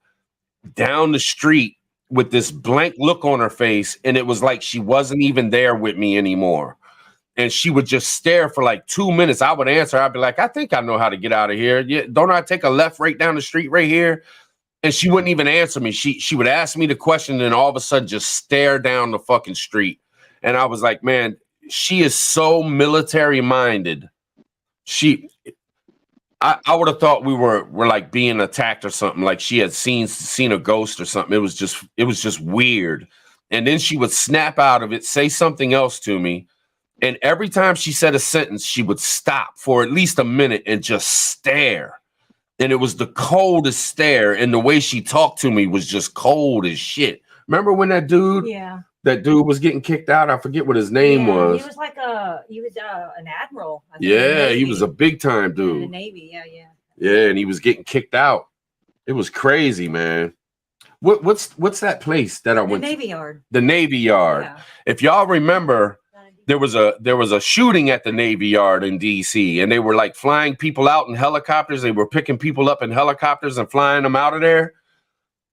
down the street with this blank look on her face. And it was like she wasn't even there with me anymore. And she would just stare for like 2 minutes. I would answer. I'd be like, "I think I know how to get out of here. Yeah, don't I take a left right down the street right here?" And she wouldn't even answer me. She would ask me the question and all of a sudden just stare down the fucking street. And I was like, man, she is so military minded. I would have thought we were like being attacked or something. Like she had seen a ghost or something. It was just weird. And then she would snap out of it, say something else to me. And every time she said a sentence, she would stop for at least a minute and just stare. And it was the coldest stare. And the way she talked to me was just cold as shit. Remember when that dude was getting kicked out? I forget what his name was. He was like an admiral. I think, yeah, he was a big time dude. In the Navy, yeah. Yeah, and he was getting kicked out. It was crazy, man. What's that place that I went to? The Navy Yard. The Navy Yard. Yeah. If y'all remember, there was a shooting at the Navy Yard in DC, and they were like flying people out in helicopters. They were picking people up in helicopters and flying them out of there.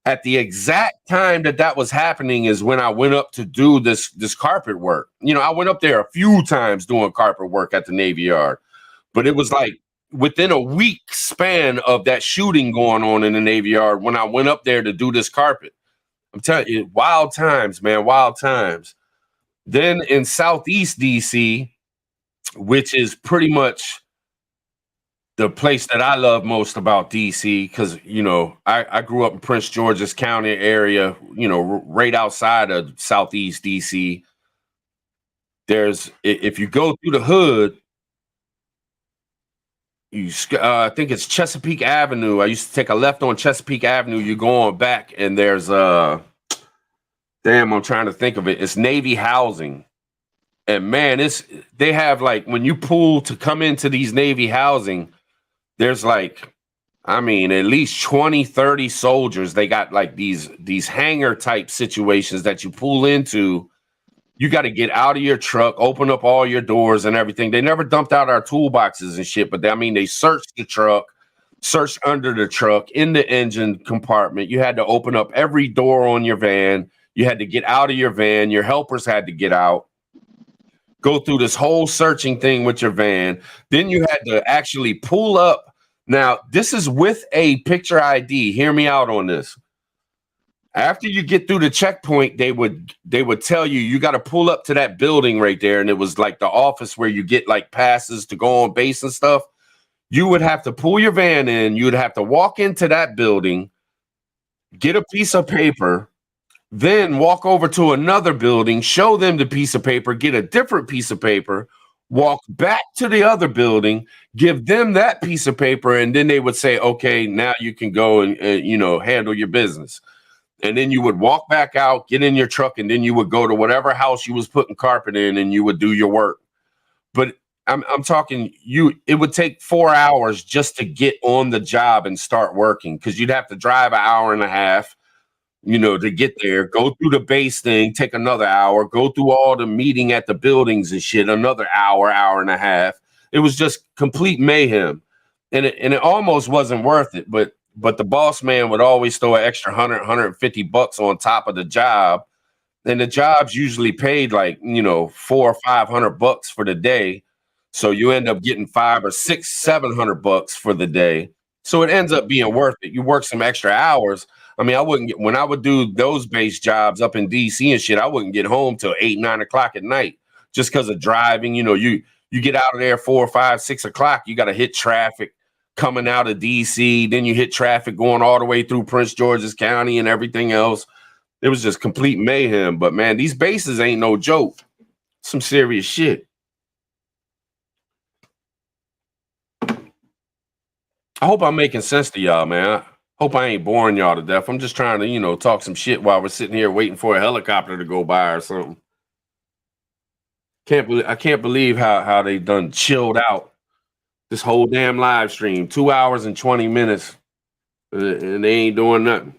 At the exact time that was happening is when I went up to do this carpet work. I went up there a few times doing carpet work at the Navy Yard, but it was like within a week span of that shooting going on in the Navy Yard when I went up there to do this carpet. I'm telling you, wild times, man, wild times. Then in Southeast DC, which is pretty much the place that I love most about DC, because, I grew up in Prince George's County area, right outside of Southeast DC. If you go through the hood, I think it's Chesapeake Avenue. I used to take a left on Chesapeake Avenue. You go on back and there's I'm trying to think of it. It's Navy housing. And man, they have like, when you pull to come into these Navy housing, there's like, at least 20, 30 soldiers. They got like these hangar type situations that you pull into. You got to get out of your truck, open up all your doors and everything. They never dumped out our toolboxes and shit, but they searched the truck, searched under the truck, in the engine compartment. You had to open up every door on your van. You had to get out of your van. Your helpers had to get out. Go through this whole searching thing with your van. Then you had to actually pull up. Now, this is with a picture ID. Hear me out on this. After you get through the checkpoint, they would tell you got to pull up to that building right there. And it was like the office where you get like passes to go on base and stuff. You would have to pull your van in. You'd have to walk into that building, get a piece of paper, then walk over to another building, show them the piece of paper, get a different piece of paper, walk back to the other building, give them that piece of paper, and then they would say, okay, now you can go and handle your business. And then you would walk back out, get in your truck, and then you would go to whatever house you was putting carpet in, and you would do your work. But I'm talking it would take 4 hours just to get on the job and start working, because you'd have to drive an hour and a half. to get there, go through the base thing, take another hour, go through all the meeting at the buildings and shit, another hour, hour and a half. It was just complete mayhem. And it almost wasn't worth it, but the boss man would always throw an extra $150 on top of the job. And the job's usually paid like, $400 or $500 for the day. So you end up getting $500 or $600, $700 for the day. So it ends up being worth it. You work some extra hours. I mean, when I would do those base jobs up in DC and shit, I wouldn't get home till 8, 9 o'clock at night just because of driving. You get out of there 4, 5, 6 o'clock. You got to hit traffic coming out of DC. Then you hit traffic going all the way through Prince George's County and everything else. It was just complete mayhem. But man, these bases ain't no joke. Some serious shit. I hope I'm making sense to y'all, man. I hope I ain't boring y'all to death. I'm just trying to, talk some shit while we're sitting here waiting for a helicopter to go by or something. I can't believe how they done chilled out this whole damn live stream. 2 hours and 20 minutes, and they ain't doing nothing.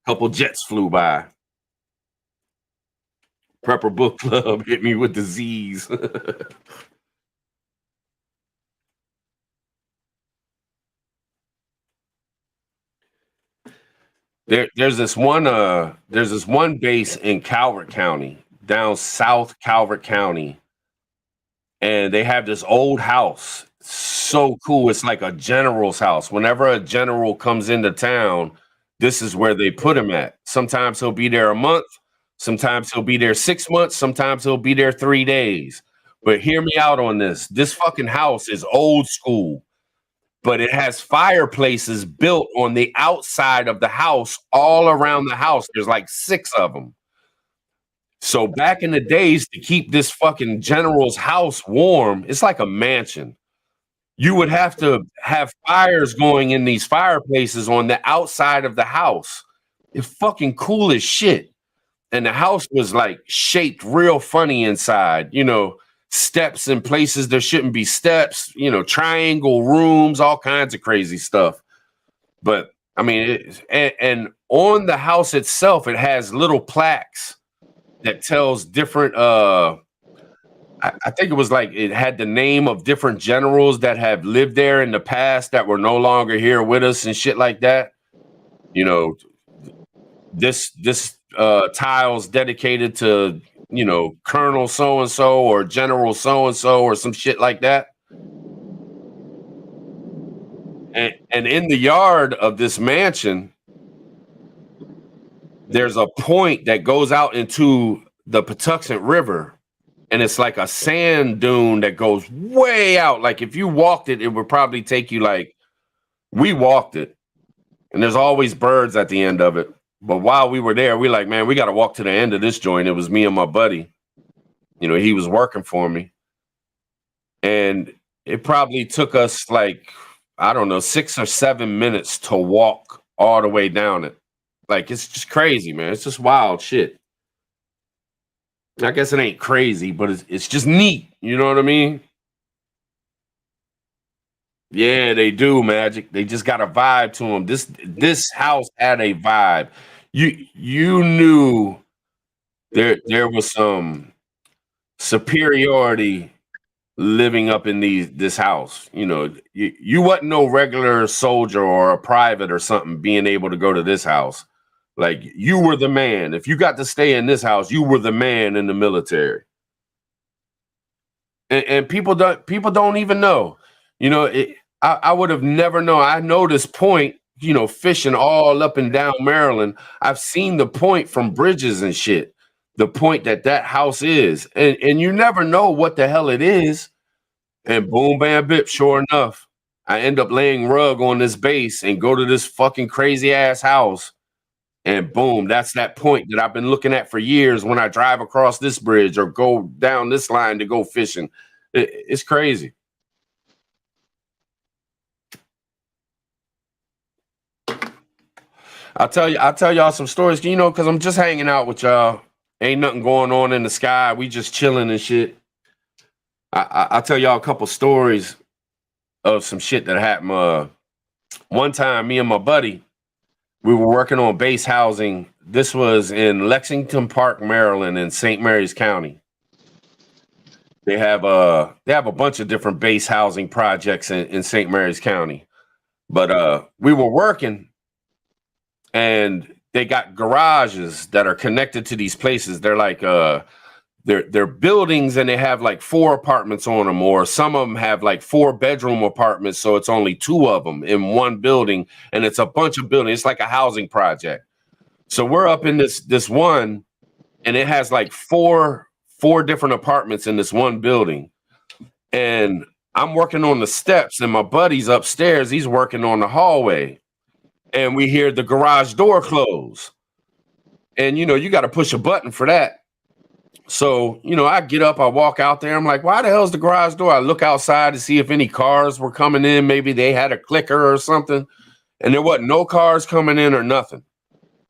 Couple jets flew by. Prepper Book Club hit me with the Z's. There's this one base in Calvert County, down south Calvert County, and they have this old house. So cool. It's like a general's house. Whenever a general comes into town, this is where they put him at. Sometimes he'll be there a month, sometimes he'll be there 6 months, sometimes he'll be there 3 days. But hear me out on this. This fucking house is old school, but it has fireplaces built on the outside of the house, all around the house. There's like 6 of them. So back in the days, to keep this fucking general's house warm, it's like a mansion. You would have to have fires going in these fireplaces on the outside of the house. It's fucking cool as shit. And the house was like shaped real funny inside, steps in places there shouldn't be steps, triangle rooms, all kinds of crazy stuff. But I mean, and on the house itself, it has little plaques that tells different, I think it was like it had the name of different generals that have lived there in the past that were no longer here with us and shit like that. This tile's dedicated to, Colonel so-and-so or General so-and-so or some shit like that. And in the yard of this mansion, there's a point that goes out into the Patuxent River. And it's like a sand dune that goes way out. Like if you walked it, it would probably take you we walked it. And there's always birds at the end of it. But while we were there, we like, man, we got to walk to the end of this joint. It was me and my buddy. He was working for me. And it probably took us 6 or 7 minutes to walk all the way down it. Like, it's just crazy, man. It's just wild shit. I guess it ain't crazy, but it's just neat. You know what I mean? Yeah, they do, Magic. They just got a vibe to them. This house had a vibe. You knew there was some superiority living up in this house. You wasn't no regular soldier or a private or something being able to go to this house. Like, you were the man. If you got to stay in this house, you were the man in the military. And people don't even know. I would have never known. I know this point, fishing all up and down Maryland. I've seen the point from bridges and shit. The point that house is. And you never know what the hell it is. And boom, bam, bip, sure enough, I end up laying rug on this base and go to this fucking crazy ass house. And boom, that's that point that I've been looking at for years when I drive across this bridge or go down this line to go fishing. It's crazy. I'll tell y'all some stories, because I'm just hanging out with y'all. Ain't nothing going on in the sky. We just chilling and shit. I'll tell y'all a couple stories of some shit that happened. One time, me and my buddy, we were working on base housing. This was in Lexington Park, Maryland, in St. Mary's County. They have a bunch of different base housing projects in St. Mary's County. But we were working, and they got garages that are connected to these places. They're like they're buildings, and they have like 4 apartments on them, or some of them have like 4-bedroom apartments, so it's only 2 of them in one building, and it's a bunch of buildings. It's like a housing project. So we're up in this one, and it has like four different apartments in this one building. And I'm working on the steps, and my buddy's upstairs. He's working on the hallway, and we hear the garage door close. And you got to push a button for that. So, I get up, I walk out there. I'm like, why the hell's the garage door? I look outside to see if any cars were coming in. Maybe they had a clicker or something. And there wasn't no cars coming in or nothing.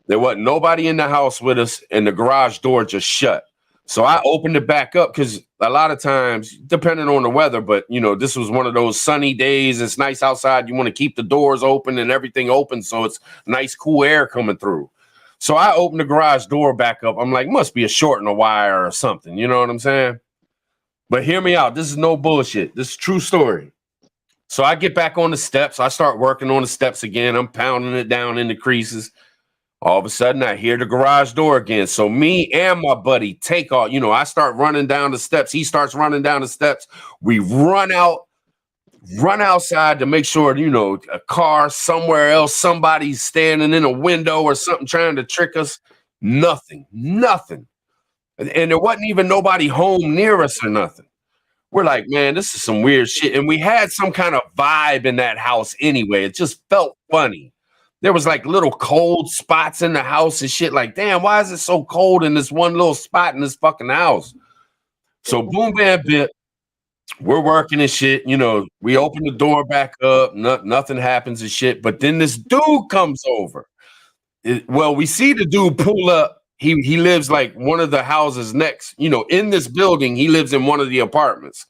There wasn't nobody in the house with us, and the garage door just shut. So I opened it back up, because a lot of times, depending on the weather, but this was one of those sunny days. It's nice outside. You want to keep the doors open and everything open, so it's nice, cool air coming through. So I opened the garage door back up. I'm like, must be a short in a wire or something. You know what I'm saying? But hear me out. This is no bullshit. This is a true story. So I get back on the steps. I start working on the steps again. I'm pounding it down in the creases. All of a sudden, I hear the garage door again. So me and my buddy take off. I start running down the steps. He starts running down the steps. We run outside to make sure, a car somewhere else, somebody's standing in a window or something trying to trick us. Nothing. And there wasn't even nobody home near us or nothing. We're like, man, this is some weird shit. And we had some kind of vibe in that house anyway. It just felt funny. There was like little cold spots in the house and shit. Like, damn, why is it so cold in this one little spot in this fucking house? So boom, bam, bit. We're working and shit. We open the door back up. Nothing happens and shit. But then this dude comes over. We see the dude pull up. He lives like one of the houses next. In this building, he lives in one of the apartments.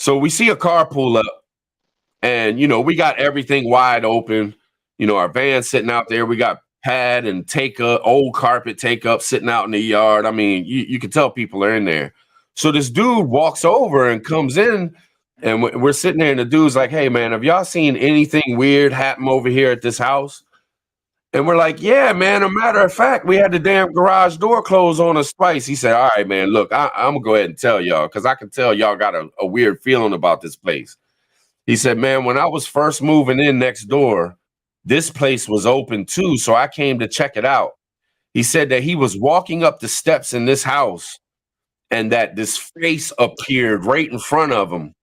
So we see a car pull up, and we got everything wide open. Our van sitting out there. We got pad and old carpet take up sitting out in the yard. I mean, you can tell people are in there. So this dude walks over and comes in, and we're sitting there, and the dude's like, hey, man, have y'all seen anything weird happen over here at this house? And we're like, yeah, man, a matter of fact, we had the damn garage door closed on us twice. He said, all right, man, look, I'm going to go ahead and tell y'all, because I can tell y'all got a weird feeling about this place. He said, man, when I was first moving in next door, this place was open too, so I came to check it out. He said that he was walking up the steps in this house, and that this face appeared right in front of him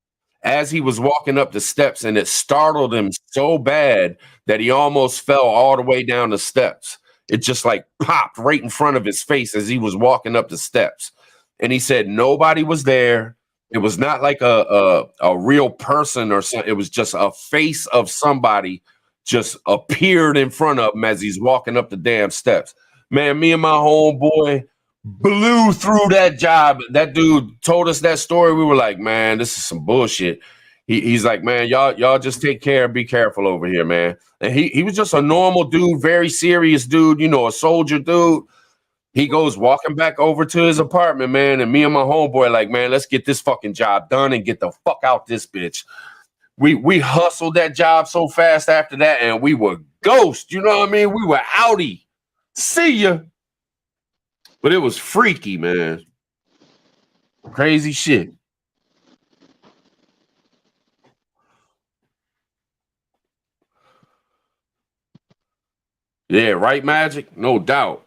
as he was walking up the steps, and it startled him so bad that he almost fell all the way down the steps. It just like popped right in front of his face as he was walking up the steps. And he said nobody was there. It was not like a real person or something. It was just a face of somebody just appeared in front of him as he's walking up the damn steps. Man, me and my homeboy blew through that job. That dude told us that story. We were like, man, this is some bullshit. He's like, man, y'all just take care and be careful over here, man. And he was just a normal dude, very serious dude, a soldier dude. He goes walking back over to his apartment, man, and me and my homeboy like, man, let's get this fucking job done and get the fuck out this bitch. We hustled that job so fast after that, and we were ghost. You know what I mean? We were outie. See ya. But it was freaky, man. Crazy shit. Yeah, right, Magic? No doubt.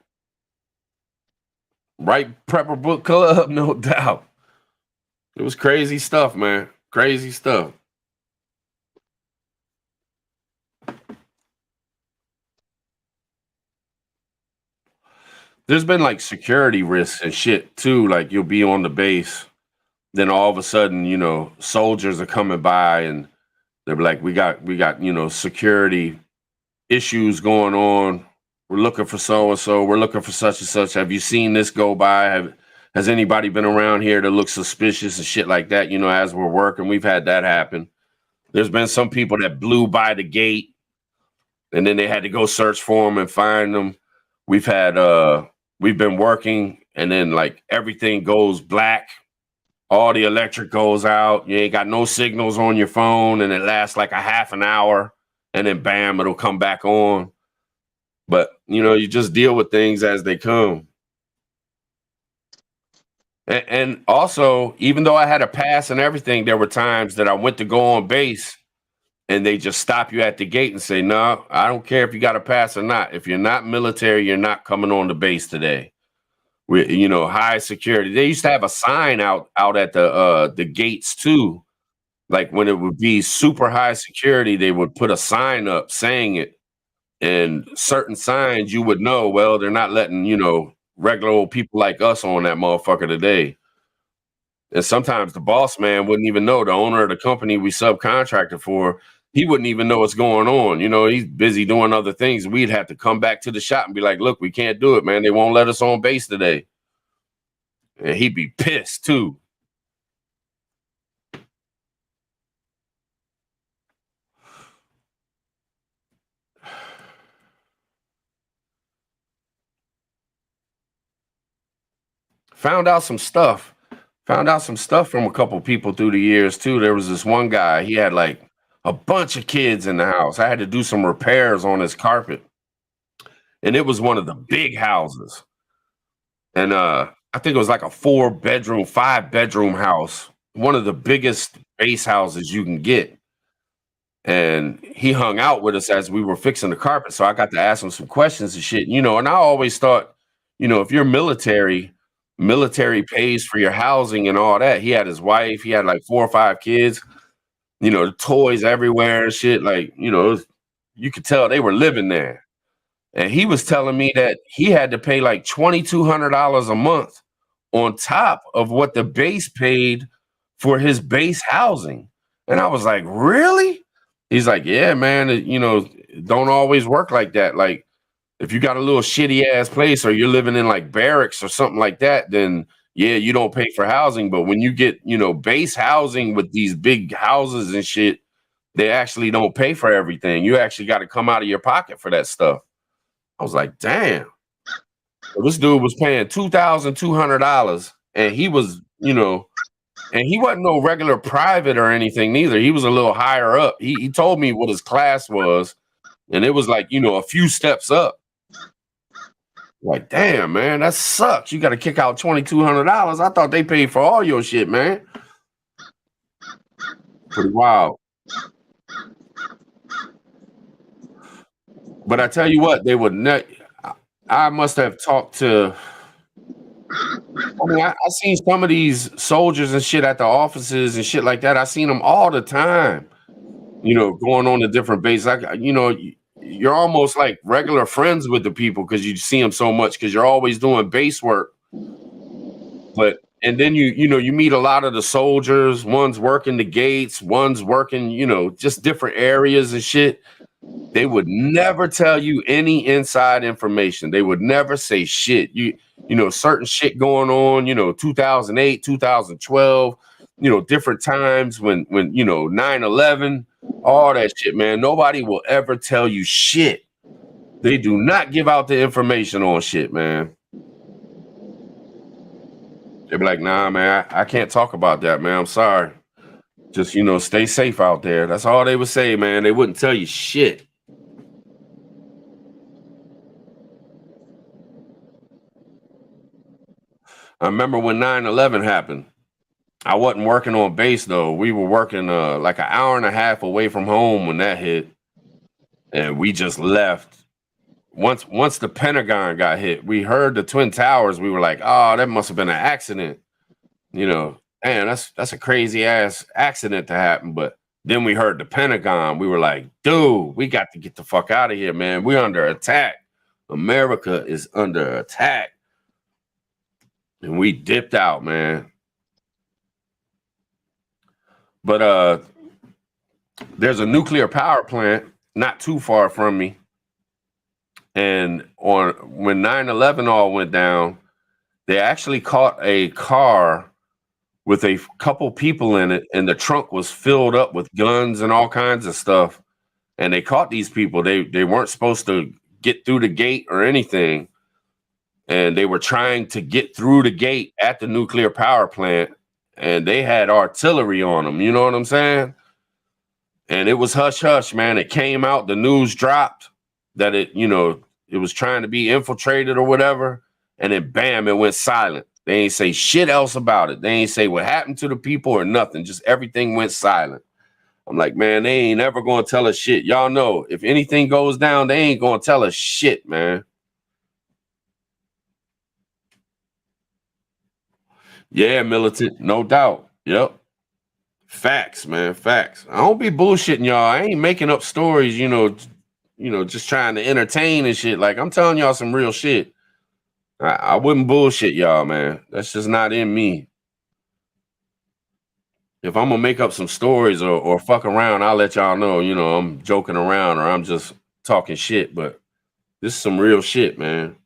Right, Prepper Book Club? No doubt. It was crazy stuff, man. Crazy stuff. There's been like security risks and shit too. Like you'll be on the base, then all of a sudden, soldiers are coming by and they're like, we got, security issues going on. We're looking for so-and-so. We're looking for such and such. Have you seen this go by? Has anybody been around here that looks suspicious and shit like that? As we're working, we've had that happen. There's been some people that blew by the gate and then they had to go search for them and find them. We've been working, and then like everything goes black. All the electric goes out. You ain't got no signals on your phone, and it lasts like a half an hour, and then bam, it'll come back on. But you just deal with things as they come. And also, even though I had a pass and everything, there were times that I went to go on base, and they just stop you at the gate and say, "No, I don't care if you got a pass or not. If you're not military, you're not coming on the base today." High security. They used to have a sign out at the gates too. Like when it would be super high security, they would put a sign up saying it. And certain signs you would know, well, they're not letting, regular old people like us on that motherfucker today. And sometimes the boss man wouldn't even know. The owner of the company we subcontracted for, he wouldn't even know what's going on. He's busy doing other things. We'd have to come back to the shop and be like, look, we can't do it, man. They won't let us on base today. And he'd be pissed too. Found out some stuff from a couple people through the years too. There was this one guy, he had like a bunch of kids in the house. I had to do some repairs on his carpet, and it was one of the big houses. And I think it was like a 4-bedroom, 5-bedroom house, one of the biggest base houses you can get. And he hung out with us as we were fixing the carpet, so I got to ask him some questions and shit. And I always thought, if you're military pays for your housing and all that. He had his wife, he had like 4 or 5 kids, toys everywhere and shit. Like, you could tell they were living there. And he was telling me that he had to pay like $2,200 a month on top of what the base paid for his base housing. And I was like, really? He's like, yeah, man, it don't always work like that. Like, if you got a little shitty ass place or you're living in like barracks or something like that, then yeah, you don't pay for housing. But when you get, base housing with these big houses and shit, they actually don't pay for everything. You actually got to come out of your pocket for that stuff. I was like, damn. So this dude was paying $2,200, and he was, and he wasn't no regular private or anything neither. He was a little higher up. He told me what his class was, and it was like, a few steps up. Like, damn, man, that sucks. You got to kick out $2,200. I thought they paid for all your shit, man. Pretty wild. But I tell you what, they would not. I must have talked to. I mean, I seen some of these soldiers and shit at the offices and shit like that. I seen them all the time, going on to different bases. You're almost like regular friends with the people because you see them so much because you're always doing base work. And then you meet a lot of the soldiers. One's working the gates, one's working, just different areas and shit. They would never tell you any inside information. They would never say shit. Certain shit going on, 2008, 2012, different times when 9/11, all that shit, man. Nobody will ever tell you shit. They do not give out the information on shit, man. They'd be like, nah, man, I can't talk about that, man. I'm sorry. Just, stay safe out there. That's all they would say, man. They wouldn't tell you shit. I remember when 9/11 happened. I wasn't working on base, though. We were working like an hour and a half away from home when that hit. And we just left. Once the Pentagon got hit, we heard the Twin Towers. We were like, oh, that must have been an accident. Man, that's a crazy ass accident to happen. But then we heard the Pentagon. We were like, dude, we got to get the fuck out of here, man. We're under attack. America is under attack. And we dipped out, man. But there's a nuclear power plant not too far from me. And when 9/11 all went down, they actually caught a car with a couple people in it, and the trunk was filled up with guns and all kinds of stuff. and they caught these people. They weren't supposed to get through the gate or anything, and they were trying to get through the gate at the nuclear power plant, and they had artillery on them. You know what I'm saying? And it was hush hush, man. It came out, the news dropped that it was trying to be infiltrated or whatever, and then bam, it went silent. They ain't say shit else about it. They ain't say what happened to the people or nothing. Just everything went silent. I'm like, man, they ain't ever gonna tell us shit. Y'all know if anything goes down, they ain't gonna tell us shit, man. Yeah, militant, no doubt. Yep. Facts, man. Facts. I don't be bullshitting y'all. I ain't making up stories, just trying to entertain and shit. Like, I'm telling y'all some real shit. I wouldn't bullshit y'all, man. That's just not in me. If I'm gonna make up some stories or fuck around, I'll let y'all know, I'm joking around or I'm just talking shit. But this is some real shit, man.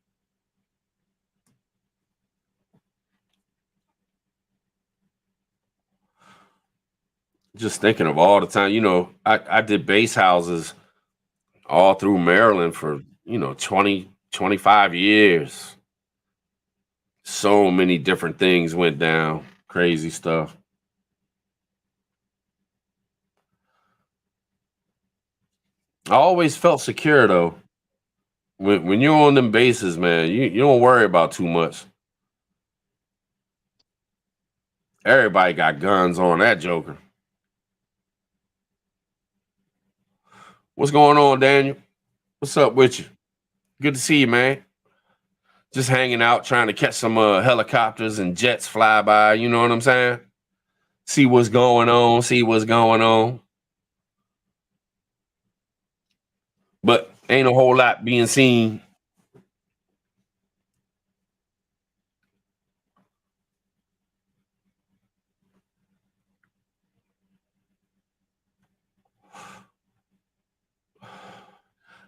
Just thinking of all the time, I did base houses all through Maryland for, 20, 25 years. So many different things went down, crazy stuff. I always felt secure though. When you're on them bases, man, you don't worry about too much. Everybody got guns on that joker. What's going on, Daniel? What's up with you? Good to see you, man. Just hanging out, trying to catch some helicopters and jets fly by. You know what I'm saying? See what's going on. See what's going on. But ain't a whole lot being seen.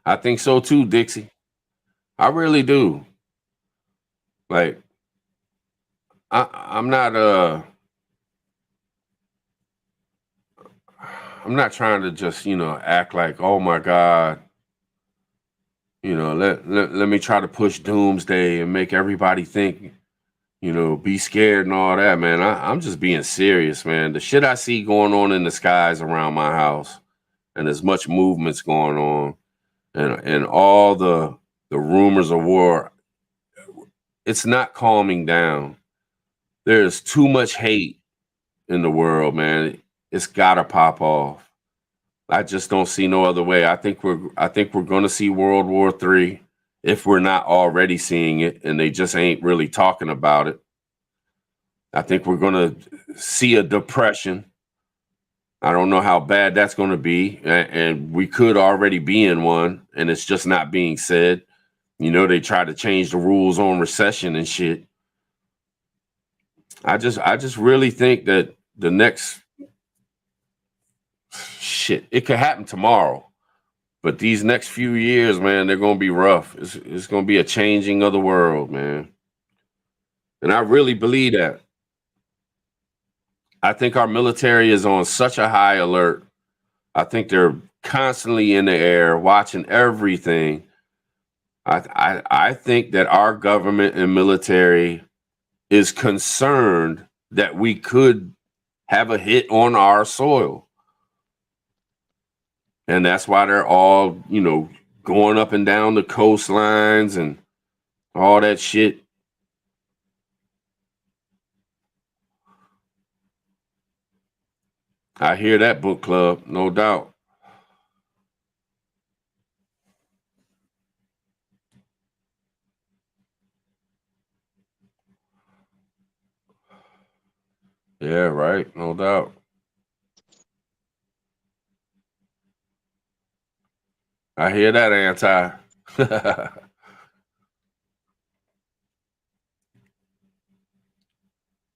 I think so too, Dixie. I really do. Like, I'm not I'm not trying to just, act like, oh my God, let me try to push doomsday and make everybody think, be scared and all that, man. I'm just being serious, man. The shit I see going on in the skies around my house and as much movement's going on and all the rumors of war, it's not calming down. There's too much hate in the world, man. It's gotta pop off. I just don't see no other way. I think we're going to see World War III if we're not already seeing it, and they just ain't really talking about it. I think we're going to see a depression. I don't know how bad that's going to be, and we could already be in one, and it's just not being said. They try to change the rules on recession and shit. I just really think that the next shit, it could happen tomorrow. But these next few years, man, they're going to be rough. It's going to be a changing of the world, man. And I really believe that. I think our military is on such a high alert. I think they're constantly in the air watching everything. I think that our government and military is concerned that we could have a hit on our soil. And that's why they're all, going up and down the coastlines and all that shit. I hear that, book club, no doubt. Yeah, right, no doubt. I hear that, anti.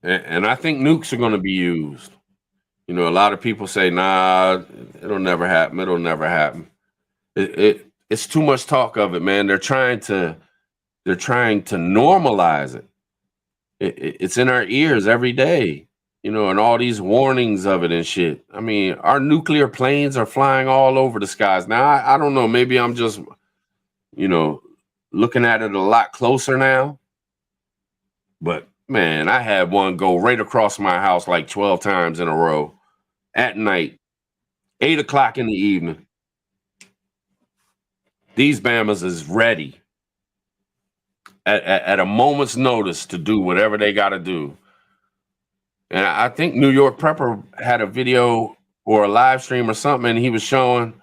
And I think nukes are going to be used. A lot of people say, nah, it'll never happen. It'll never happen. It's too much talk of it, man. They're trying to normalize it. It's in our ears every day. and all these warnings of it and shit. I mean, our nuclear planes are flying all over the skies. Now, I don't know. Maybe I'm just, looking at it a lot closer now. But man, I had one go right across my house like 12 times in a row at night, 8 o'clock in the evening. These Bamas is ready at a moment's notice to do whatever they got to do. And I think New York Prepper had a video or a live stream or something, and he was showing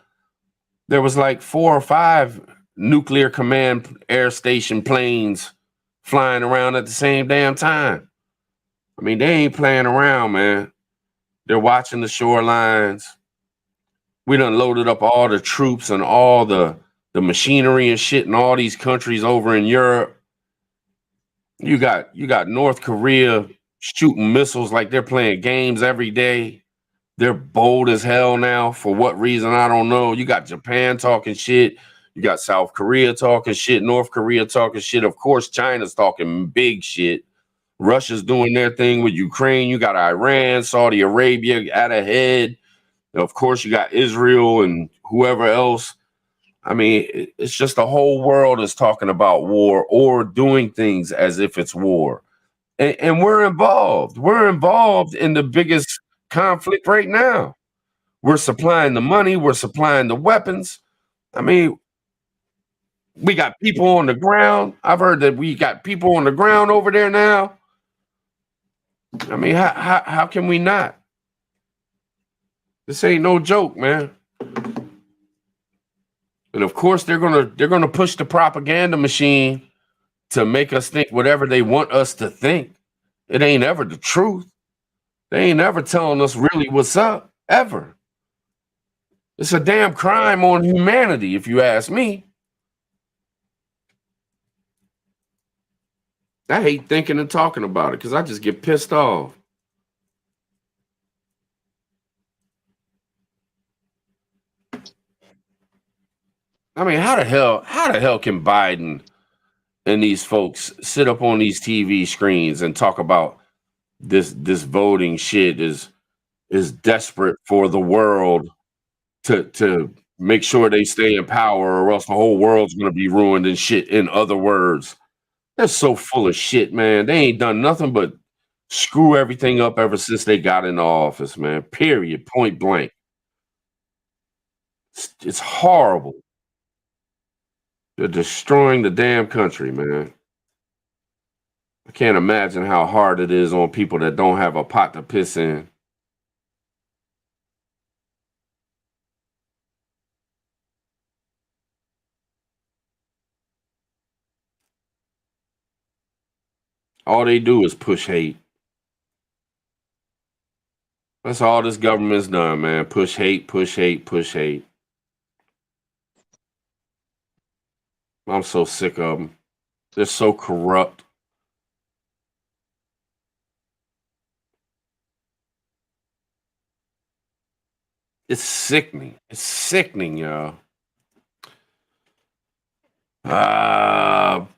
there was like 4 or 5 nuclear command air station planes flying around at the same damn time. I mean, they ain't playing around, man. They're watching the shorelines. We done loaded up all the troops and all the machinery and shit in all these countries over in Europe. You got North Korea shooting missiles like they're playing games every day. They're bold as hell now. For what reason, I don't know. You got Japan talking shit. You got South Korea talking shit. North Korea talking shit. Of course, China's talking big shit. Russia's doing their thing with Ukraine. You got Iran, Saudi Arabia out ahead. Of course, you got Israel and whoever else. I mean, it's just the whole world is talking about war or doing things as if it's war. And we're involved. We're involved in the biggest conflict right now. We're supplying the money. We're supplying the weapons. I mean, we got people on the ground. I've heard that we got people on the ground over there now. I mean, how can we not? This ain't no joke, man. And of course, they're gonna push the propaganda machine to make us think whatever they want us to think. It ain't ever the truth. They ain't ever telling us really what's up, ever. It's a damn crime on humanity, if you ask me. I hate thinking and talking about it because I just get pissed off. I mean, how the hell can Biden and these folks sit up on these TV screens and talk about this voting shit is desperate for the world to make sure they stay in power, or else the whole world's gonna be ruined and shit. In other words, they're so full of shit, man. They ain't done nothing but screw everything up ever since they got into office, man. Period. Point blank. It's horrible. They're destroying the damn country, man. I can't imagine how hard it is on people that don't have a pot to piss in. All they do is push hate. That's all this government's done, man. Push hate, push hate, push hate. I'm so sick of them. They're so corrupt. It's sickening. It's sickening, y'all.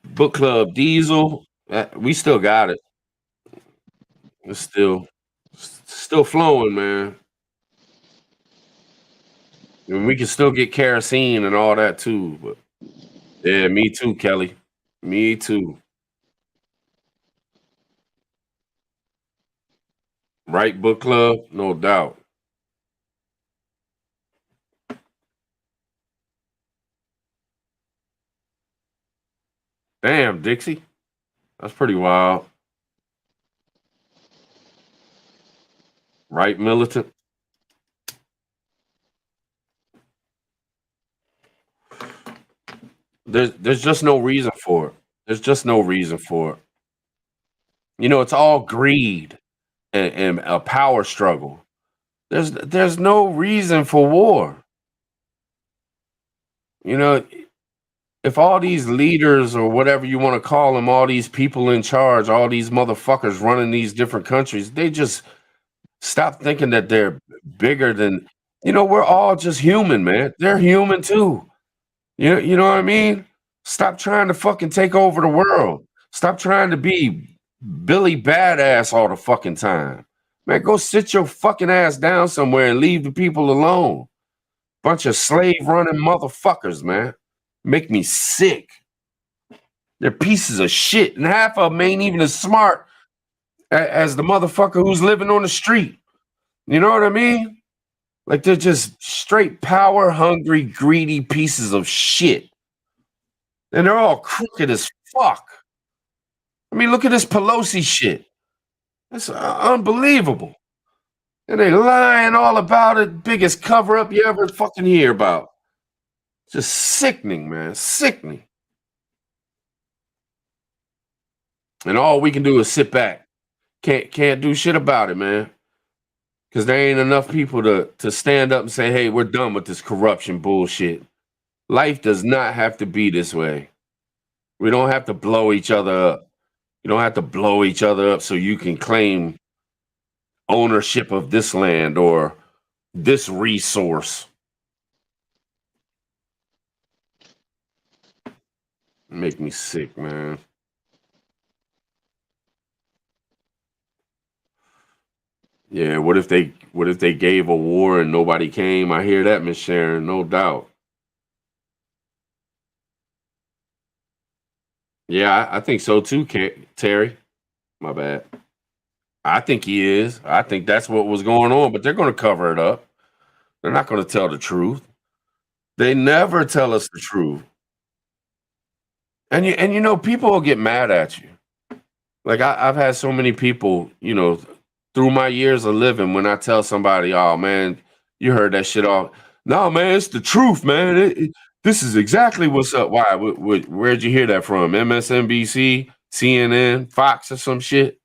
Book Club Diesel. We still got it. It's still flowing, man. And we can still get kerosene and all that too. But yeah, me too, Kelly. Me too. Right, Book Club? No doubt. Damn, Dixie. That's pretty wild. Right, Militant? There's just no reason for it. There's just no reason for it. It's all greed and a power struggle. There's no reason for war. If all these leaders or whatever you want to call them, all these people in charge, all these motherfuckers running these different countries, they just stop thinking that they're bigger than, we're all just human, man. They're human too. You know what I mean? Stop trying to fucking take over the world. Stop trying to be Billy Badass all the fucking time. Man, go sit your fucking ass down somewhere and leave the people alone. Bunch of slave running motherfuckers, man. Make me sick. They're pieces of shit, and half of them ain't even as smart as the motherfucker who's living on the street. You know what I mean? Like they're just straight power hungry, greedy pieces of shit. And they're all crooked as fuck. I mean, look at this Pelosi shit. That's unbelievable. And they lying all about it. Biggest cover up you ever fucking hear about. Just sickening, man. Sickening. And all we can do is sit back. Can't do shit about it, man. Because there ain't enough people to stand up and say, hey, we're done with this corruption bullshit. Life does not have to be this way. We don't have to blow each other up. You don't have to blow each other up so you can claim ownership of this land or this resource. Make me sick, man. Yeah, what if they gave a war and nobody came? I hear that, Miss Sharon, no doubt. Yeah, I think so too, Terry. My bad. I think he is. I think that's what was going on, but they're going to cover it up. They're not going to tell the truth. They never tell us the truth. And you know, people will get mad at you. Like I've had so many people, you know, through my years of living, when I tell somebody, "Oh man, you heard that shit all." No, man, it's the truth, man. This is exactly what's up. Why? Where'd you hear that from? MSNBC, CNN, Fox, or some shit?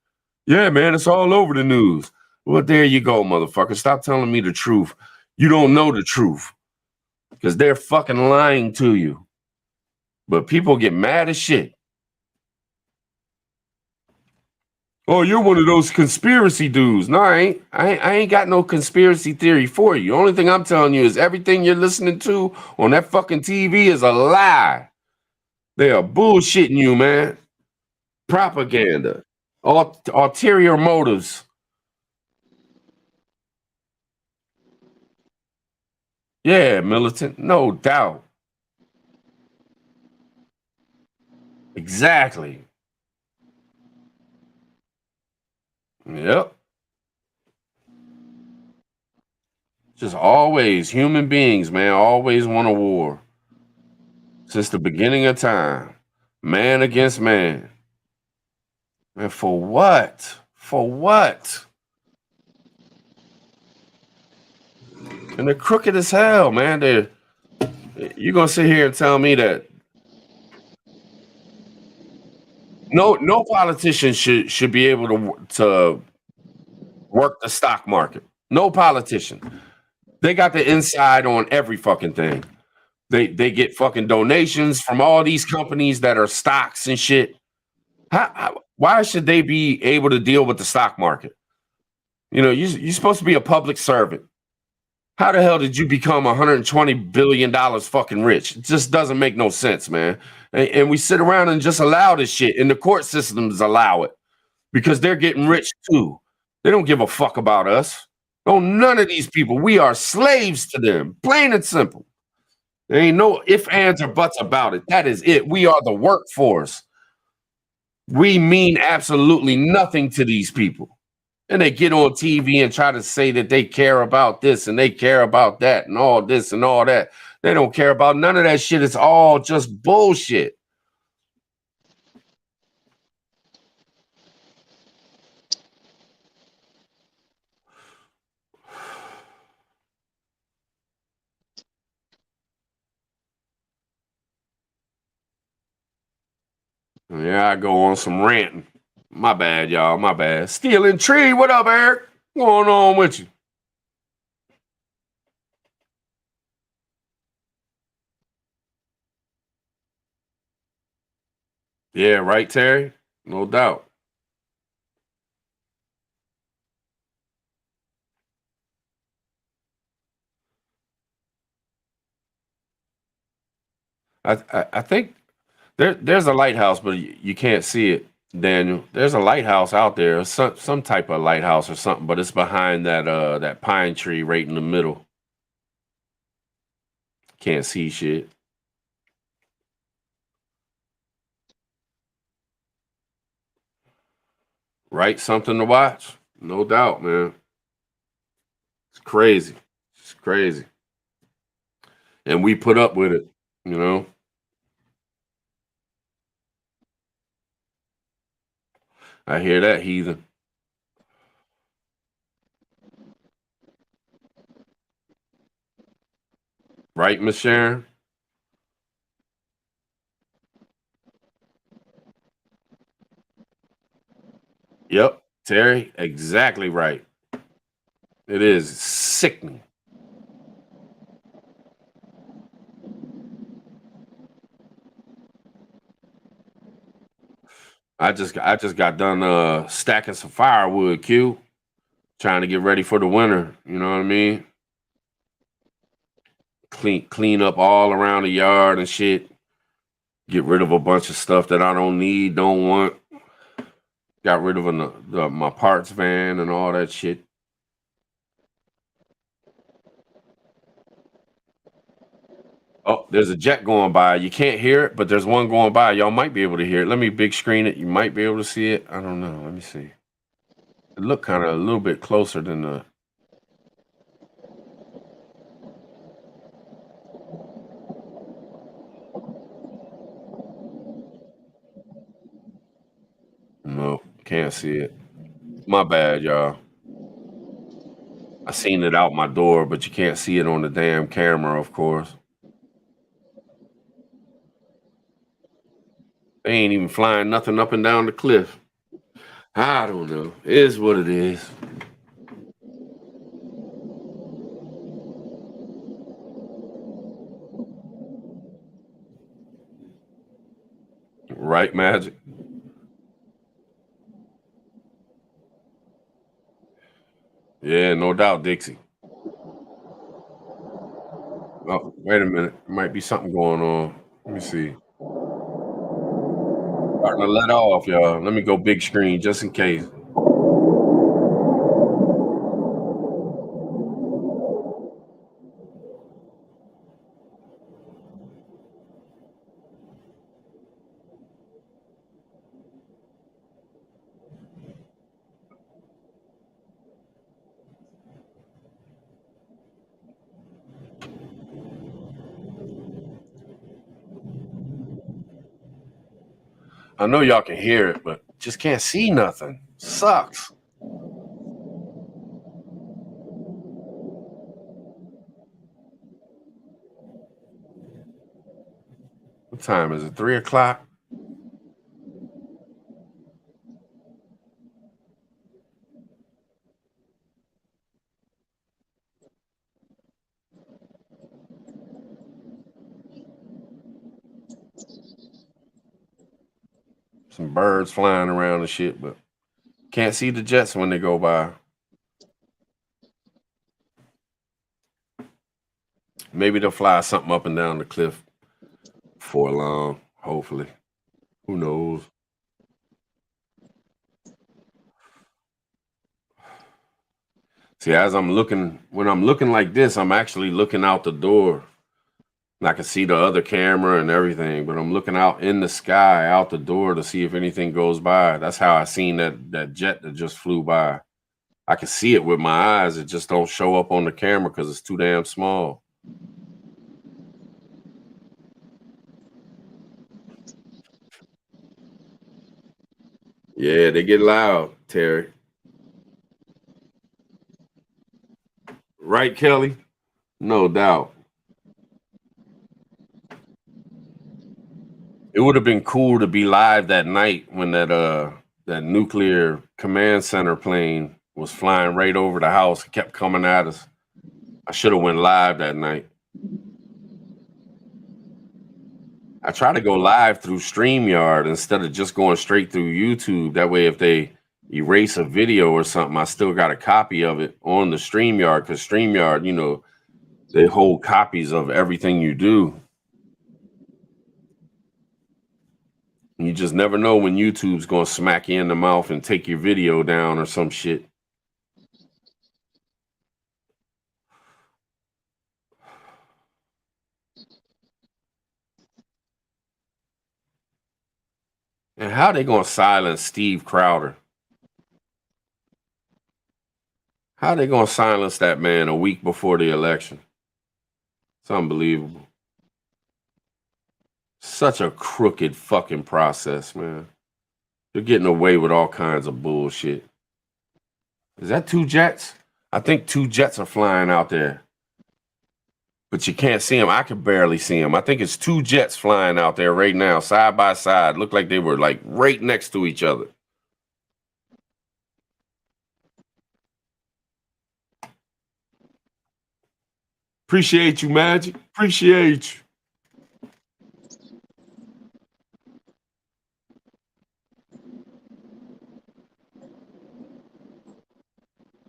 Yeah, man, it's all over the news. Well, there you go, motherfucker. Stop telling me the truth. You don't know the truth because they're fucking lying to you. But people get mad as shit. Oh, you're one of those conspiracy dudes. No, I ain't got no conspiracy theory for you. Only thing I'm telling you is everything you're listening to on that fucking TV is a lie. They are bullshitting you, man. Propaganda. Ulterior motives. Yeah, militant. No doubt. Exactly. Yep. Just always human beings, man, always want a war. Since the beginning of time. Man against man. And for what? For what? And they're crooked as hell, man. You're gonna sit here and tell me that no politician should be able to work the stock market. No politician. They got the inside on every fucking thing. They get fucking donations from all these companies that are stocks and shit. Why should they be able to deal with the stock market? You know, you're supposed to be a public servant. How the hell did you become $120 billion fucking rich? It just doesn't make no sense, man. And we sit around and just allow this shit, and the court systems allow it because they're getting rich too. They don't give a fuck about us. No, none of these people. We are slaves to them, plain and simple. There ain't no ifs, ands, or buts about it. That is it. We are the workforce. We mean absolutely nothing to these people. And they get on TV and try to say that they care about this and they care about that and all this and all that. They don't care about none of that shit. It's all just bullshit. Yeah, I go on some ranting. My bad, y'all. My bad. Stealing Tree. What up, Eric? What's going on with you? Yeah, right, Terry? No doubt. I think there's a lighthouse, but you can't see it. Daniel, there's a lighthouse out there, some type of lighthouse or something, but it's behind that pine tree right in the middle. Can't see shit. Right? Something to watch. No doubt, man. It's crazy. It's crazy. And we put up with it, you know. I hear that, heathen. Right, Miss Sharon? Yep. Terry, exactly right. It is sickening. I just got done stacking some firewood, Q, trying to get ready for the winter. You know what I mean? Clean up all around the yard and shit. Get rid of a bunch of stuff that I don't need, don't want. Got rid of my parts van and all that shit. Oh, there's a jet going by. You can't hear it, but there's one going by. Y'all might be able to hear it. Let me big screen it. You might be able to see it. I don't know. Let me see. It looked kind of a little bit closer than the. No, can't see it. My bad, y'all. I seen it out my door, but you can't see it on the damn camera, of course. They ain't even flying nothing up and down the cliff. I don't know. It is what it is. Right, Magic? Yeah, no doubt, Dixie. Oh, wait a minute. Might be something going on. Let me see. Starting to let off, y'all. Let me go big screen just in case. I know y'all can hear it, but just can't see nothing. Sucks. What time is it? 3 o'clock? Some birds flying around and shit, but can't see the jets when they go by. Maybe they'll fly something up and down the cliff before long, hopefully. Who knows? See, when I'm looking like this, I'm actually looking out the door. And I can see the other camera and everything, but I'm looking out in the sky, out the door to see if anything goes by. That's how I seen that jet that just flew by. I can see it with my eyes. It just don't show up on the camera because it's too damn small. Yeah, they get loud, Terry. Right, Kelly? No doubt. It would have been cool to be live that night when that nuclear command center plane was flying right over the house. It kept coming at us. I should have went live that night. I try to go live through StreamYard instead of just going straight through YouTube. That way, if they erase a video or something, I still got a copy of it on the StreamYard because StreamYard, they hold copies of everything you do. You just never know when YouTube's gonna smack you in the mouth and take your video down or some shit. And how they gonna silence Steve Crowder? How they gonna silence that man a week before the election? It's unbelievable. Such a crooked fucking process, man. They're getting away with all kinds of bullshit. Is that 2 jets? I think 2 jets are flying out there. But you can't see them. I can barely see them. I think it's 2 jets flying out there right now, side by side. Look like they were like right next to each other. Appreciate you, Magic. Appreciate you.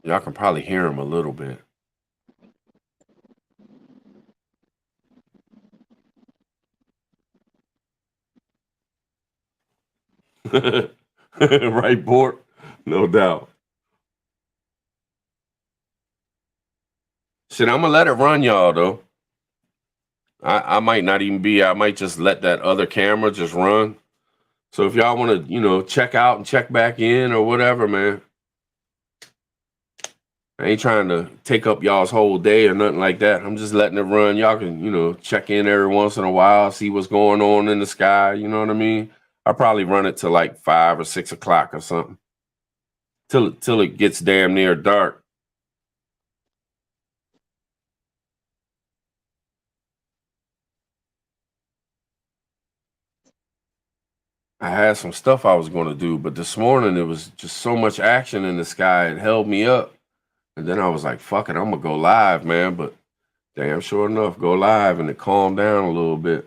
Y'all can probably hear him a little bit. Right, Bort? No doubt. Shit, I'm gonna let it run, y'all, though. I might not even be, I might just let that other camera just run. So if y'all want to, check out and check back in or whatever, man. I ain't trying to take up y'all's whole day or nothing like that. I'm just letting it run. Y'all can, check in every once in a while, see what's going on in the sky. You know what I mean? I'll probably run it to like 5 or 6 o'clock or something. Till it gets damn near dark. I had some stuff I was going to do, but this morning it was just so much action in the sky. It held me up. And then I was like, fuck it, I'm going to go live, man. But damn sure enough, go live and it calmed down a little bit.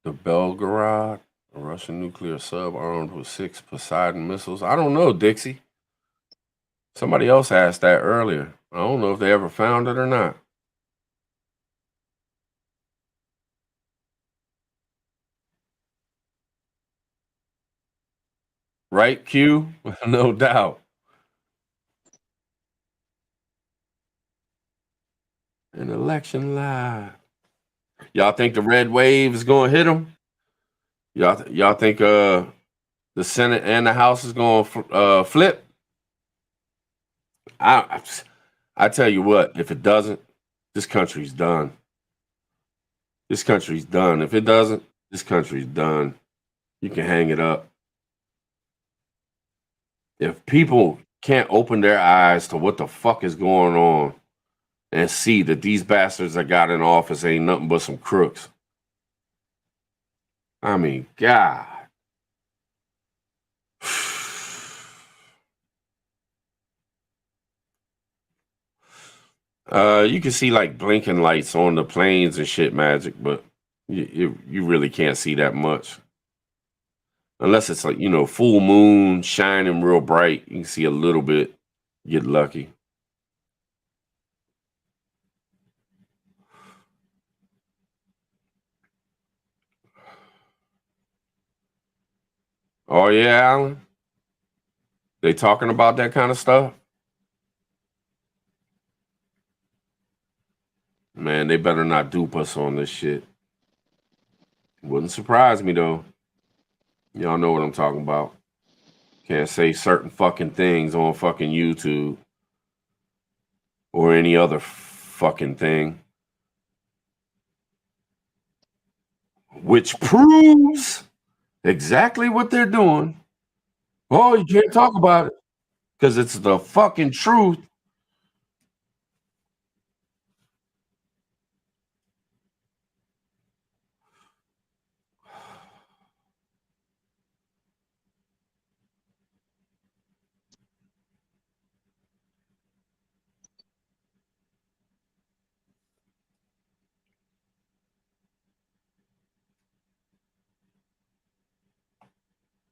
The Belgorod, a Russian nuclear sub armed with 6 Poseidon missiles. I don't know, Dixie. Somebody else asked that earlier. I don't know if they ever found it or not. Right, Q? No doubt. An election live. Y'all think the red wave is going to hit them? Y'all think the Senate and the House is going to flip? I tell you what, if it doesn't, this country's done. This country's done. If it doesn't, this country's done. You can hang it up. If people can't open their eyes to what the fuck is going on and see that these bastards that got in office ain't nothing but some crooks. I mean, God. You can see like blinking lights on the planes and shit, Magic, but you really can't see that much. Unless it's like, full moon, shining real bright. You can see a little bit, get lucky. Oh, yeah, Alan? They talking about that kind of stuff? Man, they better not dupe us on this shit. Wouldn't surprise me, though. Y'all know what I'm talking about. Can't say certain fucking things on fucking YouTube or any other fucking thing. Which proves exactly what they're doing. Oh, you can't talk about it because it's the fucking truth.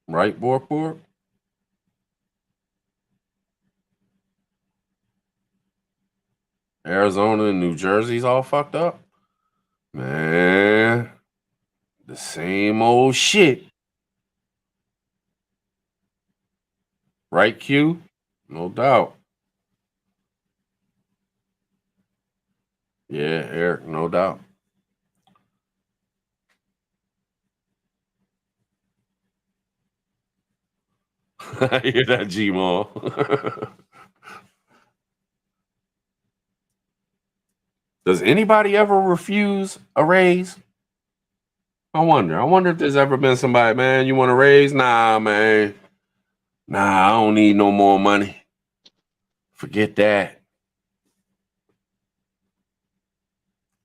Right, Bork? Arizona and New Jersey's all fucked up. Man, the same old shit. Right, Q? No doubt. Yeah, Eric, no doubt. I hear that, G-Mall. Does anybody ever refuse a raise? I wonder. I wonder if there's ever been somebody, man, you want a raise? Nah, man. Nah, I don't need no more money. Forget that.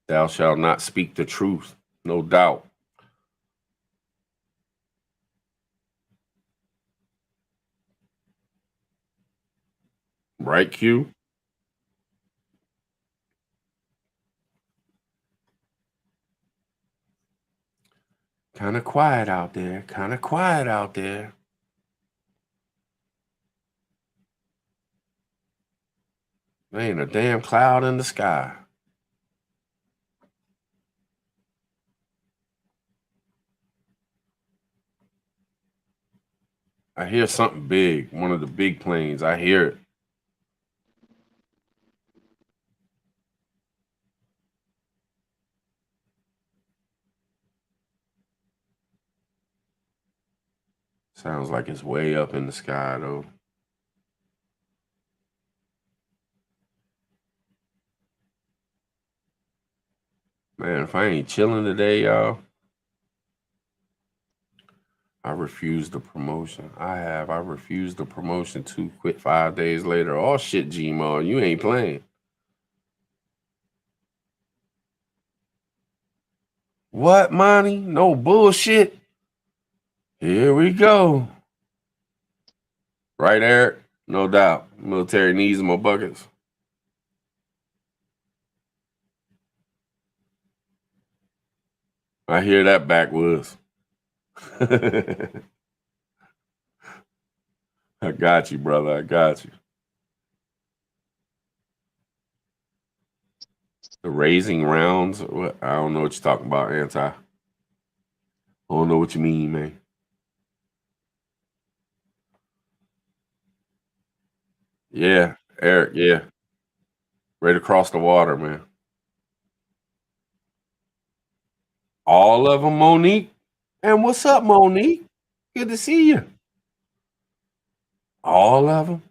Thou shalt not speak the truth. No doubt. Right, Q? Kind of quiet out there. Kind of quiet out there. There ain't a damn cloud in the sky. I hear something big. One of the big planes. I hear it. Sounds like it's way up in the sky, though. Man, if I ain't chilling today, y'all, I refuse the promotion. I refused the promotion too. Quit 5 days later. Oh shit, Gmo, you ain't playing. What, Monty? No bullshit. Here we go. Right, Eric? No doubt. Military needs more buckets. I hear that backwoods. I got you, brother. I got you. The raising rounds. What? I don't know what you're talking about, Anti. I don't know what you mean, man. Yeah, Eric. Yeah, right across the water, man. All of them, Monique. And what's up, Monique? Good to see you. All of them?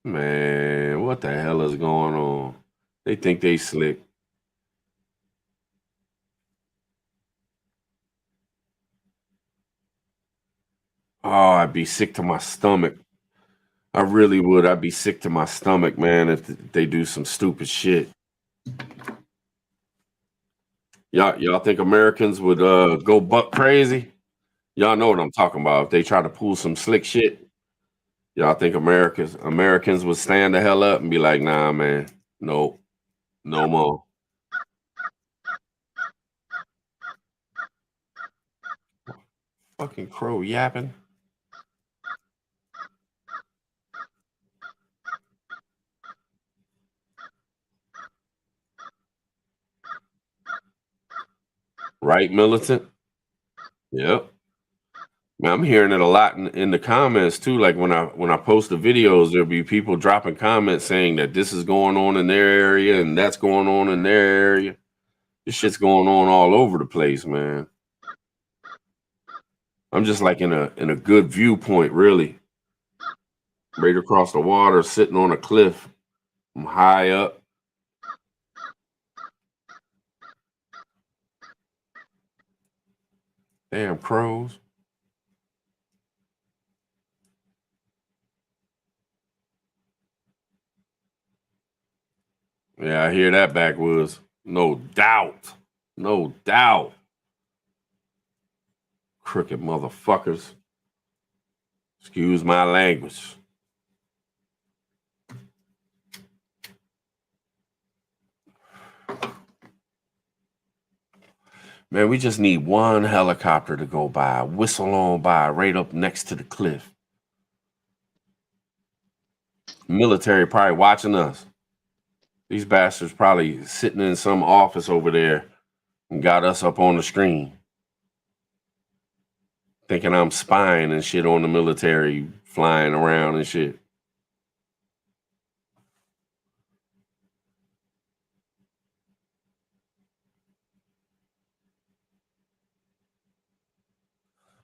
Man, what the hell is going on? They think they slick. Oh, I'd be sick to my stomach. I really would. I'd be sick to my stomach, man, if they do some stupid shit. Y'all think Americans would go buck crazy? Y'all know what I'm talking about. If they try to pull some slick shit, y'all think Americans would stand the hell up and be like, nah, man, no, no more. Fucking crow yapping. Right, militant? Yep. Man, I'm hearing it a lot in the comments too. Like when I post the videos, there'll be people dropping comments saying that this is going on in their area and that's going on in their area. This shit's going on all over the place, man. I'm just like in a good viewpoint, really. Right across the water, sitting on a cliff. I'm high up. Damn crows. Yeah, I hear that backwoods. No doubt. No doubt. Crooked motherfuckers. Excuse my language. Man, we just need one helicopter to go by, whistle on by, right up next to the cliff. Military probably watching us. These bastards probably sitting in some office over there and got us up on the screen, thinking I'm spying and shit on the military, flying around and shit.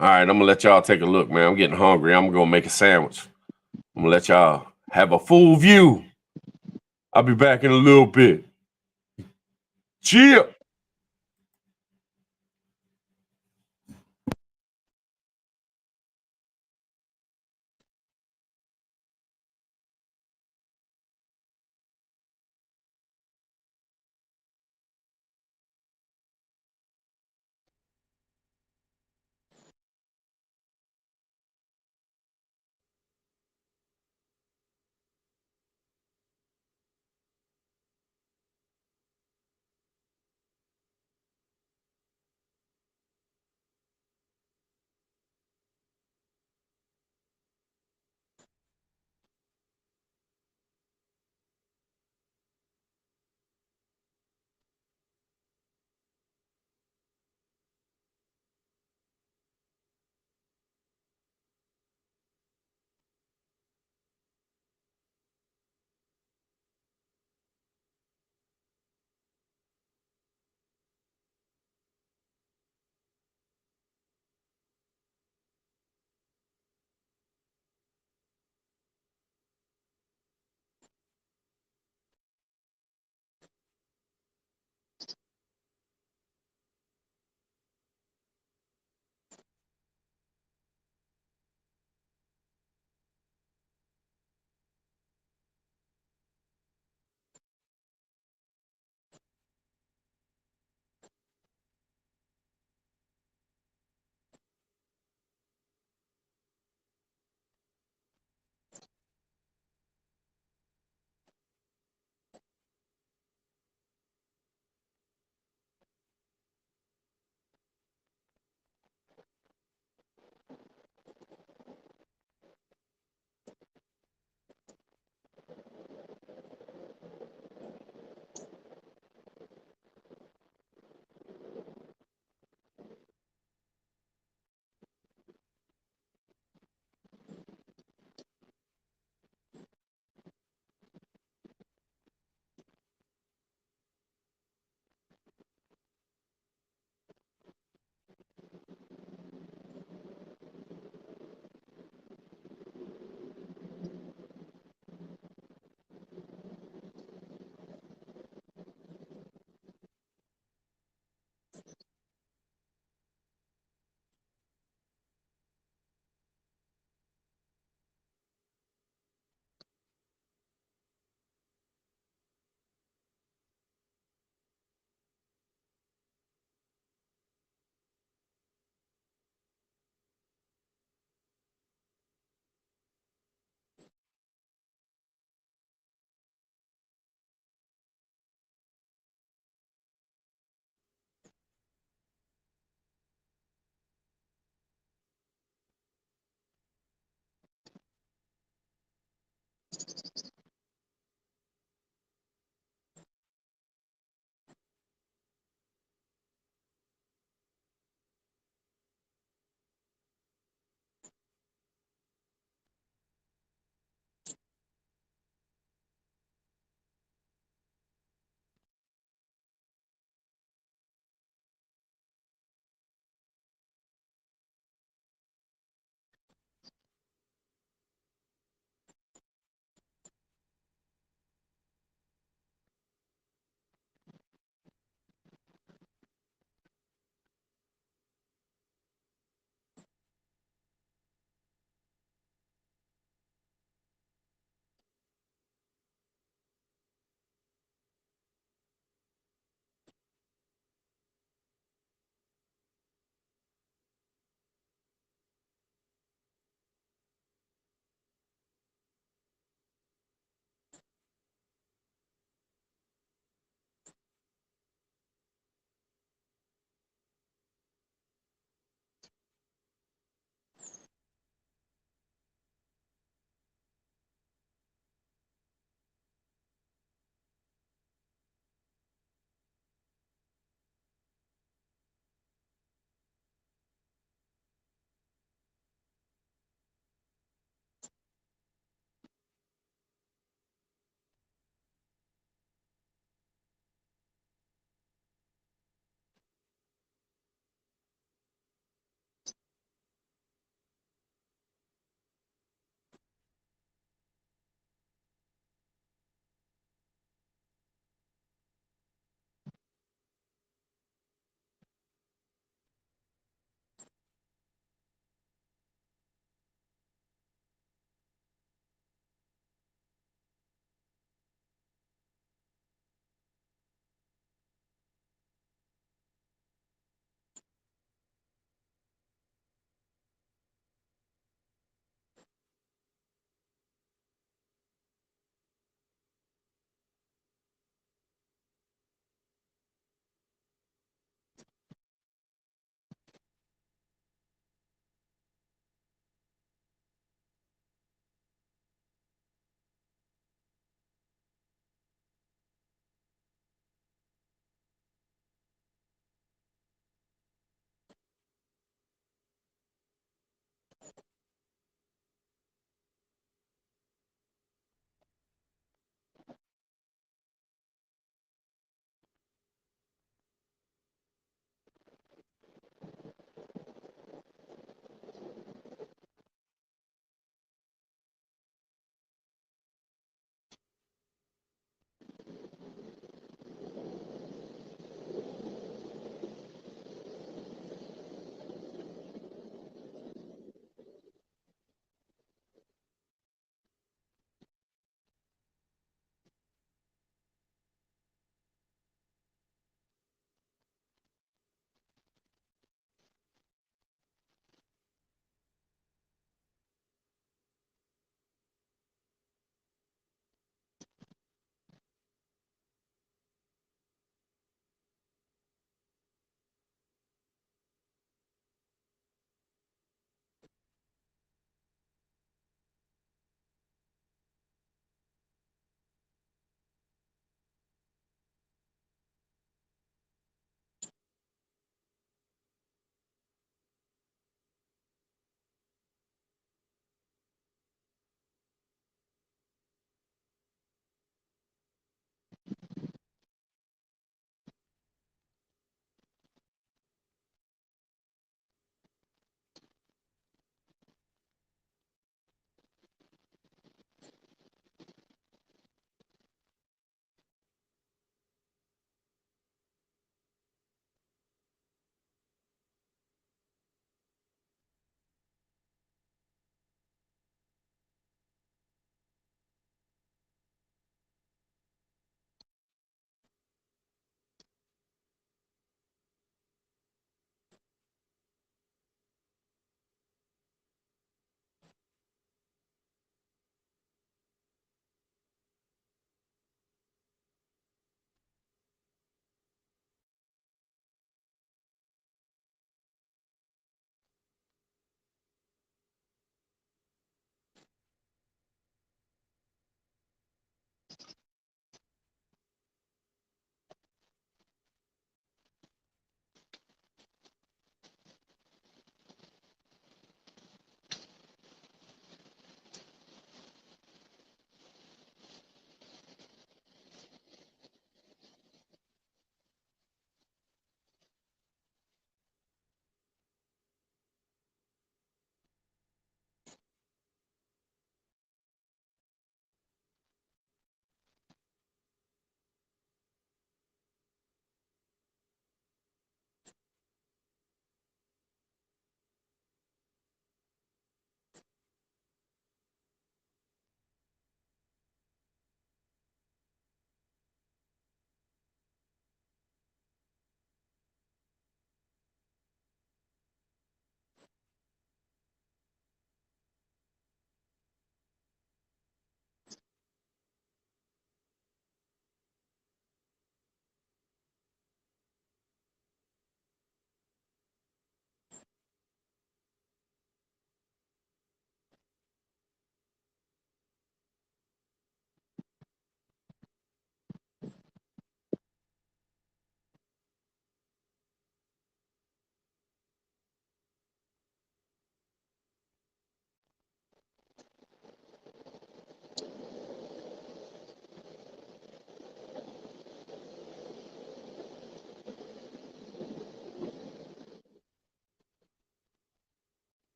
All right, I'm gonna let y'all take a look, man. I'm getting hungry. I'm gonna go make a sandwich. I'm gonna let y'all have a full view. I'll be back in a little bit. Chill.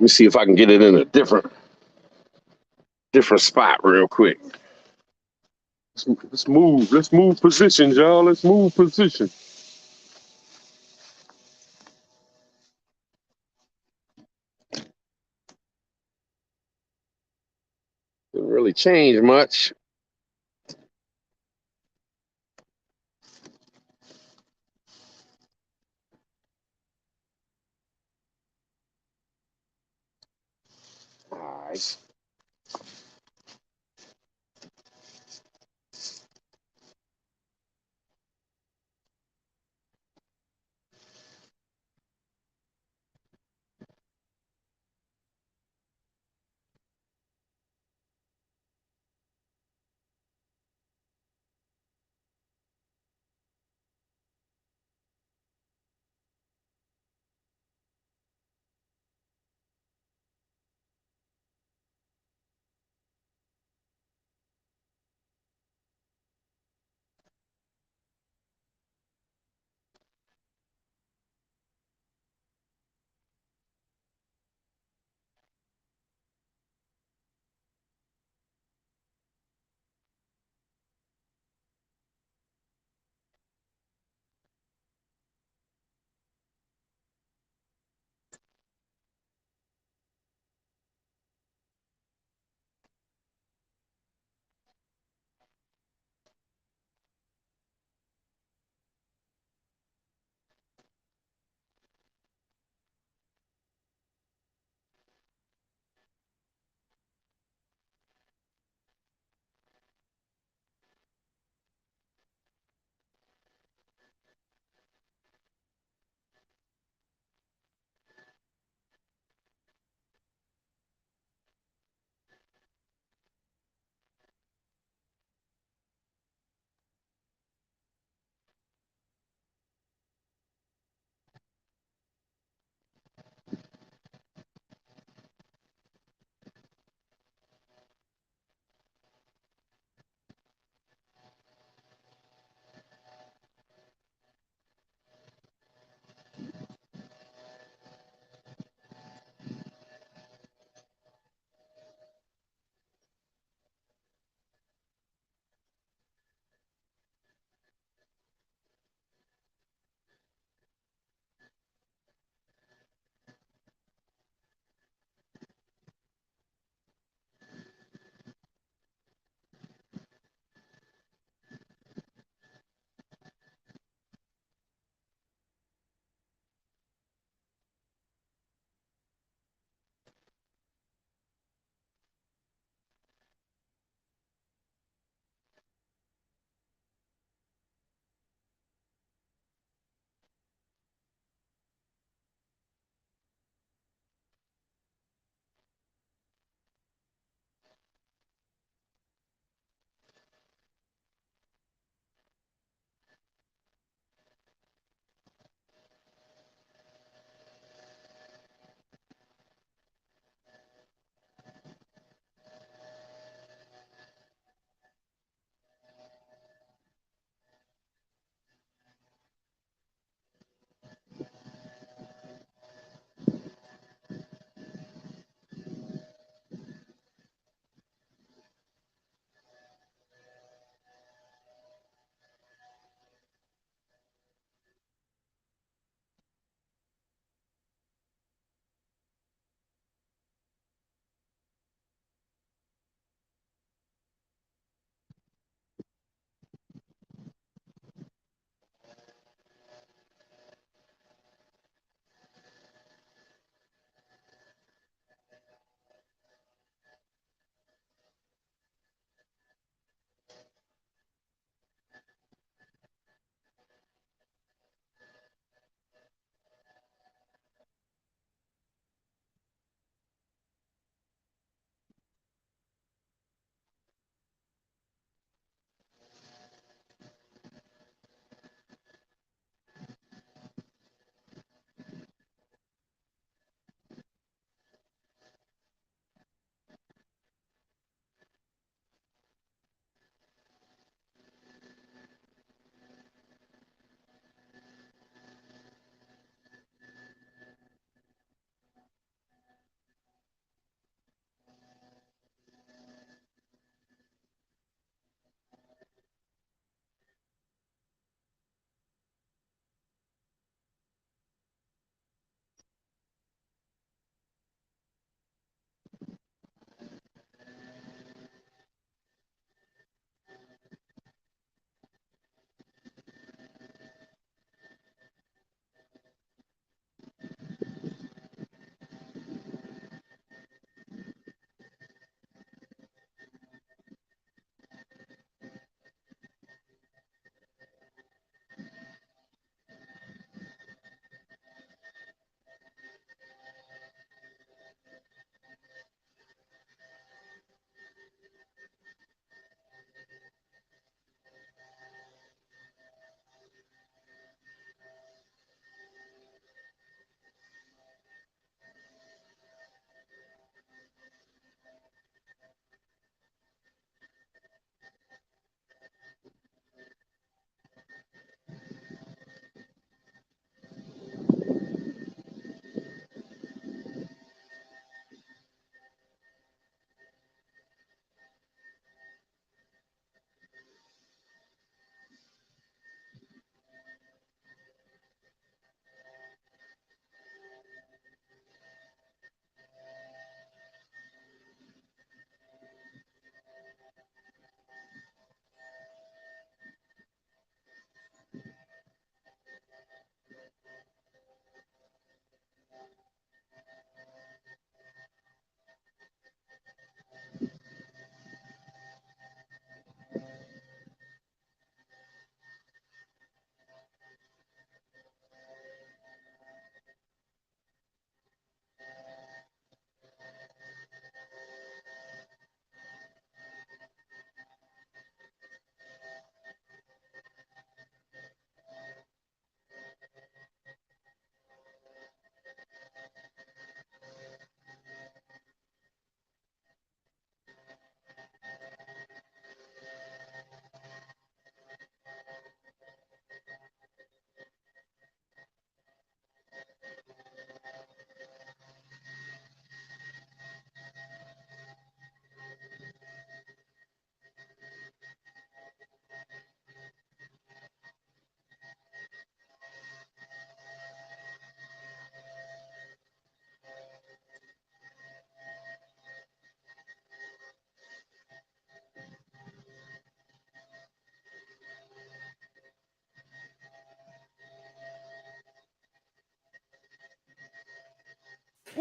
me see if I can get it in a different spot real quick. Let's move. Let's move positions, y'all. Let's move position. Didn't really change much. All right.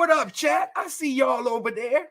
What up, chat? I see y'all over there.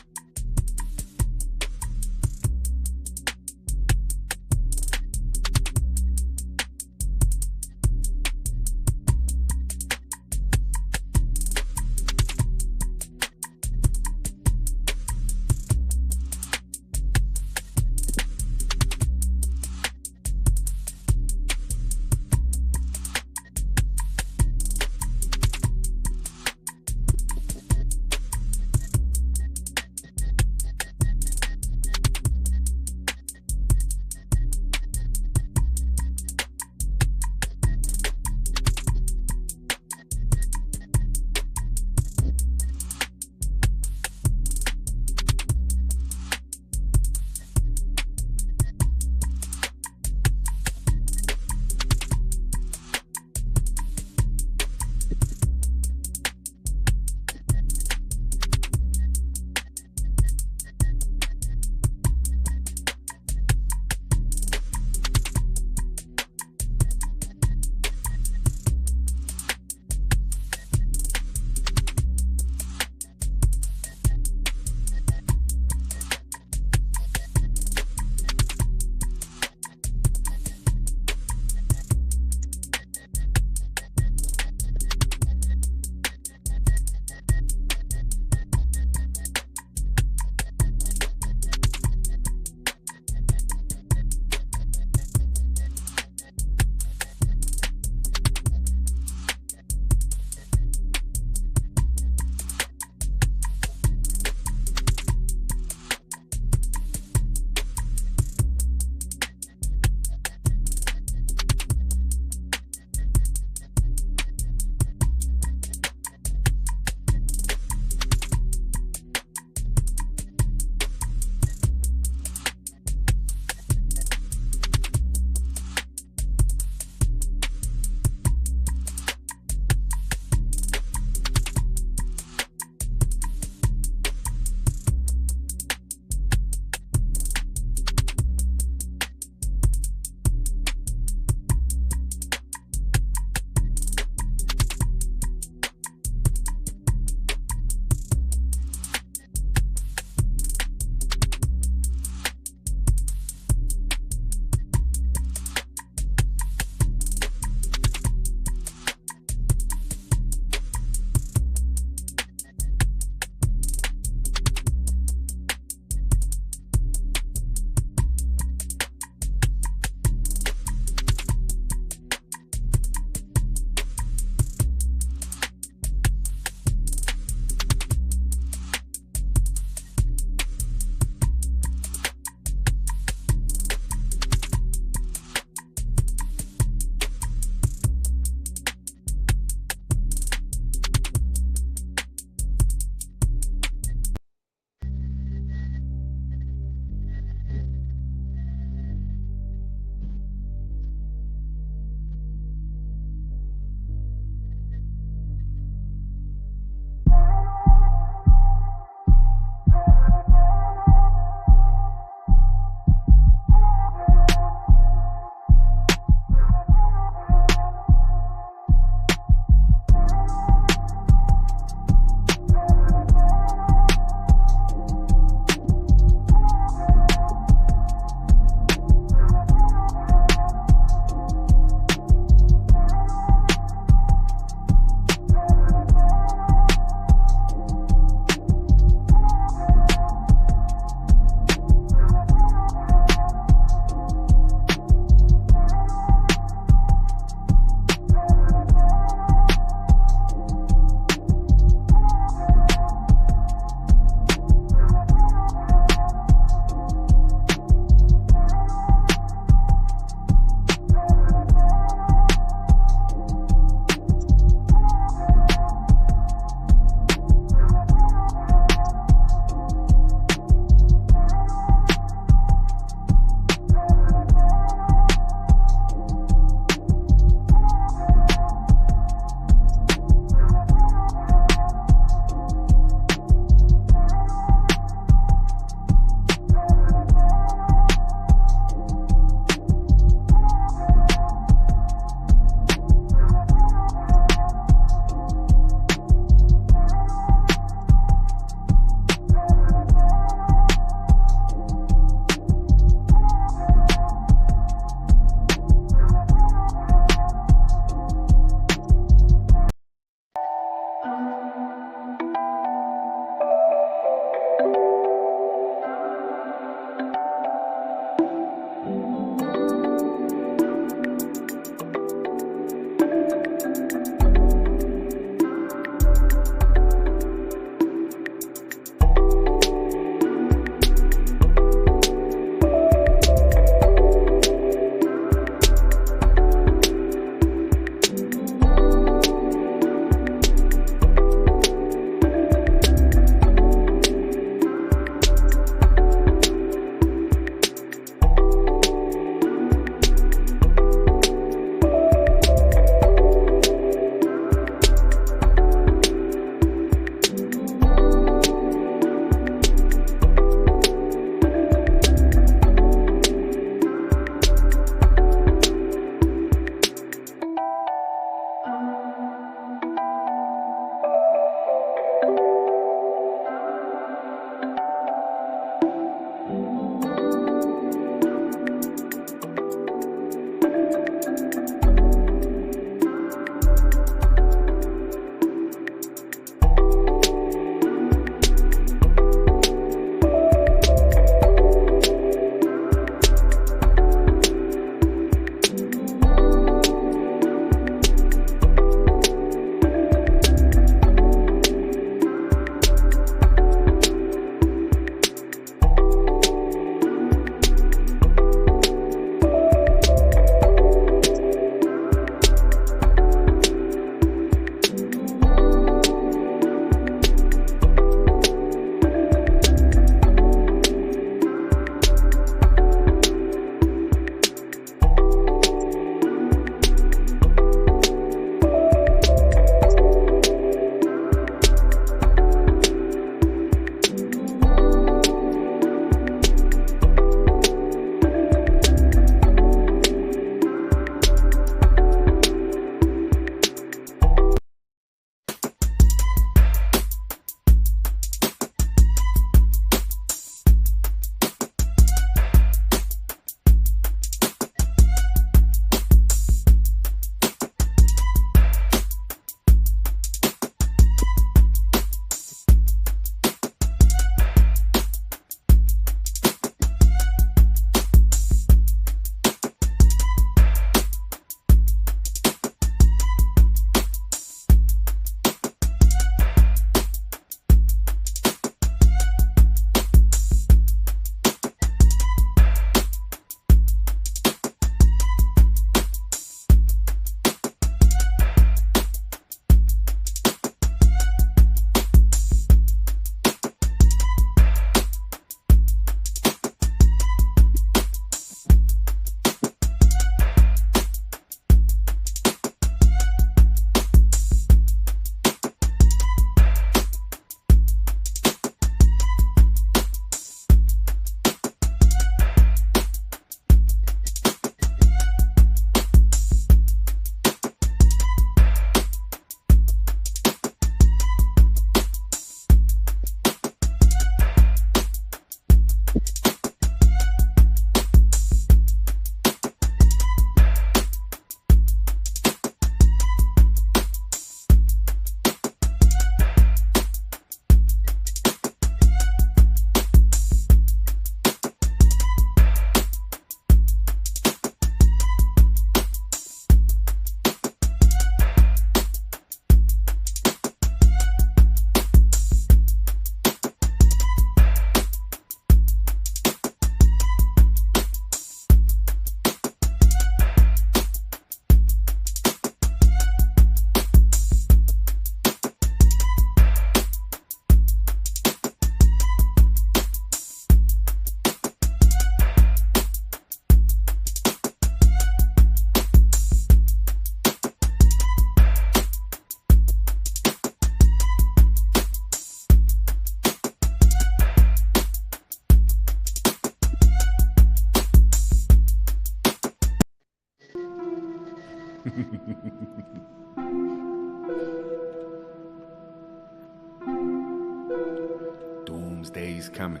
Doomsday's coming.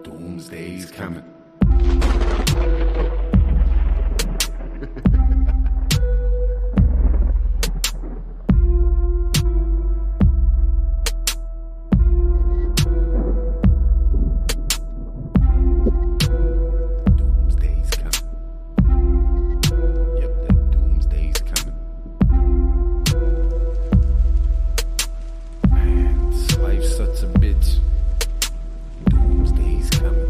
Doomsday's coming. Doomsday's coming. Yep, that doomsday's coming. Man, this life's such a bitch. Doomsday's coming.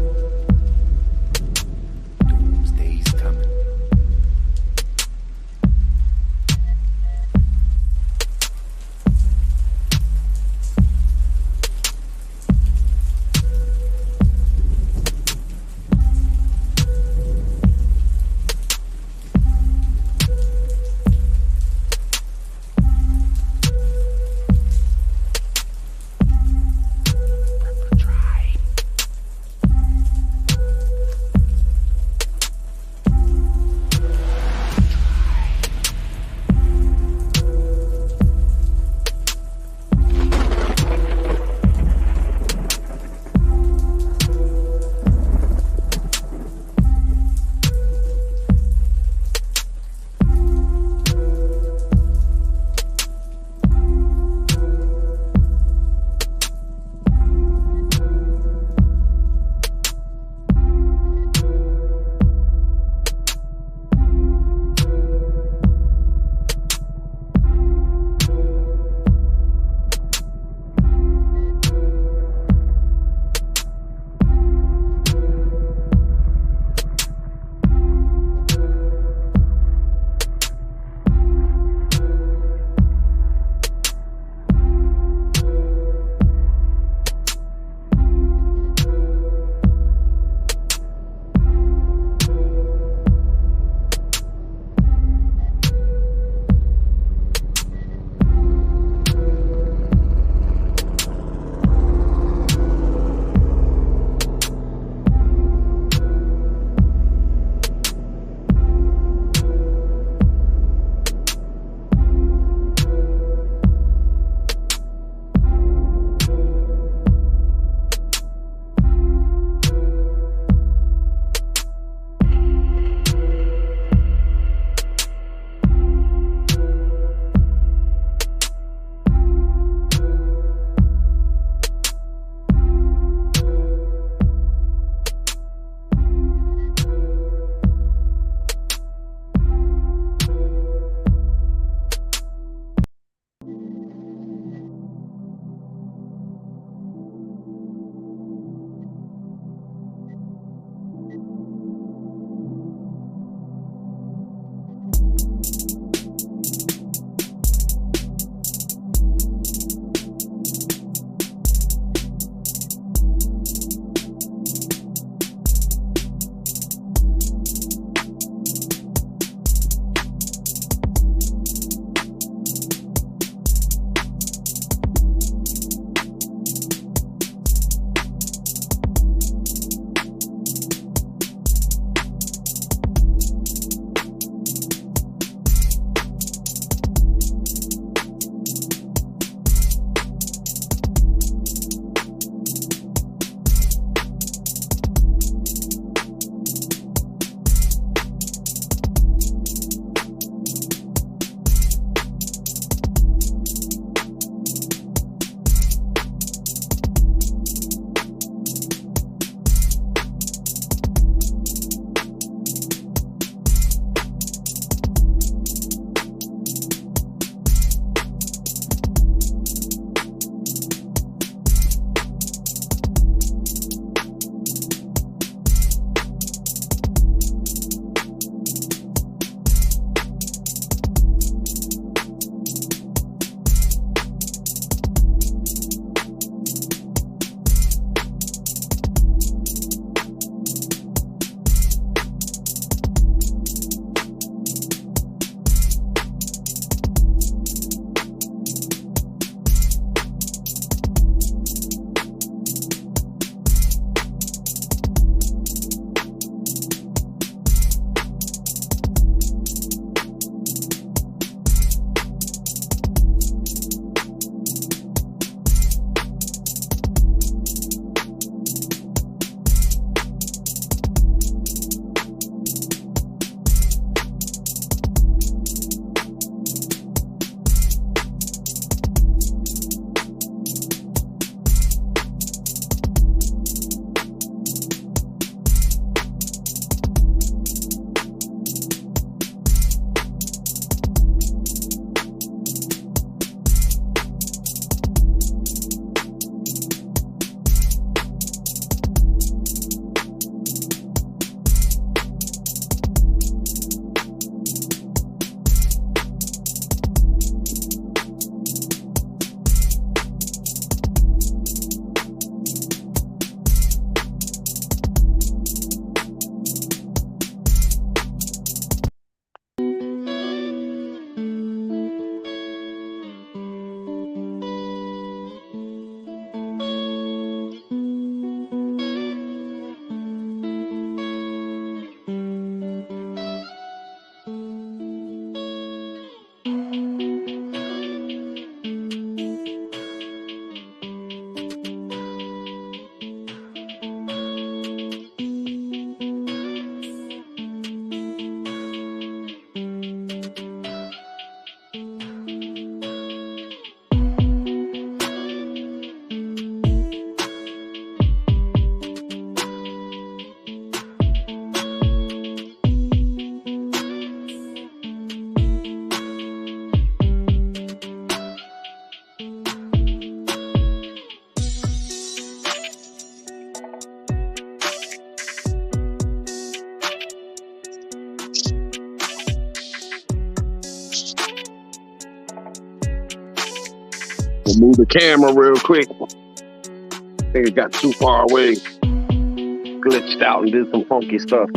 move the camera real quick. I think it got too far away. Glitched out and did some funky stuff.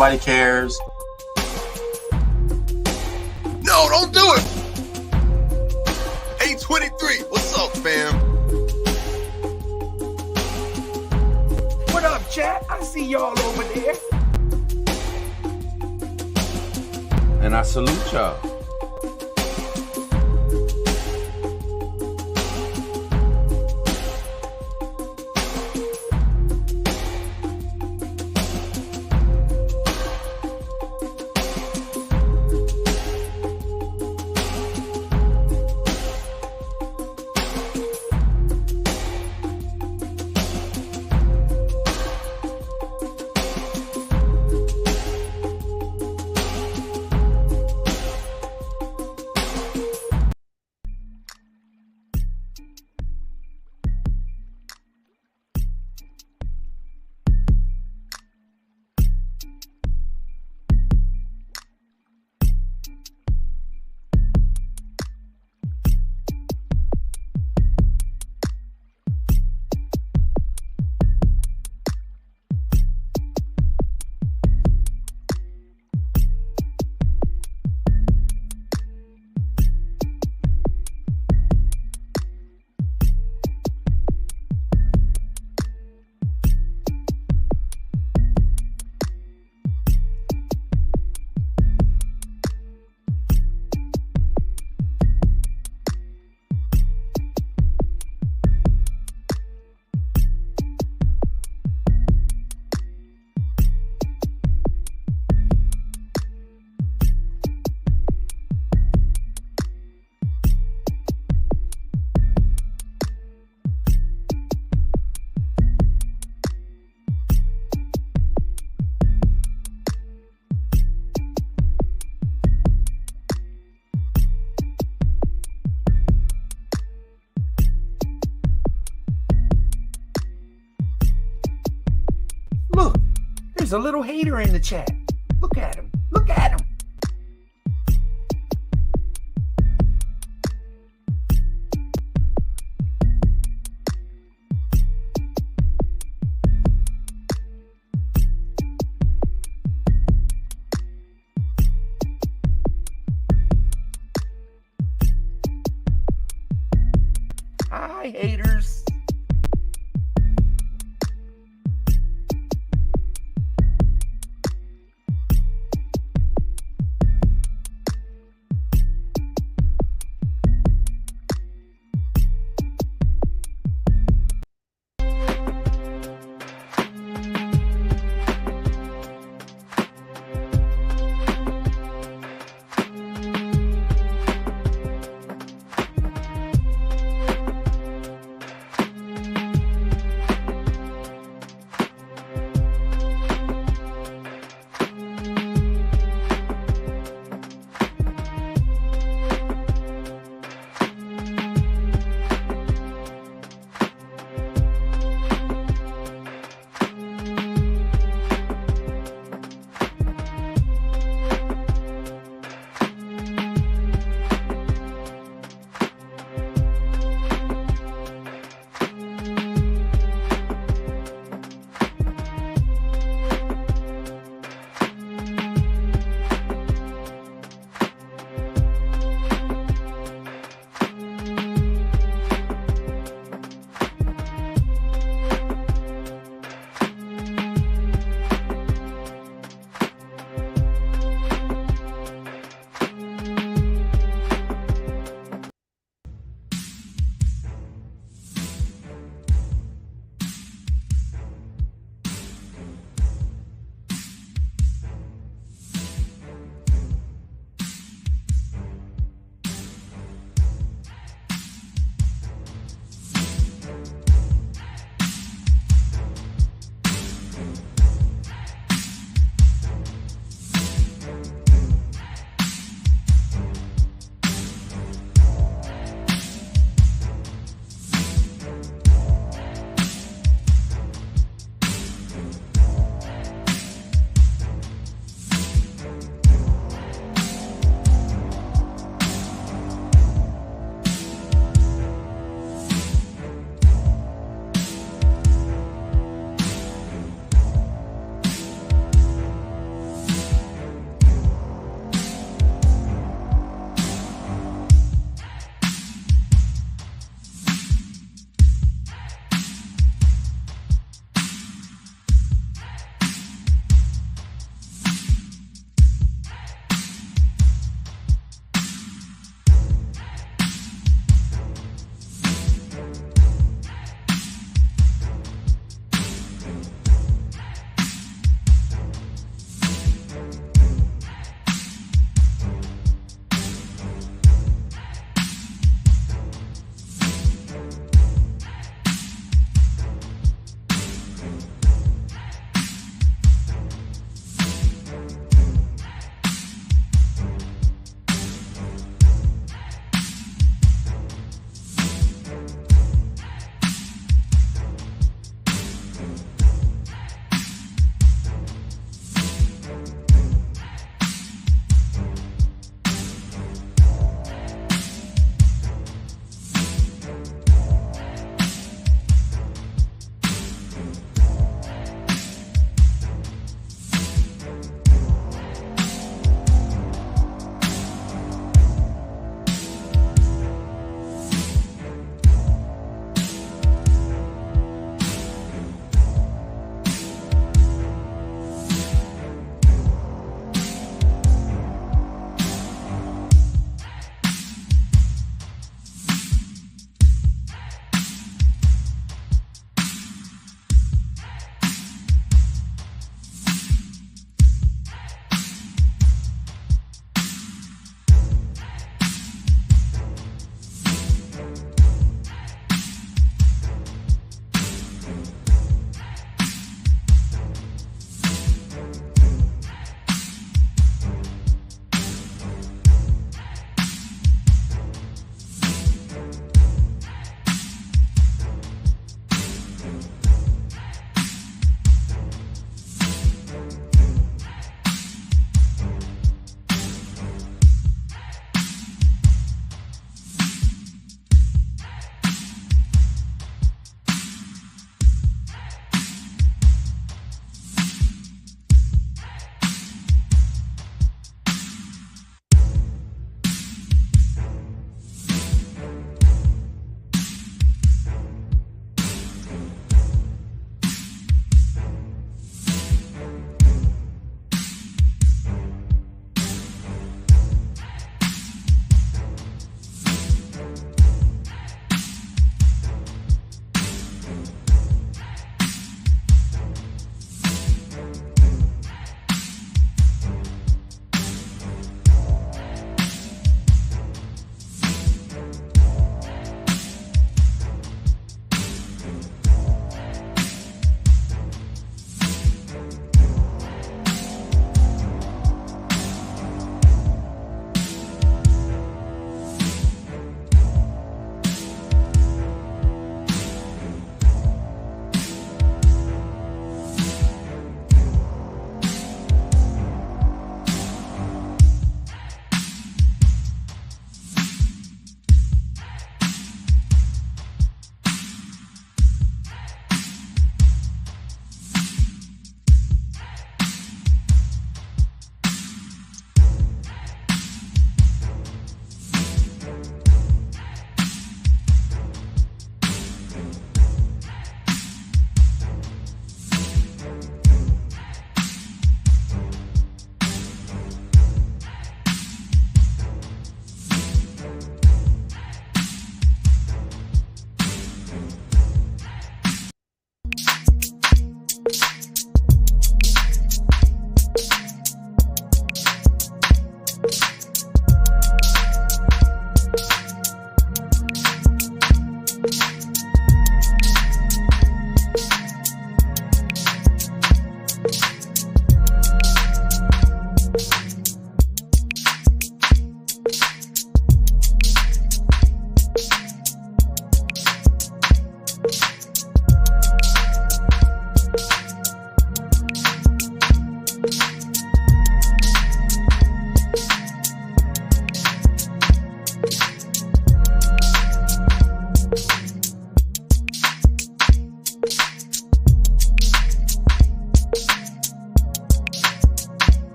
Nobody cares. No, don't do it. 823. What's up, fam? What up, chat? I see y'all over there. And I salute y'all. Look, there's a little hater in the chat. Look at him. Look at him. Hi, haters.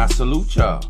salute y'all.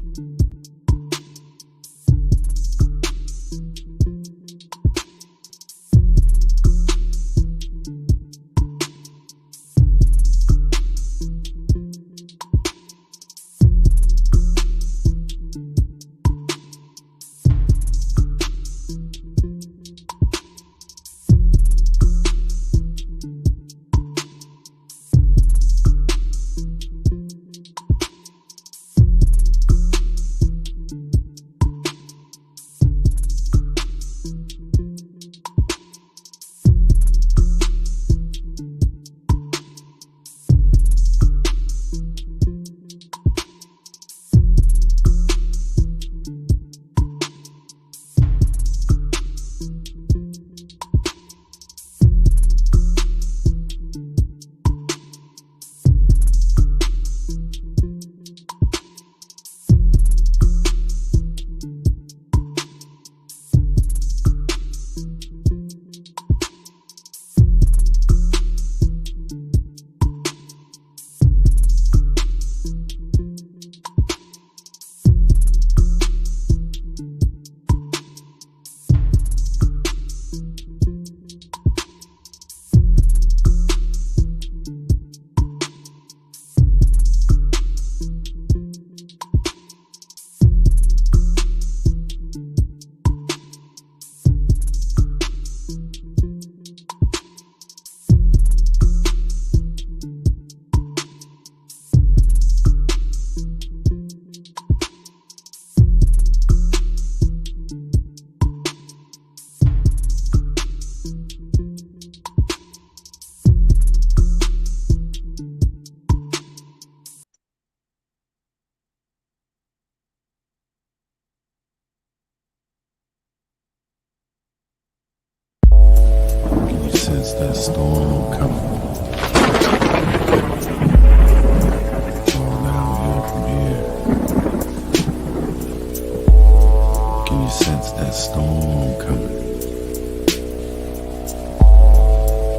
Can you sense that storm coming?